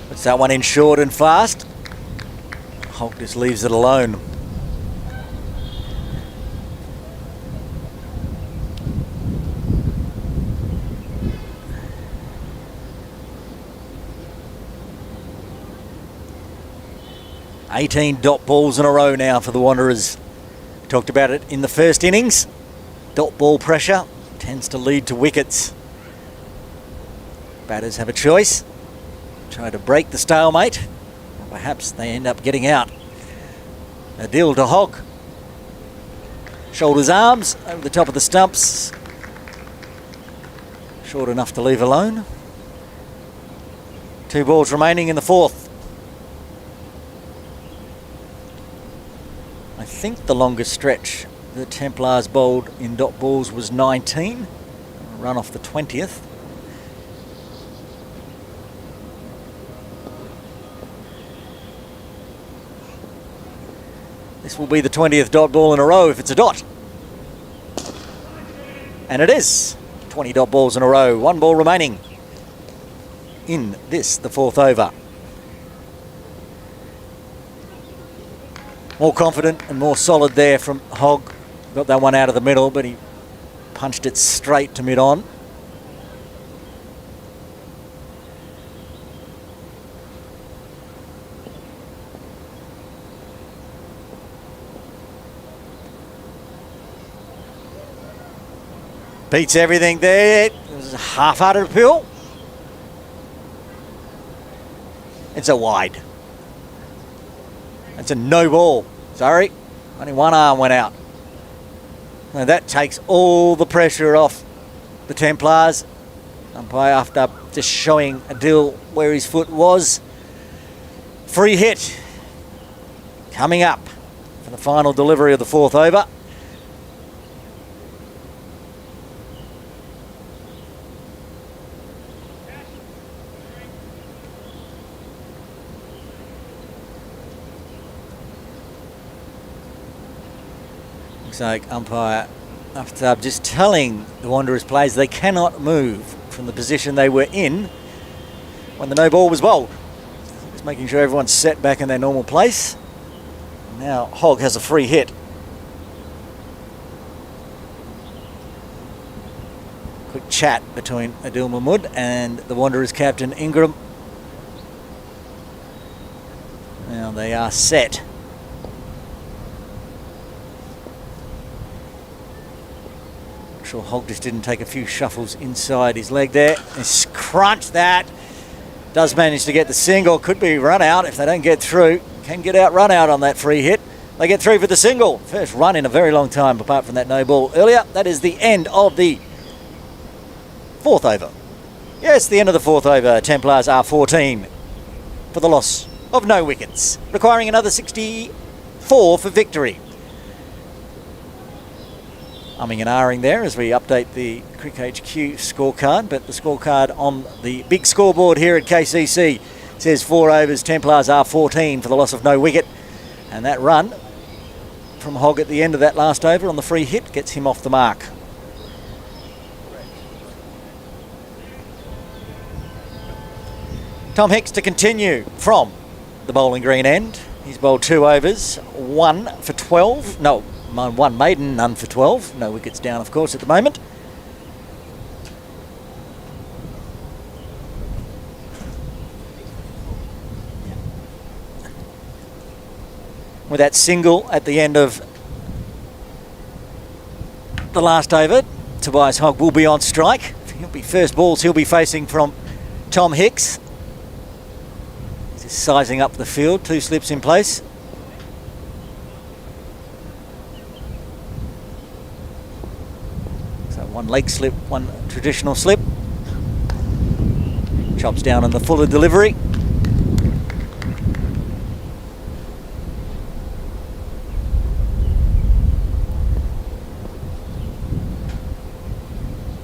Puts that one in short and fast. Hogg just leaves it alone. $18 dot balls in a row now for the Wanderers. Talked about it in the first innings. Dot ball pressure tends to lead to wickets. Batters have a choice. Try to break the stalemate, or perhaps they end up getting out. Adil to Hogg. Shoulders, arms over the top of the stumps. Short enough to leave alone. 2 balls remaining in the 4th. I think the longest stretch the Templars bowled in dot balls was 19. Run off the 20th. This will be the 20th dot ball in a row if it's a dot. And it is. 20 dot balls in a row. 1 ball remaining in this, the 4th over. More confident and more solid there from Hogg. Got that one out of the middle, but he punched it straight to mid-on. Beats everything there. It was a half-hearted appeal. It's a wide. It's a no ball. Sorry, only one arm went out. And that takes all the pressure off the Templars. Umpire after just showing Adil where his foot was. Free hit coming up for the final delivery of the fourth over. Looks like umpire Aftab just telling the Wanderers players they cannot move from the position they were in when the no ball was bowled. Just making sure everyone's set back in their normal place. Now Hogg has a free hit. Quick chat between Adil Mahmood and the Wanderers captain Ingram. Now they are set. Sure Hogg just didn't take a few shuffles inside his leg there. He's crunched that. Does manage to get the single. Could be run out if they don't get through. Can get out, run out on that free hit. They get through for the single. First run in a very long time apart from that no ball earlier. That is the end of the fourth over. Yes, the end of the fourth over. Templars are 14 for the loss of no wickets, requiring another 64 for victory. Umming and ahhing there as we update the Cricket HQ scorecard, but the scorecard on the big scoreboard here at KCC says 4 overs, Templars are 14 for the loss of no wicket, and that run from Hogg at the end of that last over on the free hit gets him off the mark. Tom Hicks to continue from the bowling green end. He's bowled 2 overs, 1 for 12. No, 1 maiden, none for 12. No wickets down, of course, at the moment. With that single at the end of the last over, Tobias Hogg will be on strike. He'll be first balls he'll be facing from Tom Hicks. He's just sizing up the field, 2 slips in place. So 1 leg slip, 1 traditional slip. Chops down on the fuller delivery.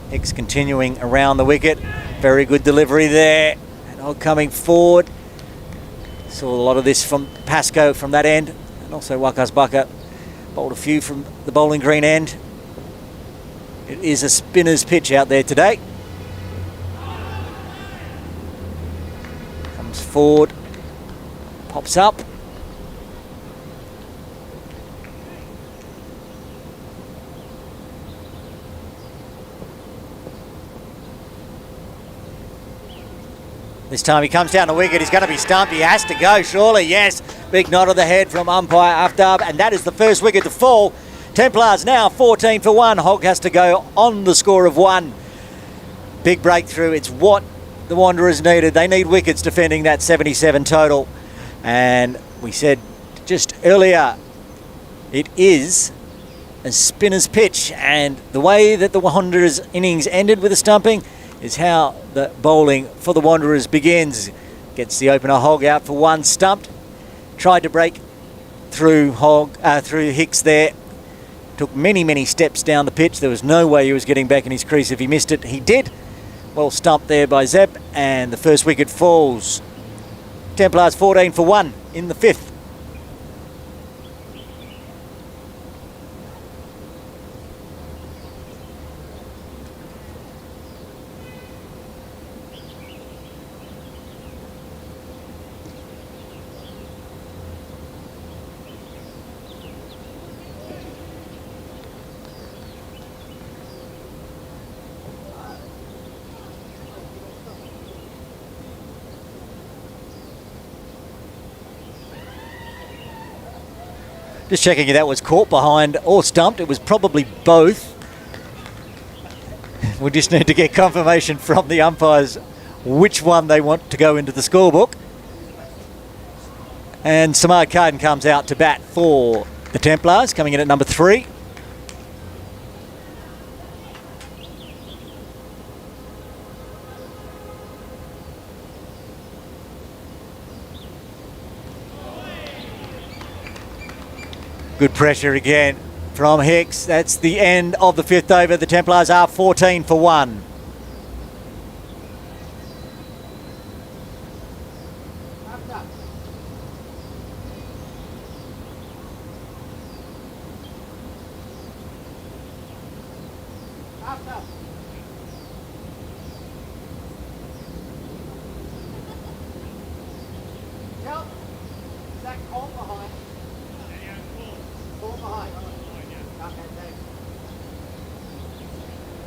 Hicks continuing around the wicket. Very good delivery there. And Hogg coming forward. Saw a lot of this from Pascoe from that end. And also Wakas Baka bowled a few from the bowling green end. It is a spinner's pitch out there today. Comes forward. Pops up. This time he comes down the wicket, he's going to be stumped, he has to go, surely, yes. Big nod of the head from umpire Aftab, and that is the first wicket to fall. Templars now 14 for 1, Hogg has to go on the score of 1. Big breakthrough, it's what the Wanderers needed. They need wickets defending that 77 total. And we said just earlier, it is a spinner's pitch, and the way that the Wanderers innings ended with a stumping is how the bowling for the Wanderers begins. Gets the opener Hogg out for 1, stumped. Tried to break through through Hicks there. Took many steps down the pitch. There was no way he was getting back in his crease if he missed it. He did. Well stumped there by Zeb, and the first wicket falls. Templars 14 for 1 in the 5th. Just checking if that was caught behind or stumped. It was probably both. We just need to get confirmation from the umpires which one they want to go into the scorebook. And Samad Carden comes out to bat for the Templars, coming in at number 3. Good pressure again from Hicks. That's the end of the 5th over. The Templars are 14 for 1.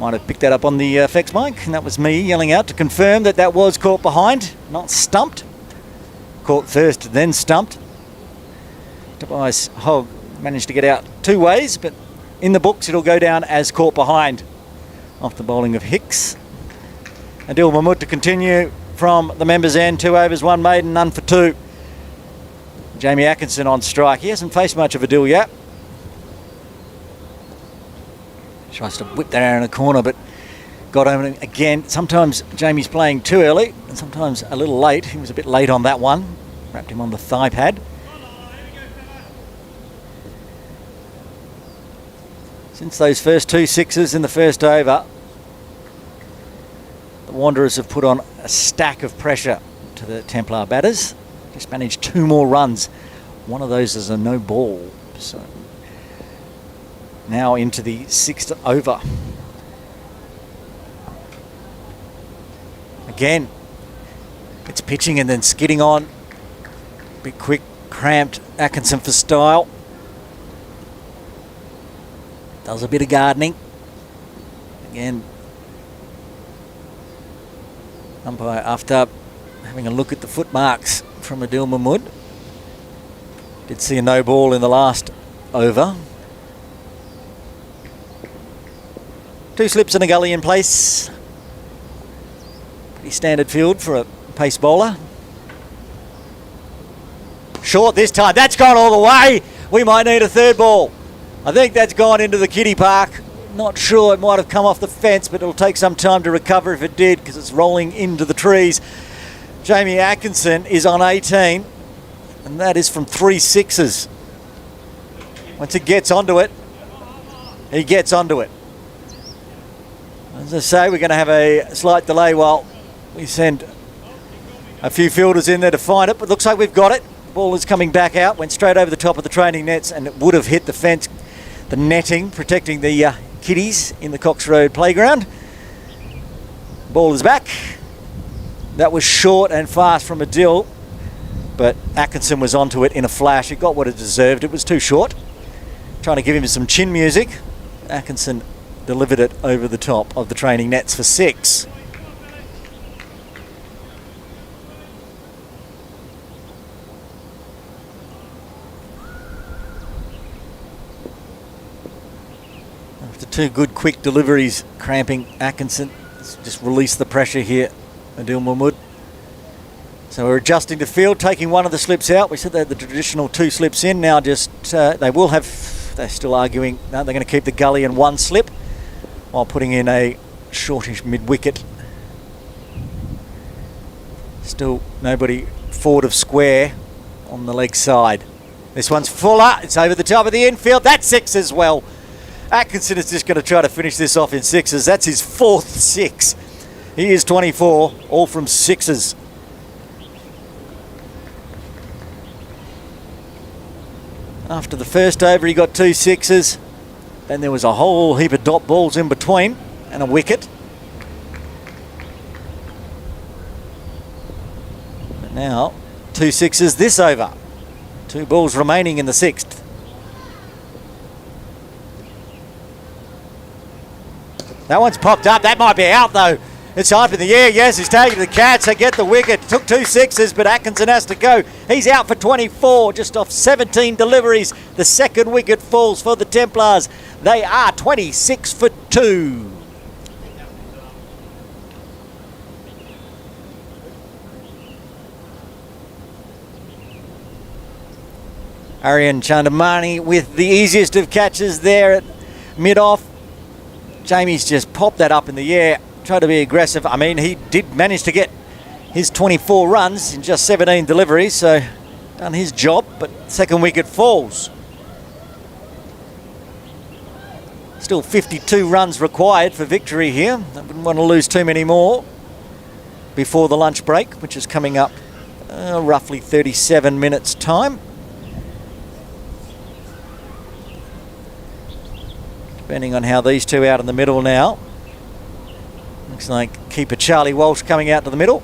Might have picked that up on the effects mic, and that was me yelling out to confirm that that was caught behind, not stumped. Caught first, then stumped. Tobias Hogg managed to get out 2 ways, but in the books it'll go down as caught behind off the bowling of Hicks. Adil Mahmood to continue from the members' end. 2 overs, 1 maiden, none for 2. Jamie Atkinson on strike. He hasn't faced much of Adil yet. Tries to whip that out in the corner, but got over it again. Sometimes Jamie's playing too early, and sometimes a little late. He was a bit late on that one. Wrapped him on the thigh pad. Since those first 2 sixes in the first over, the Wanderers have put on a stack of pressure to the Templar batters. Just managed 2 more runs. One of those is a no ball. So now into the 6th over. Again, it's pitching and then skidding on. Bit quick, cramped. Atkinson for style. Does a bit of gardening. Again, umpire, after having a look at the footmarks from Adil Mahmood, did see a no ball in the last over. 2 slips and a gully in place. Pretty standard field for a pace bowler. Short this time. That's gone all the way. We might need a 3rd ball. I think that's gone into the kiddie park. Not sure, it might have come off the fence, but it'll take some time to recover if it did, because it's rolling into the trees. Jamie Atkinson is on 18, and that is from 3 sixes. Once it gets onto it, he gets onto it. As I say, we're going to have a slight delay while we send a few fielders in there to find it, but looks like we've got it. Ball is coming back out, went straight over the top of the training nets, and it would have hit the fence, the netting protecting the kiddies in the Cox Road playground. Ball is back. That was short and fast from Adil, but Atkinson was onto it in a flash. It got what it deserved. It was too short. Trying to give him some chin music. Atkinson delivered it over the top of the training nets for 6. After 2 good quick deliveries, cramping Atkinson. Let's just release the pressure here, Adil Mahmood. So we're adjusting the field, taking one of the slips out. We said they had the traditional 2 slips in. Now just, they will have, they're still arguing, no, they're going to keep the gully and 1 slip while putting in a shortish mid-wicket. Still nobody forward of square on the leg side. This one's fuller. It's over the top of the infield. That's 6 as well. Atkinson is just going to try to finish this off in 6s. That's his 4th 6. He is 24, all from 6s. After the first over, he got 2 6s. Then there was a whole heap of dot balls in between and a wicket. But now, 2 6s this over. 2 balls remaining in the 6th. That one's popped up. That might be out though. It's up in the air. Yes, he's taking the catch. They get the wicket. Took 2 6s, but Atkinson has to go. He's out for 24, just off 17 deliveries. The 2nd wicket falls for the Templars. They are 26 for 2. Aryan Chandamani with the easiest of catches there at mid-off. Jamie's just popped that up in the air, tried to be aggressive. I mean, he did manage to get his 24 runs in just 17 deliveries, so done his job, but second wicket falls. Still 52 runs required for victory here. I wouldn't want to lose too many more before the lunch break, which is coming up roughly 37 minutes time. Depending on how these two out in the middle now. Looks like keeper Charlie Walsh coming out to the middle.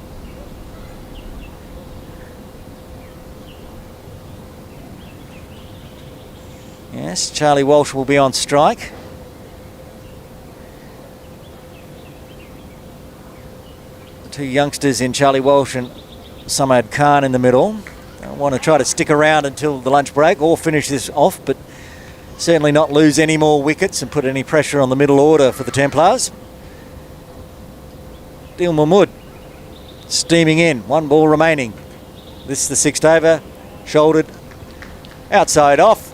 Yes, Charlie Walsh will be on strike. The two youngsters in Charlie Walsh and Samad Khan in the middle. I want to try to stick around until the lunch break or finish this off, but certainly not lose any more wickets and put any pressure on the middle order for the Templars. Dil Mahmood steaming in, one ball remaining. This is the sixth over, shouldered, outside off.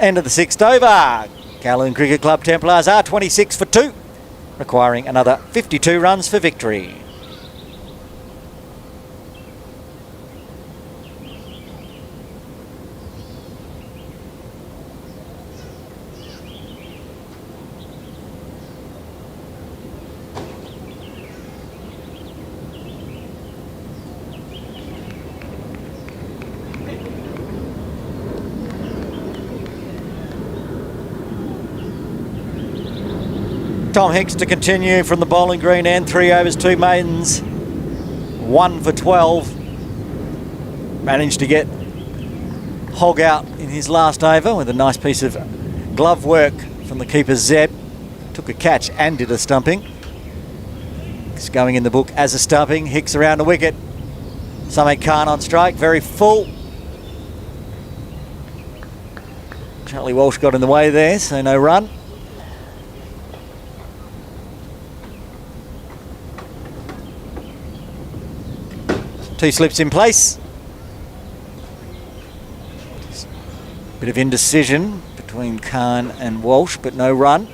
End of the sixth over. Kowloon Cricket Club Templars are 26 for 2, requiring another 52 runs for victory. Tom Hicks to continue from the bowling green end. 3 overs, 2 maidens, 1 for 12. Managed to get Hogg out in his last over with a nice piece of glove work from the keeper Zeb. Took a catch and did a stumping. It's going in the book as a stumping. Hicks around the wicket. Samad Khan on strike, very full. Charlie Walsh got in the way there, so no run. Two slips in place. Bit of indecision between Khan and Walsh, but no run.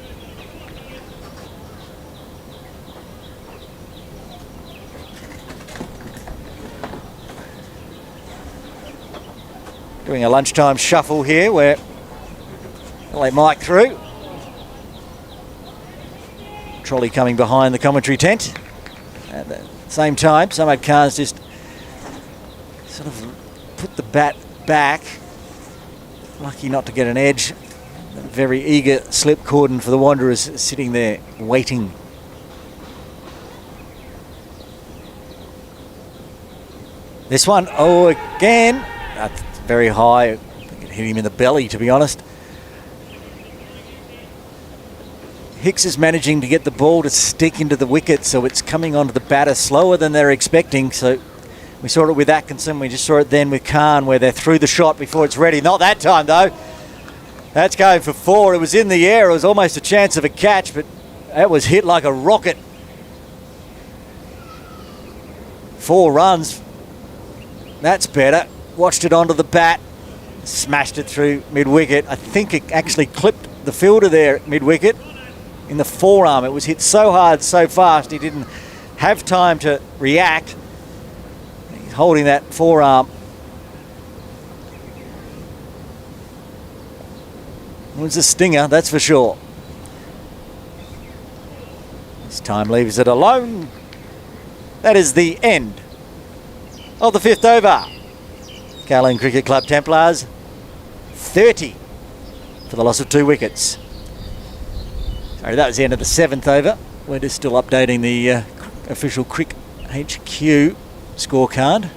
Doing a lunchtime shuffle here where they'll let Mike through. Trolley coming behind the commentary tent. At the same time, Samad Khan's just sort of put the bat back. Lucky not to get an edge. A very eager slip cordon for the Wanderers sitting there waiting. This one, oh, again. That's very high. I think it hit him in the belly, to be honest. Hicks is managing to get the ball to stick into the wicket, so it's coming onto the batter slower than they're expecting. So we saw it with Atkinson. We just saw it then with Khan, where they're through the shot before it's ready. Not that time, though. That's going for 4. It was in the air. It was almost a chance of a catch, but that was hit like a rocket. 4 runs. That's better. Watched it onto the bat. Smashed it through mid-wicket. I think it actually clipped the fielder there at mid-wicket in the forearm. It was hit so hard, so fast, he didn't have time to react. He's holding that forearm. It was a stinger, that's for sure. This time leaves it alone. That is the end of the 5th over. Kowloon Cricket Club Templars 30 for the loss of 2 wickets. Sorry, that was the end of the 7th over. We're just still updating the official Crick HQ scorecard.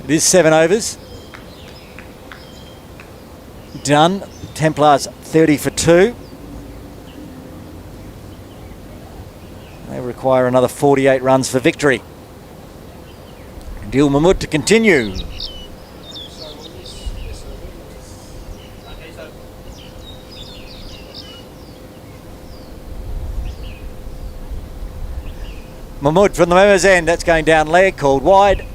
It is 7 overs. Done. Templars 30 for 2. They require another 48 runs for victory. Dil Mahmood to continue. Mahmood from the Memers end, that's going down leg, called wide.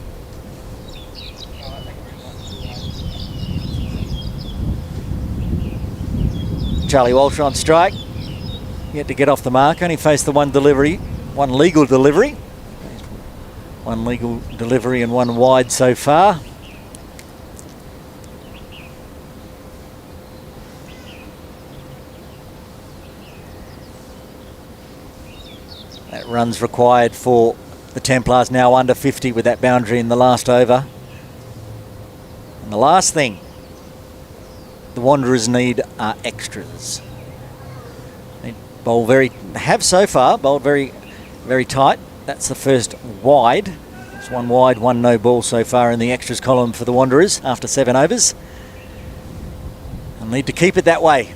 Charlie Walsh on strike. Yet to get off the mark. Only faced the one delivery, one legal delivery. One legal delivery and one wide so far. That run's required for the Templars, now under 50 with that boundary in the last over. And the last thing the Wanderers need are extras. They bowl have so far bowled very, very tight. That's the first wide. It's one wide, one no ball so far in the extras column for the Wanderers after 7 overs. They'll need to keep it that way.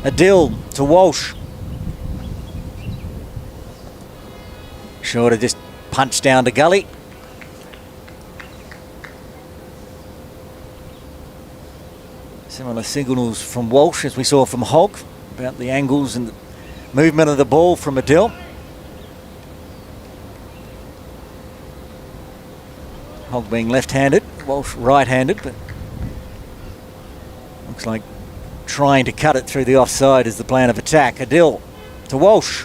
Adil to Walsh. Sure to just punch down to gully. Similar signals from Walsh as we saw from Hogg about the angles and the movement of the ball from Adil. Hogg being left-handed, Walsh right-handed, but looks like trying to cut it through the offside is the plan of attack. Adil to Walsh.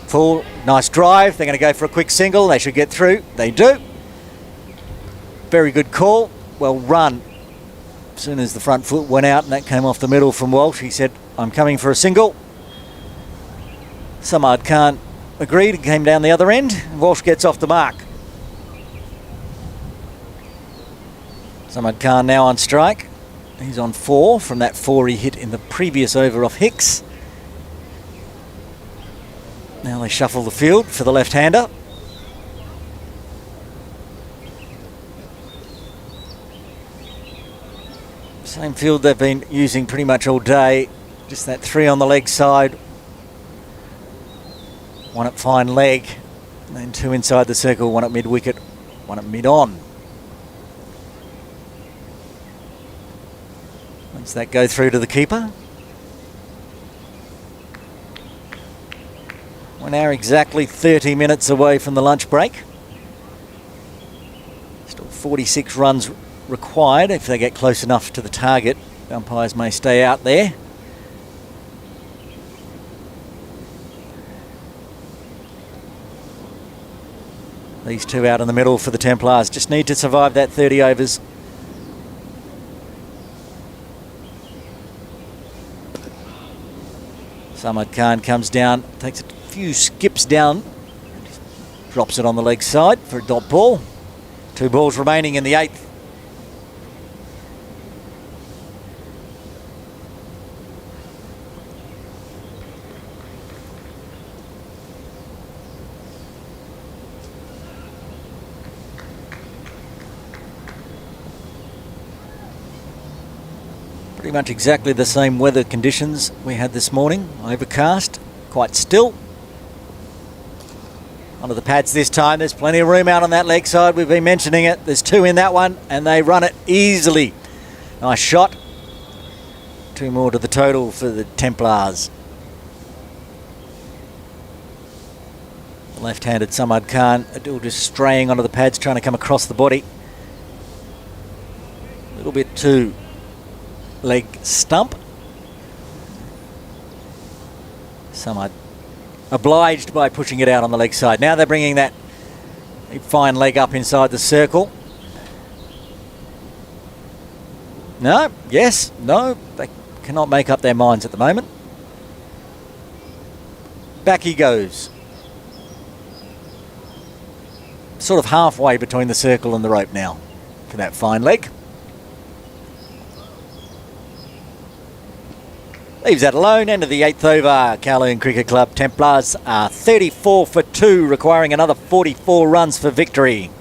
Full, nice drive. They're going to go for a quick single. They should get through. They do. Very good call. Well run. As soon as the front foot went out and that came off the middle from Walsh, he said, I'm coming for a single. Samad Khan agreed and came down the other end. Walsh gets off the mark. Samad Khan now on strike. He's on 4 from that 4 he hit in the previous over off Hicks. Now they shuffle the field for the left-hander. Same field they've been using pretty much all day. Just that 3 on the leg side. 1 at fine leg. And then 2 inside the circle, 1 at mid-wicket, 1 at mid-on. Once that go through to the keeper. We're now exactly 30 minutes away from the lunch break. Still 46 runs required. If they get close enough to the target, umpires may stay out there. These 2 out in the middle for the Templars just need to survive that 30 overs. Samad Khan comes down, takes a few skips down, drops it on the leg side for a dot ball. 2 balls remaining in the 8th. Pretty much exactly the same weather conditions we had this morning. Overcast, quite still. Onto the pads this time. There's plenty of room out on that leg side. We've been mentioning it. There's 2 in that one and they run it easily. Nice shot. 2 more to the total for the Templars. Left-handed Samad Khan, Adil just straying onto the pads, trying to come across the body. A little bit too leg stump. Samad obliged by pushing it out on the leg side. Now they're bringing that fine leg up inside the circle. No, yes, no, they cannot make up their minds at the moment. Back he goes. Sort of halfway between the circle and the rope now for that fine leg. Leaves that alone. End of the 8th over. Kowloon Cricket Club Templars are 34 for 2, requiring another 44 runs for victory.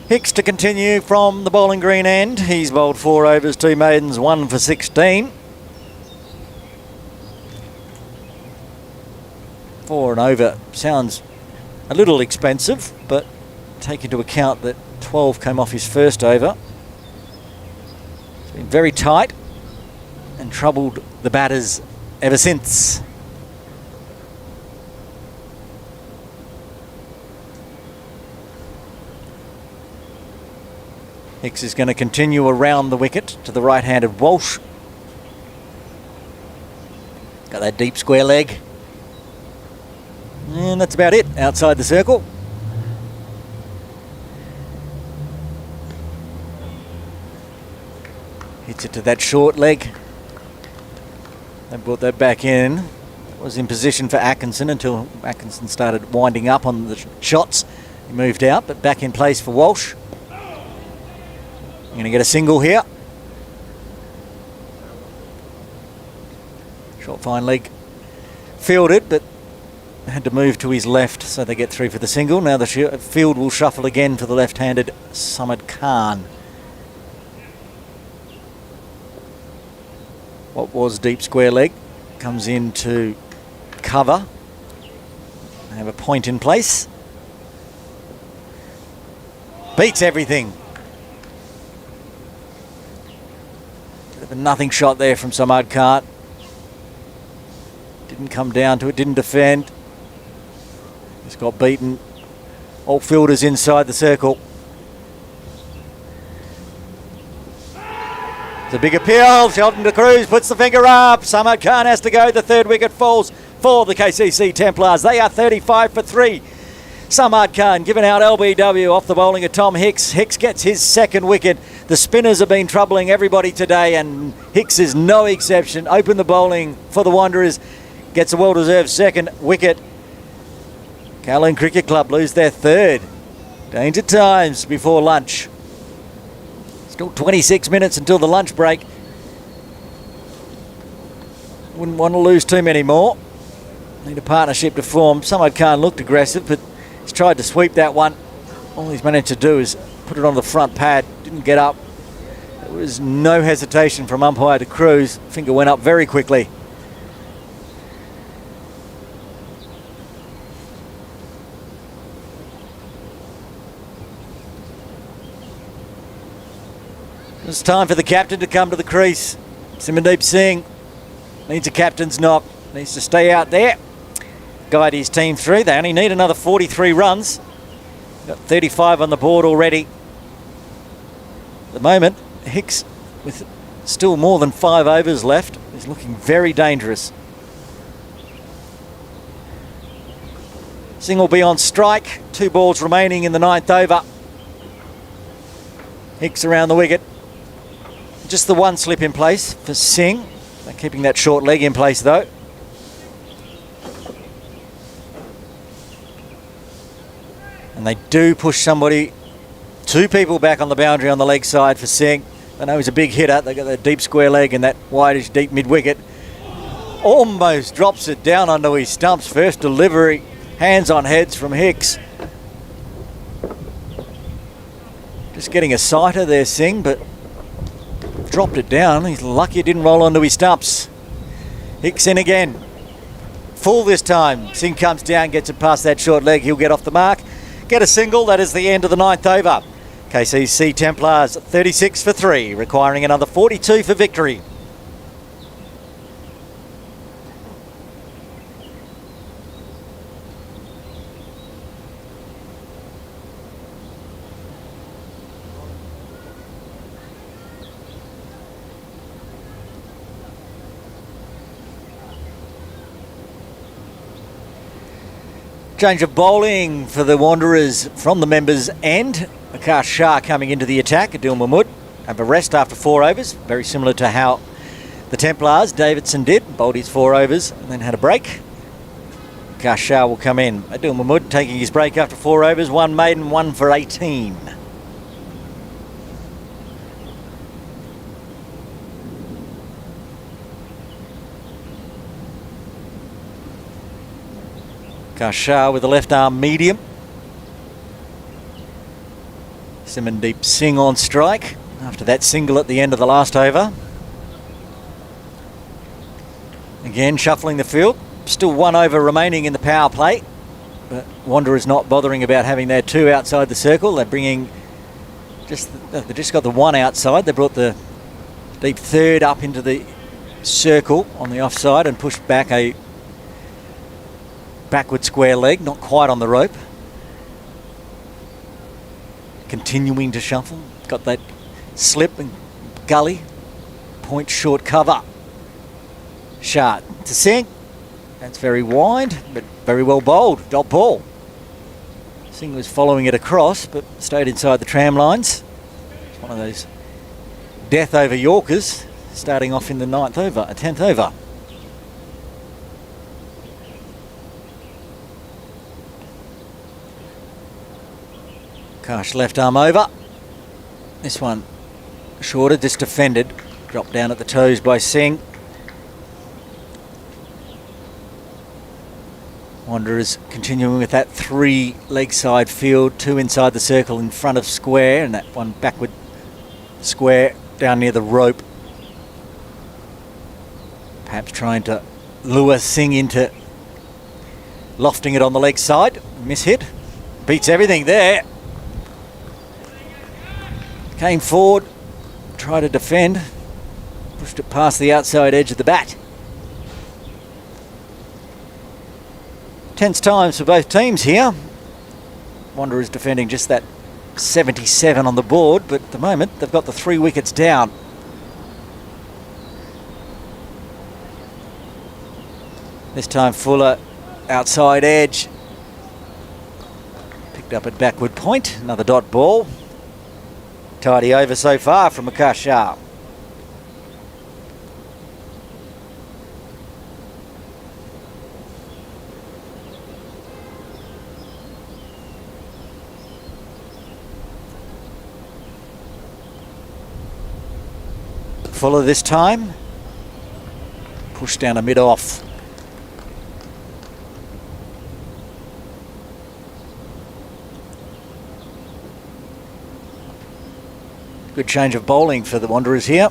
Hicks to continue from the bowling green end. He's bowled 4 overs, 2 maidens, 1 for 16. 4 and over sounds a little expensive, but take into account that 12 came off his first over. It's been very tight. and troubled the batters ever since. Hicks is going to continue around the wicket to the right-handed Walsh. Got that deep square leg. And that's about it outside the circle. Hits it to that short leg. They brought that back in. Was in position for Atkinson until Atkinson started winding up on the shots. He moved out, but back in place for Walsh. Going to get a single here. Short fine leg fielded, but had to move to his left, so they get through for the single. Now the field will shuffle again for the left-handed Samad Khan. What was deep square leg comes into cover. They have a point in place. Beats everything. Bit of a nothing shot there from Samad Khan. Didn't come down to it, didn't defend. Just got beaten. All fielders inside the circle. It's a big appeal. Shelton de Cruz puts the finger up. Samad Khan has to go. The third wicket falls for the KCC Templars. They are 35 for 3. Samad Khan giving out LBW off the bowling of Tom Hicks. Hicks gets his second wicket. The spinners have been troubling everybody today, and Hicks is no exception. Open the bowling for the Wanderers. Gets a well-deserved second wicket. Kowloon Cricket Club lose their third. Danger times before lunch. Still 26 minutes until the lunch break. Wouldn't want to lose too many more. Need a partnership to form. Samad Khan looked aggressive, but he's tried to sweep that one. All he's managed to do is put it on the front pad. Didn't get up. There was no hesitation from umpire de Cruz. Finger went up very quickly. It's time for the captain to come to the crease. Simandeep Singh needs a captain's knock. Needs to stay out there. Guide his team through. They only need another 43 runs. Got 35 on the board already. At the moment, Hicks, with still more than 5 overs left, is looking very dangerous. Singh will be on strike. 2 balls remaining in the 9th over. Hicks around the wicket. Just the one slip in place for Singh. They're keeping that short leg in place though. And they do push somebody, 2 people back on the boundary on the leg side for Singh. They know he's a big hitter. They got that deep square leg and that wideish deep mid wicket. Almost drops it down onto his stumps. First delivery, hands on heads from Hicks. Just getting a sighter there, Singh, but dropped it down. He's lucky it didn't roll onto his stumps. Hicks in again. Full this time. Singh comes down, gets it past that short leg. He'll get off the mark. Get a single. That is the end of the 9th over. KCC Templars 36 for 3, requiring another 42 for victory. Change of bowling for the Wanderers from the members' end. Akash Shah coming into the attack. Adil Mahmood have a rest after 4 overs. Very similar to how the Templars, Davidson did. Bowled his 4 overs and then had a break. Akash Shah will come in. Adil Mahmood taking his break after 4 overs. 1 maiden, 1 for 18. Shah with the left arm medium. Simandeep Singh on strike after that single at the end of the last over. Again shuffling the field. Still 1 over remaining in the power play. But Wanderers not bothering about having their 2 outside the circle. They're bringing they just got the 1 outside. They brought the deep third up into the circle on the offside and pushed back a backward square leg, not quite on the rope. Continuing to shuffle, got that slip and gully, point short cover. Shot to sink, that's very wide, but very well bowled, dot ball. Singh was following it across, but stayed inside the tram lines. It's one of those death over Yorkers, starting off in the 9th over, a 10th over. Akash left arm over. This one shorter, just defended. Dropped down at the toes by Singh. Wanderers continuing with that 3 leg side field, 2 inside the circle in front of square, and that one backward square down near the rope. Perhaps trying to lure Singh into lofting it on the leg side. Miss hit. Beats everything there. Came forward, tried to defend, pushed it past the outside edge of the bat. Tense times for both teams here. Wanderers defending just that 77 on the board, but at the moment they've got the 3 wickets down. This time Fuller, outside edge. Picked up at backward point, another dot ball. Tidy over so far from Akash Shah. Fuller this time. Push down a mid-off. Good change of bowling for the Wanderers here.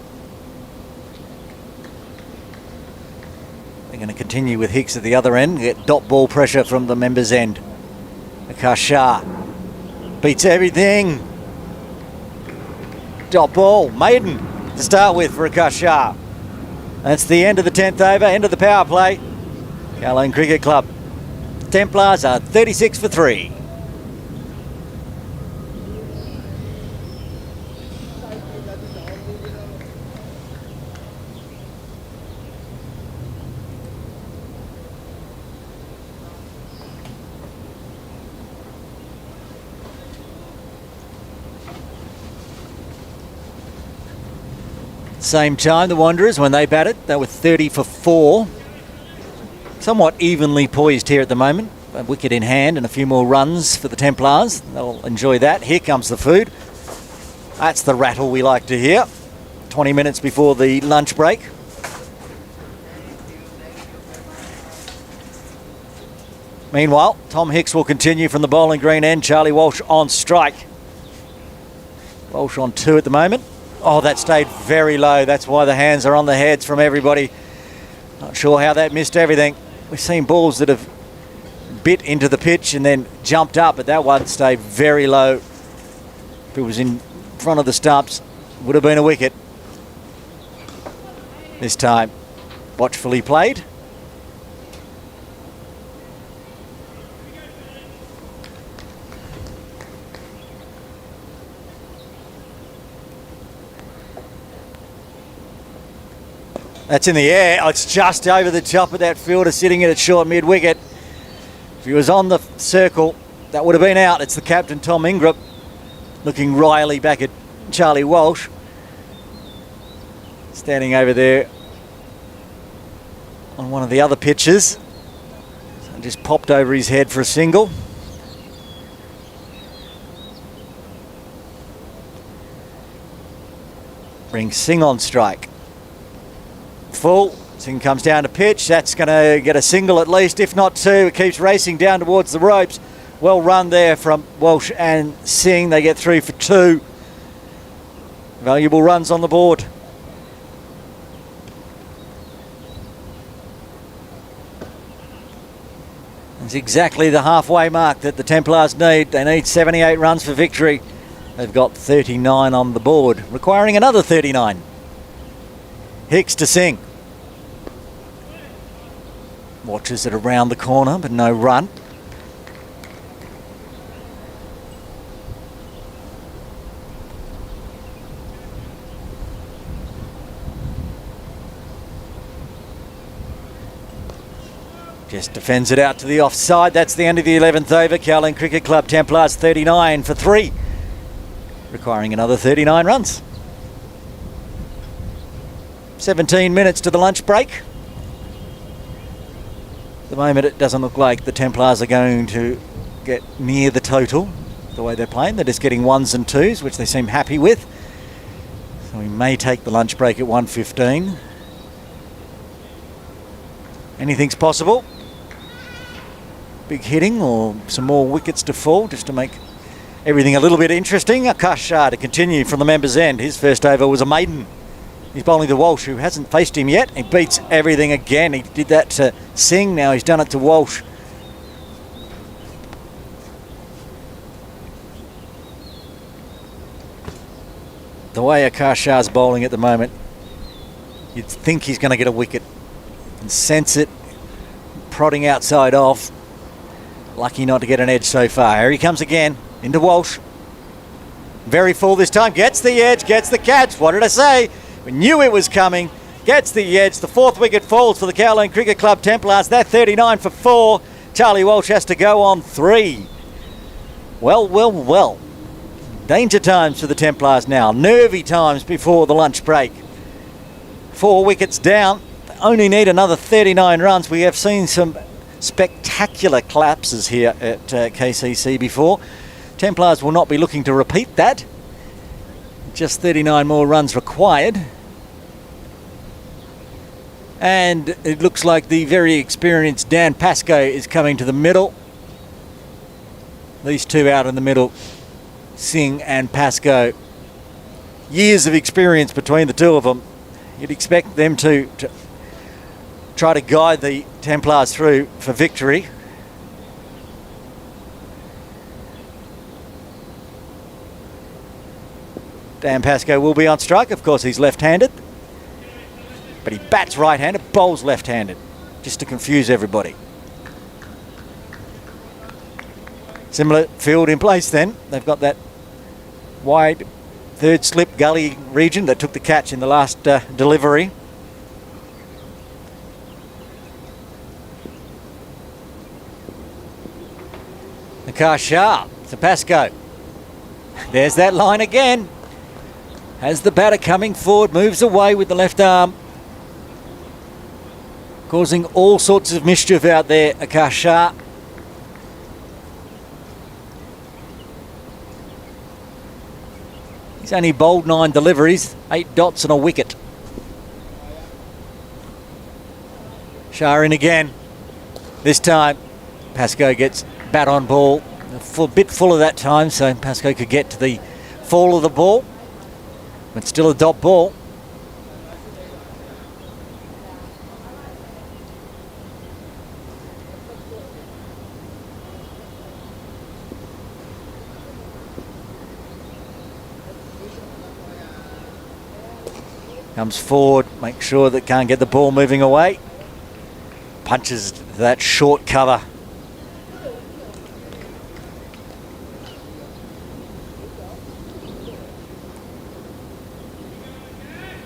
They're going to continue with Hicks at the other end. Get dot ball pressure from the members' end. Akash Shah beats everything. Dot ball, maiden to start with for Akash Shah. That's the end of the 10th over, end of the power play. Kowloon Cricket Club. Templars are 36 for 3. Same time, the Wanderers, when they batted, they were 30 for 4. Somewhat evenly poised here at the moment. A wicket in hand and a few more runs for the Templars. They'll enjoy that. Here comes the food. That's the rattle we like to hear. 20 minutes before the lunch break. Meanwhile, Tom Hicks will continue from the bowling green end. Charlie Walsh on strike. Walsh on 2 at the moment. Oh, that stayed very low. That's why the hands are on the heads from everybody. Not sure how that missed everything. We've seen balls that have bit into the pitch and then jumped up, but that one stayed very low. If it was in front of the stumps, would have been a wicket. This time, watchfully played. That's in the air. Oh, it's just over the top of that fielder sitting at its short mid-wicket. If he was on the circle, that would have been out. It's the captain, Tom Ingram, looking wryly back at Charlie Walsh. Standing over there on one of the other pitches. So just popped over his head for a single. Brings Singh on strike. Full. Singh comes down to pitch. That's going to get a single at least, if not 2. It keeps racing down towards the ropes. Well run there from Walsh and Singh. They get through for 2. Valuable runs on the board. It's exactly the halfway mark that the Templars need. They need 78 runs for victory. They've got 39 on the board, requiring another 39. Hicks to Singh. Watches it around the corner, but no run. Just defends it out to the offside. That's the end of the 11th over. Kowloon Cricket Club Templars 39 for 3, requiring another 39 runs. 17 minutes to the lunch break. At the moment, it doesn't look like the Templars are going to get near the total the way they're playing. They're just getting 1s and 2s, which they seem happy with. So we may take the lunch break at 1:15. Anything's possible. Big hitting or some more wickets to fall just to make everything a little bit interesting. Akash Shah to continue from the members' end. His first over was a maiden. He's bowling to Walsh, who hasn't faced him yet. He beats everything again. He did that to Singh, now he's done it to Walsh. The way Akash Shah's bowling at the moment, you'd think he's going to get a wicket. And sense it, prodding outside off. Lucky not to get an edge so far. Here he comes again, into Walsh. Very full this time, gets the edge, gets the catch. What did I say? We knew it was coming. Gets the edge. The 4th wicket falls for the Kowloon Cricket Club Templars. They're 39 for 4. Charlie Walsh has to go on 3. Well. Danger times for the Templars now. Nervy times before the lunch break. 4 wickets down. They only need another 39 runs. We have seen some spectacular collapses here at KCC before. Templars will not be looking to repeat that. Just 39 more runs required. And it looks like the very experienced Dan Pascoe is coming to the middle. These two out in the middle, Singh and Pascoe. Years of experience between the two of them. You'd expect them to try to guide the Templars through for victory. Dan Pascoe will be on strike. Of course, he's left-handed. But he bats right-handed, bowls left-handed, just to confuse everybody. Similar field in place then. They've got that wide third slip gully region that took the catch in the last delivery. Akash Shah to Pascoe. There's that line again. Has the batter coming forward, moves away with the left arm. Causing all sorts of mischief out there, Akash Shah. He's only bowled 9 deliveries, 8 dots and a wicket. Shah in again. This time, Pascoe gets bat on ball. A bit fuller that time, so Pascoe could get to the fall of the ball. But still a dot ball. Comes forward, make sure that can't get the ball moving away. Punches that short cover.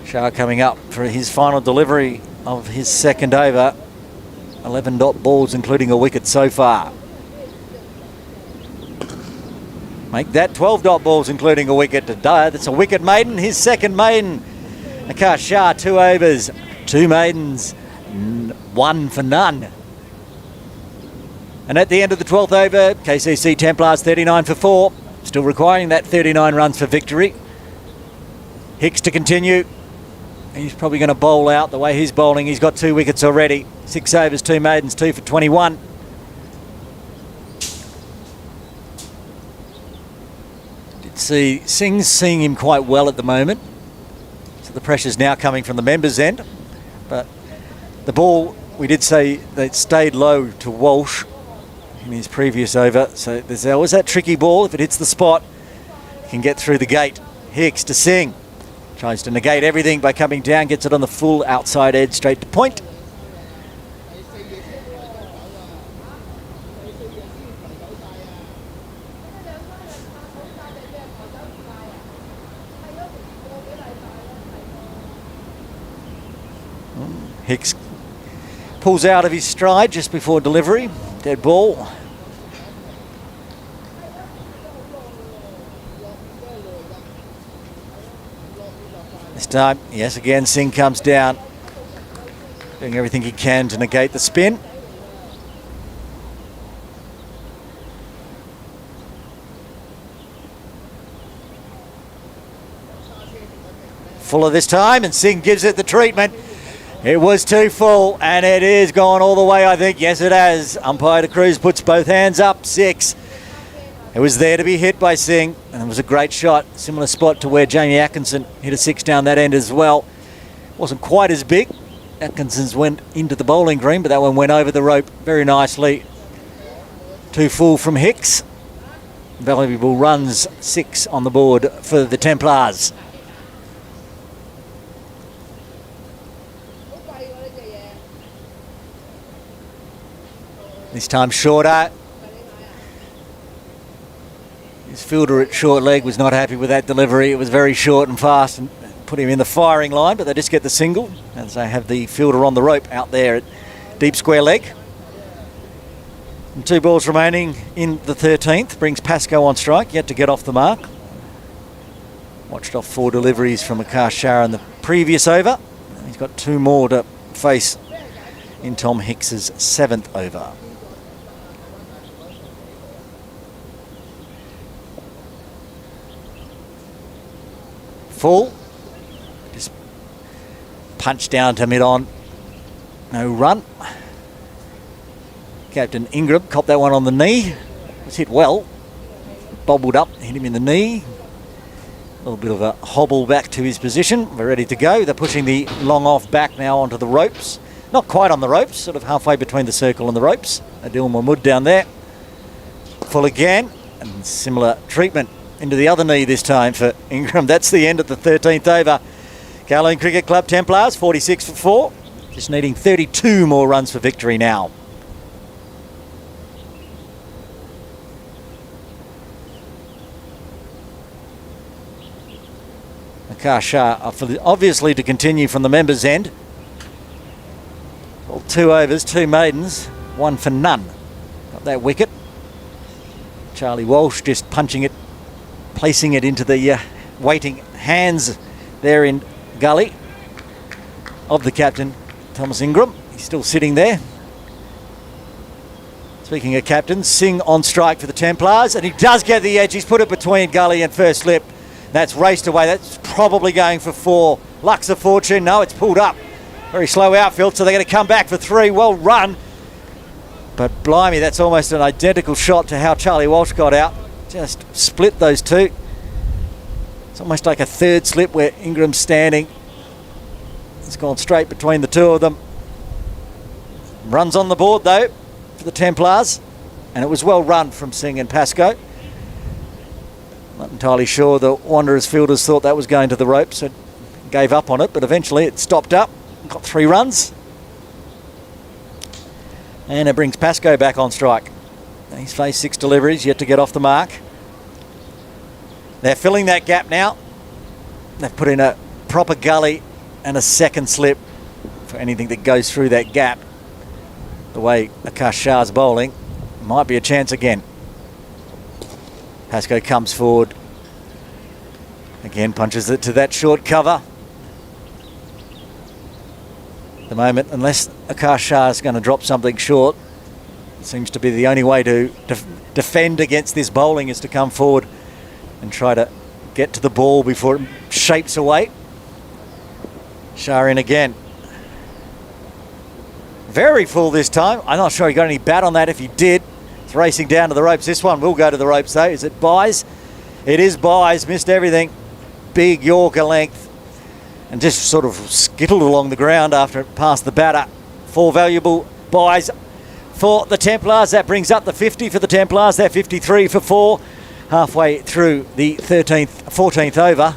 Shah coming up for his final delivery of his second over. 11 dot balls, including a wicket so far. Make that 12 dot balls, including a wicket to Dyer. That's a wicket maiden, his second maiden. Akash Shah, 2 overs, 2 maidens, 1 for none. And at the end of the 12th over, KCC Templars 39 for 4. Still requiring that 39 runs for victory. Hicks to continue. He's probably going to bowl out the way he's bowling. He's got 2 wickets already. 6 overs, 2 maidens, 2 for 21. Did see Singh's seeing him quite well at the moment. So the pressure's now coming from the members' end. But the ball, we did say that stayed low to Walsh in his previous over. So there's always that tricky ball. If it hits the spot, it can get through the gate. Hicks to Singh. Tries to negate everything by coming down, gets it on the full outside edge straight to point. Hicks pulls out of his stride just before delivery. Dead ball. This time, yes, again, Singh comes down, doing everything he can to negate the spin. Fuller this time, and Singh gives it the treatment. It was too full, and it is gone all the way, I think. Yes, it has. Umpire De Cruz puts both hands up. 6. It was there to be hit by Singh, and it was a great shot. Similar spot to where Jamie Atkinson hit a 6 down that end as well. Wasn't quite as big. Atkinson's went into the bowling green, but that one went over the rope very nicely. Too full from Hicks. Valuable runs, 6 on the board for the Templars. This time shorter. His fielder at short leg was not happy with that delivery. It was very short and fast and put him in the firing line, but they just get the single as they have the fielder on the rope out there at deep square leg. And 2 balls remaining in the 13th. Brings Pascoe on strike, yet to get off the mark. Watched off 4 deliveries from Akash Shah in the previous over. He's got 2 more to face in Tom Hicks's 7th over. Full. Just punch down to mid-on. No run. Captain Ingram copped that one on the knee. Was hit well. Bobbled up, hit him in the knee. A little bit of a hobble back to his position. We're ready to go. They're pushing the long off back now onto the ropes. Not quite on the ropes, sort of halfway between the circle and the ropes. Adil Mahmood down there. Full again, and similar treatment into the other knee this time for Ingram. That's the end of the 13th over. Kowloon Cricket Club Templars, 46 for 4. Just needing 32 more runs for victory now. Akash Shah obviously to continue from the members' end. Well, 2 overs, 2 maidens, 1 for none. Got that wicket. Charlie Walsh just punching it, placing it into the waiting hands there in gully of the captain, Thomas Ingram. He's still sitting there. Speaking of captains, Singh on strike for the Templars, and he does get the edge. He's put it between gully and first slip. That's raced away. That's probably going for 4. Lux of fortune. No, it's pulled up. Very slow outfield, so they're going to come back for 3. Well run. But blimey, that's almost an identical shot to how Charlie Walsh got out. Just split those 2. It's almost like a third slip where Ingram's standing. It's gone straight between the 2 of them. Runs on the board though for the Templars, and it was well run from Singh and Pascoe. Not entirely sure the Wanderers fielders thought that was going to the ropes, so gave up on it, but eventually it stopped up. Got 3 runs. And it brings Pascoe back on strike. He's faced 6 deliveries, yet to get off the mark. They're filling that gap now. They've put in a proper gully and a second slip for anything that goes through that gap. The way Akash Shah's bowling, might be a chance again. Pascoe comes forward. Again, punches it to that short cover. At the moment, unless Akash Shah is going to drop something short, it seems to be the only way to defend against this bowling is to come forward and try to get to the ball before it shapes away. Shah in again. Very full this time. I'm not sure he got any bat on that. If he did, it's racing down to the ropes. This one will go to the ropes though. Is it buys? It is buys. Missed everything. Big Yorker length. And just sort of skittled along the ground after it passed the batter. 4 valuable buys for the Templars. That brings up the 50 for the Templars. They're 53 for 4. Halfway through the 14th over.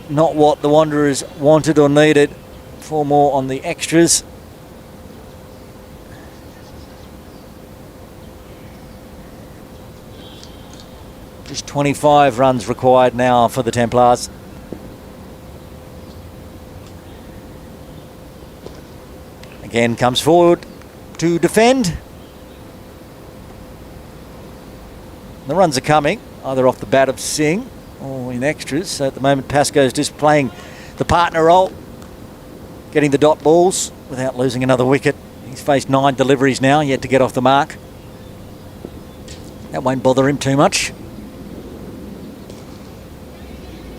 Not what the Wanderers wanted or needed. 4 more on the extras. Just 25 runs required now for the Templars. again comes forward to defend. The runs are coming, either off the bat of Singh or in extras. So at the moment, Pascoe's just playing the partner role, getting the dot balls without losing another wicket. He's faced 9 deliveries now, yet to get off the mark. That won't bother him too much.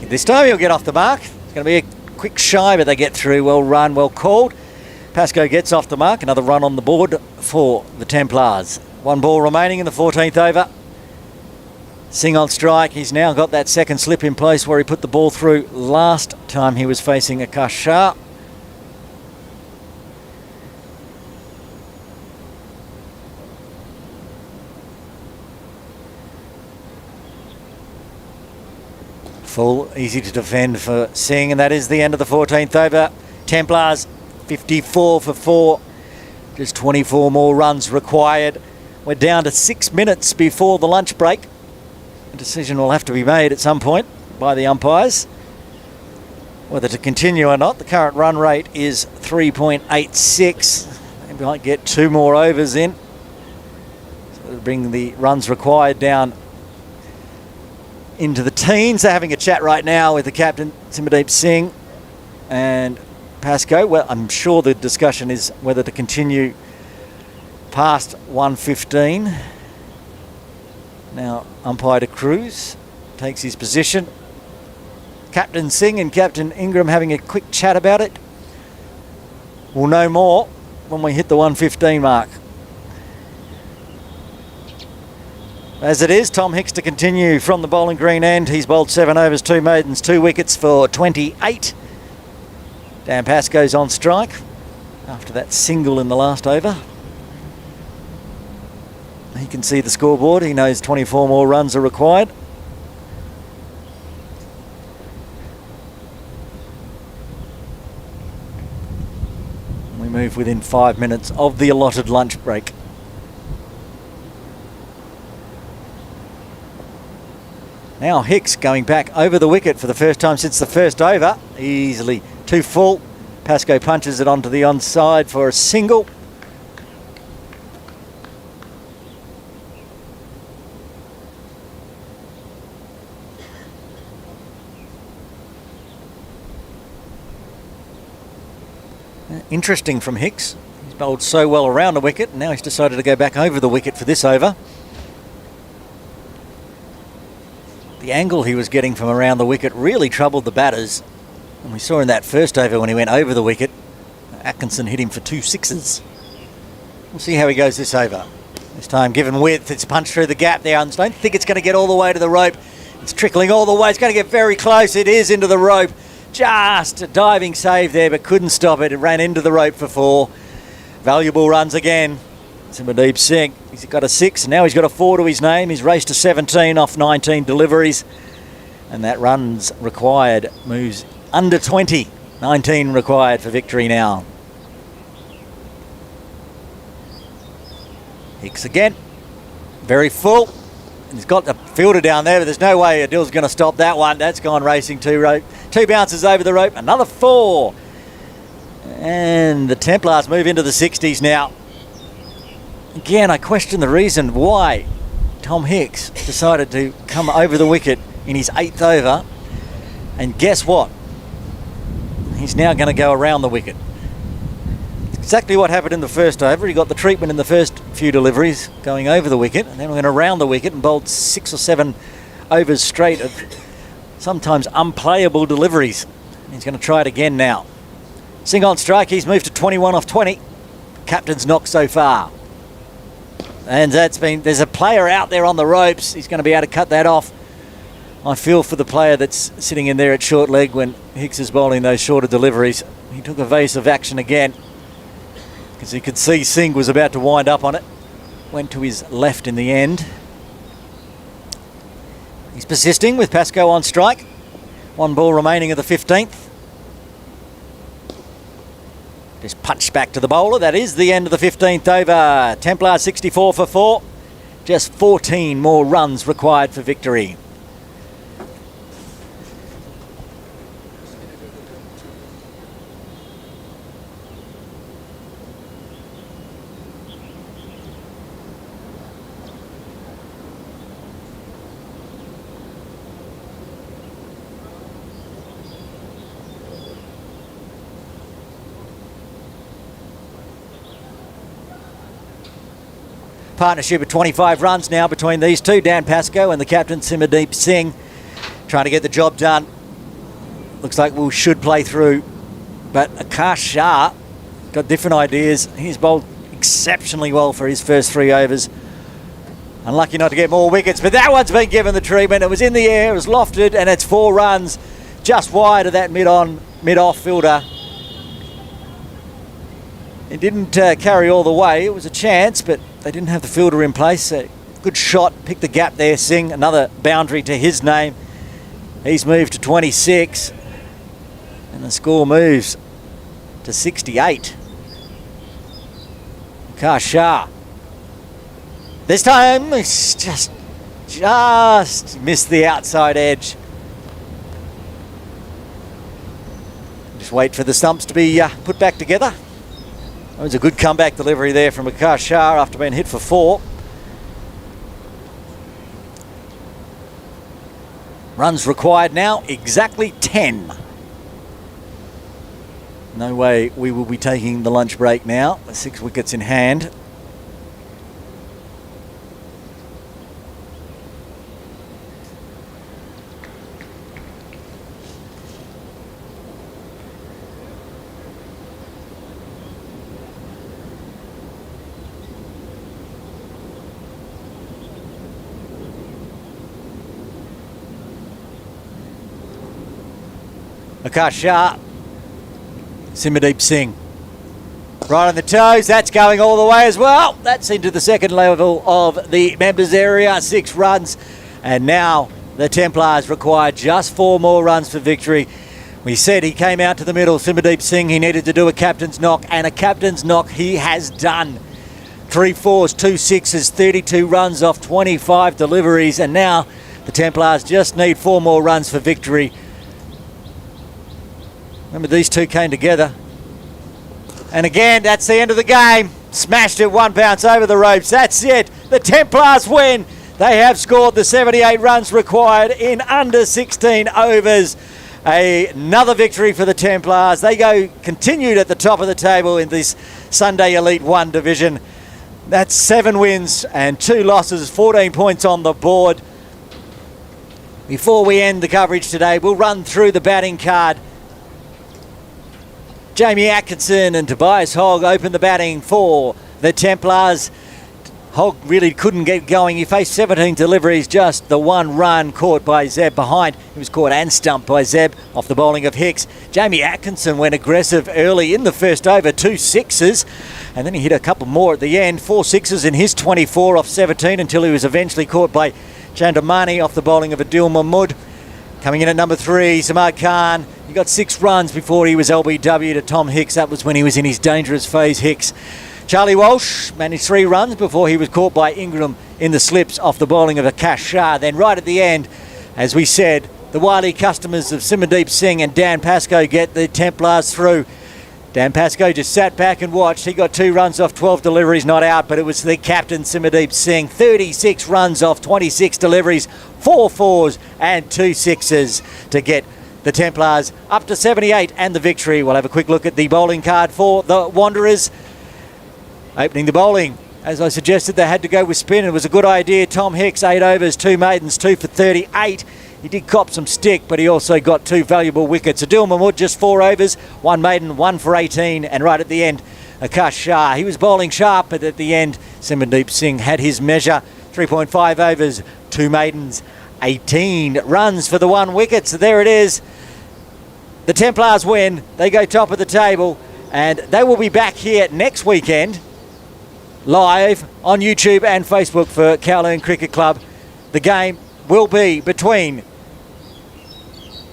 This time he'll get off the mark. It's going to be a quick shy, but they get through. Well run, well called. Pascoe gets off the mark. Another run on the board for the Templars. 1 ball remaining in the 14th over. Singh on strike. He's now got that second slip in place where he put the ball through last time he was facing Akash Shah. Full, easy to defend for Singh, and that is the end of the 14th over. Templars 54 for 4. Just 24 more runs required. We're down to 6 minutes before the lunch break. A decision will have to be made at some point by the umpires whether to continue or not. The current run rate is 3.86. They might get 2 more overs in, so that'll bring the runs required down into the teens. They're having a chat right now with the captain, Simbadeep Singh, and Pascoe. Well, I'm sure the discussion is whether to continue past 1:15. Now, umpire to Cruz takes his position. Captain Singh and Captain Ingram having a quick chat about it. We'll know more when we hit the 1:15 mark. As it is, Tom Hicks to continue from the bowling green end. He's bowled 7 overs, 2 maidens, 2 wickets for 28. Dan Pascoe's on strike after that single in the last over. He can see the scoreboard. He knows 24 more runs are required. We move within 5 minutes of the allotted lunch break. Now Hicks going back over the wicket for the first time since the first over. Easily 2 full. Pascoe punches it onto the onside for a single. Interesting from Hicks. He's bowled so well around the wicket, and now he's decided to go back over the wicket for this over. The angle he was getting from around the wicket really troubled the batters. And we saw in that first over when he went over the wicket, Atkinson hit him for 2 sixes. We'll see how he goes this over. This time given width, it's punched through the gap there. I don't think it's going to get all the way to the rope. It's trickling all the way. It's going to get very close. It is into the rope. Just a diving save there, but couldn't stop it. It ran into the rope for 4. Valuable runs again. Simbadeep Singh, he's got a 6. Now he's got a 4 to his name. He's raced to 17 off 19 deliveries. And that runs required moves under 20. 19 required for victory now. Hicks again. Very full. He's got a fielder down there, but there's no way Adil's going to stop that one. That's gone racing 2 rope. 2 bounces over the rope. Another 4. And the Templars move into the 60s now. Again, I question the reason why Tom Hicks decided to come over the wicket in his 8th over. And guess what? He's now going to go around the wicket. Exactly what happened in the first over. He got the treatment in the first few deliveries going over the wicket, and then went around the wicket and bowled 6 or 7 overs straight of sometimes unplayable deliveries. He's going to try it again now. Singh on strike. He's moved to 21 off 20. Captain's knock so far. And there's a player out there on the ropes. He's going to be able to cut that off. I feel for the player that's sitting in there at short leg when Hicks is bowling those shorter deliveries. He took evasive action again, because he could see Singh was about to wind up on it. Went to his left in the end. He's persisting with Pascoe on strike. 1 ball remaining of the 15th. Just punched back to the bowler. That is the end of the 15th over. Templars 64 for 4. Just 14 more runs required for victory. Partnership of 25 runs now between these two, Dan Pascoe and the captain Simardeep Singh, trying to get the job done. Looks like we should play through, but Akash Shah got different ideas. He's bowled exceptionally well for his first 3 overs. Unlucky not to get more wickets, but that one's been given the treatment. It was in the air, it was lofted, and it's 4 runs just wide of that mid-off fielder. It didn't carry all the way. It was a chance, but they didn't have the fielder in place. A good shot, picked the gap there, Singh. Another boundary to his name. He's moved to 26, and the score moves to 68. Akash Shah. This time, it's just missed the outside edge. Just wait for the stumps to be put back together. That was a good comeback delivery there from Akash Shah after being hit for 4. Runs required now, exactly 10. No way we will be taking the lunch break now. 6 wickets in hand. Akash Shah, Simardeep Singh. Right on the toes, that's going all the way as well. That's into the second level of the members area, 6 runs. And now the Templars require just 4 more runs for victory. We said he came out to the middle, Simardeep Singh, he needed to do a captain's knock, and a captain's knock he has done. 3 fours, 2 sixes, 32 runs off 25 deliveries, and now the Templars just need 4 more runs for victory. Remember, these two came together. And again, that's the end of the game. Smashed it, 1 bounce over the ropes. That's it. The Templars win. They have scored the 78 runs required in under 16 overs. Another victory for the Templars. They continued at the top of the table in this Sunday Elite 1 division. That's 7 wins and 2 losses, 14 points on the board. Before we end the coverage today, we'll run through the batting card. Jamie Atkinson and Tobias Hogg opened the batting for the Templars. Hogg really couldn't get going. He faced 17 deliveries, just the 1 run caught by Zeb behind. He was caught and stumped by Zeb off the bowling of Hicks. Jamie Atkinson went aggressive early in the first over, 2 sixes, and then he hit a couple more at the end. 4 sixes in his 24 off 17 until he was eventually caught by Chandamani off the bowling of Adil Mahmood. Coming in at number 3, Samad Khan. He got 6 runs before he was LBW to Tom Hicks. That was when he was in his dangerous phase, Hicks. Charlie Walsh managed 3 runs before he was caught by Ingram in the slips off the bowling of Akash Shah. Then right at the end, as we said, the wily customers of Simardeep Singh and Dan Pascoe get the Templars through. Dan Pascoe just sat back and watched. He got 2 runs off 12 deliveries, not out, but it was the captain, Simardeep Singh. 36 runs off 26 deliveries, 4 fours and 2 sixes to get the Templars up to 78 and the victory. We'll have a quick look at the bowling card for the Wanderers. Opening the bowling, as I suggested, they had to go with spin. It was a good idea. Tom Hicks, 8 overs, 2 maidens, 2 for 38. He did cop some stick, but he also got 2 valuable wickets. Adil Mahmood, just 4 overs, 1 maiden, 1 for 18. And right at the end, Akash Shah. He was bowling sharp, but at the end, Simardeep Singh had his measure. 3.5 overs, 2 maidens, 18 runs for the 1 wicket. So there it is. The Templars win. They go top of the table, and they will be back here next weekend, live on YouTube and Facebook for Kowloon Cricket Club. The game will be between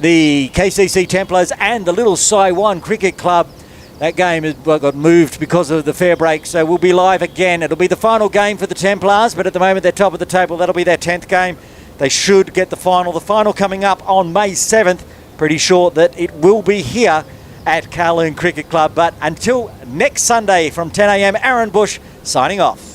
the KCC Templars and the Little Saiwan Cricket Club. That game got moved because of the fair break, so we'll be live again. It'll be the final game for the Templars, but at the moment they're top of the table. That'll be their 10th game. They should get the final. The final coming up on May 7th. Pretty sure that it will be here at Kowloon Cricket Club. But until next Sunday from 10 a.m, Aaron Bush signing off.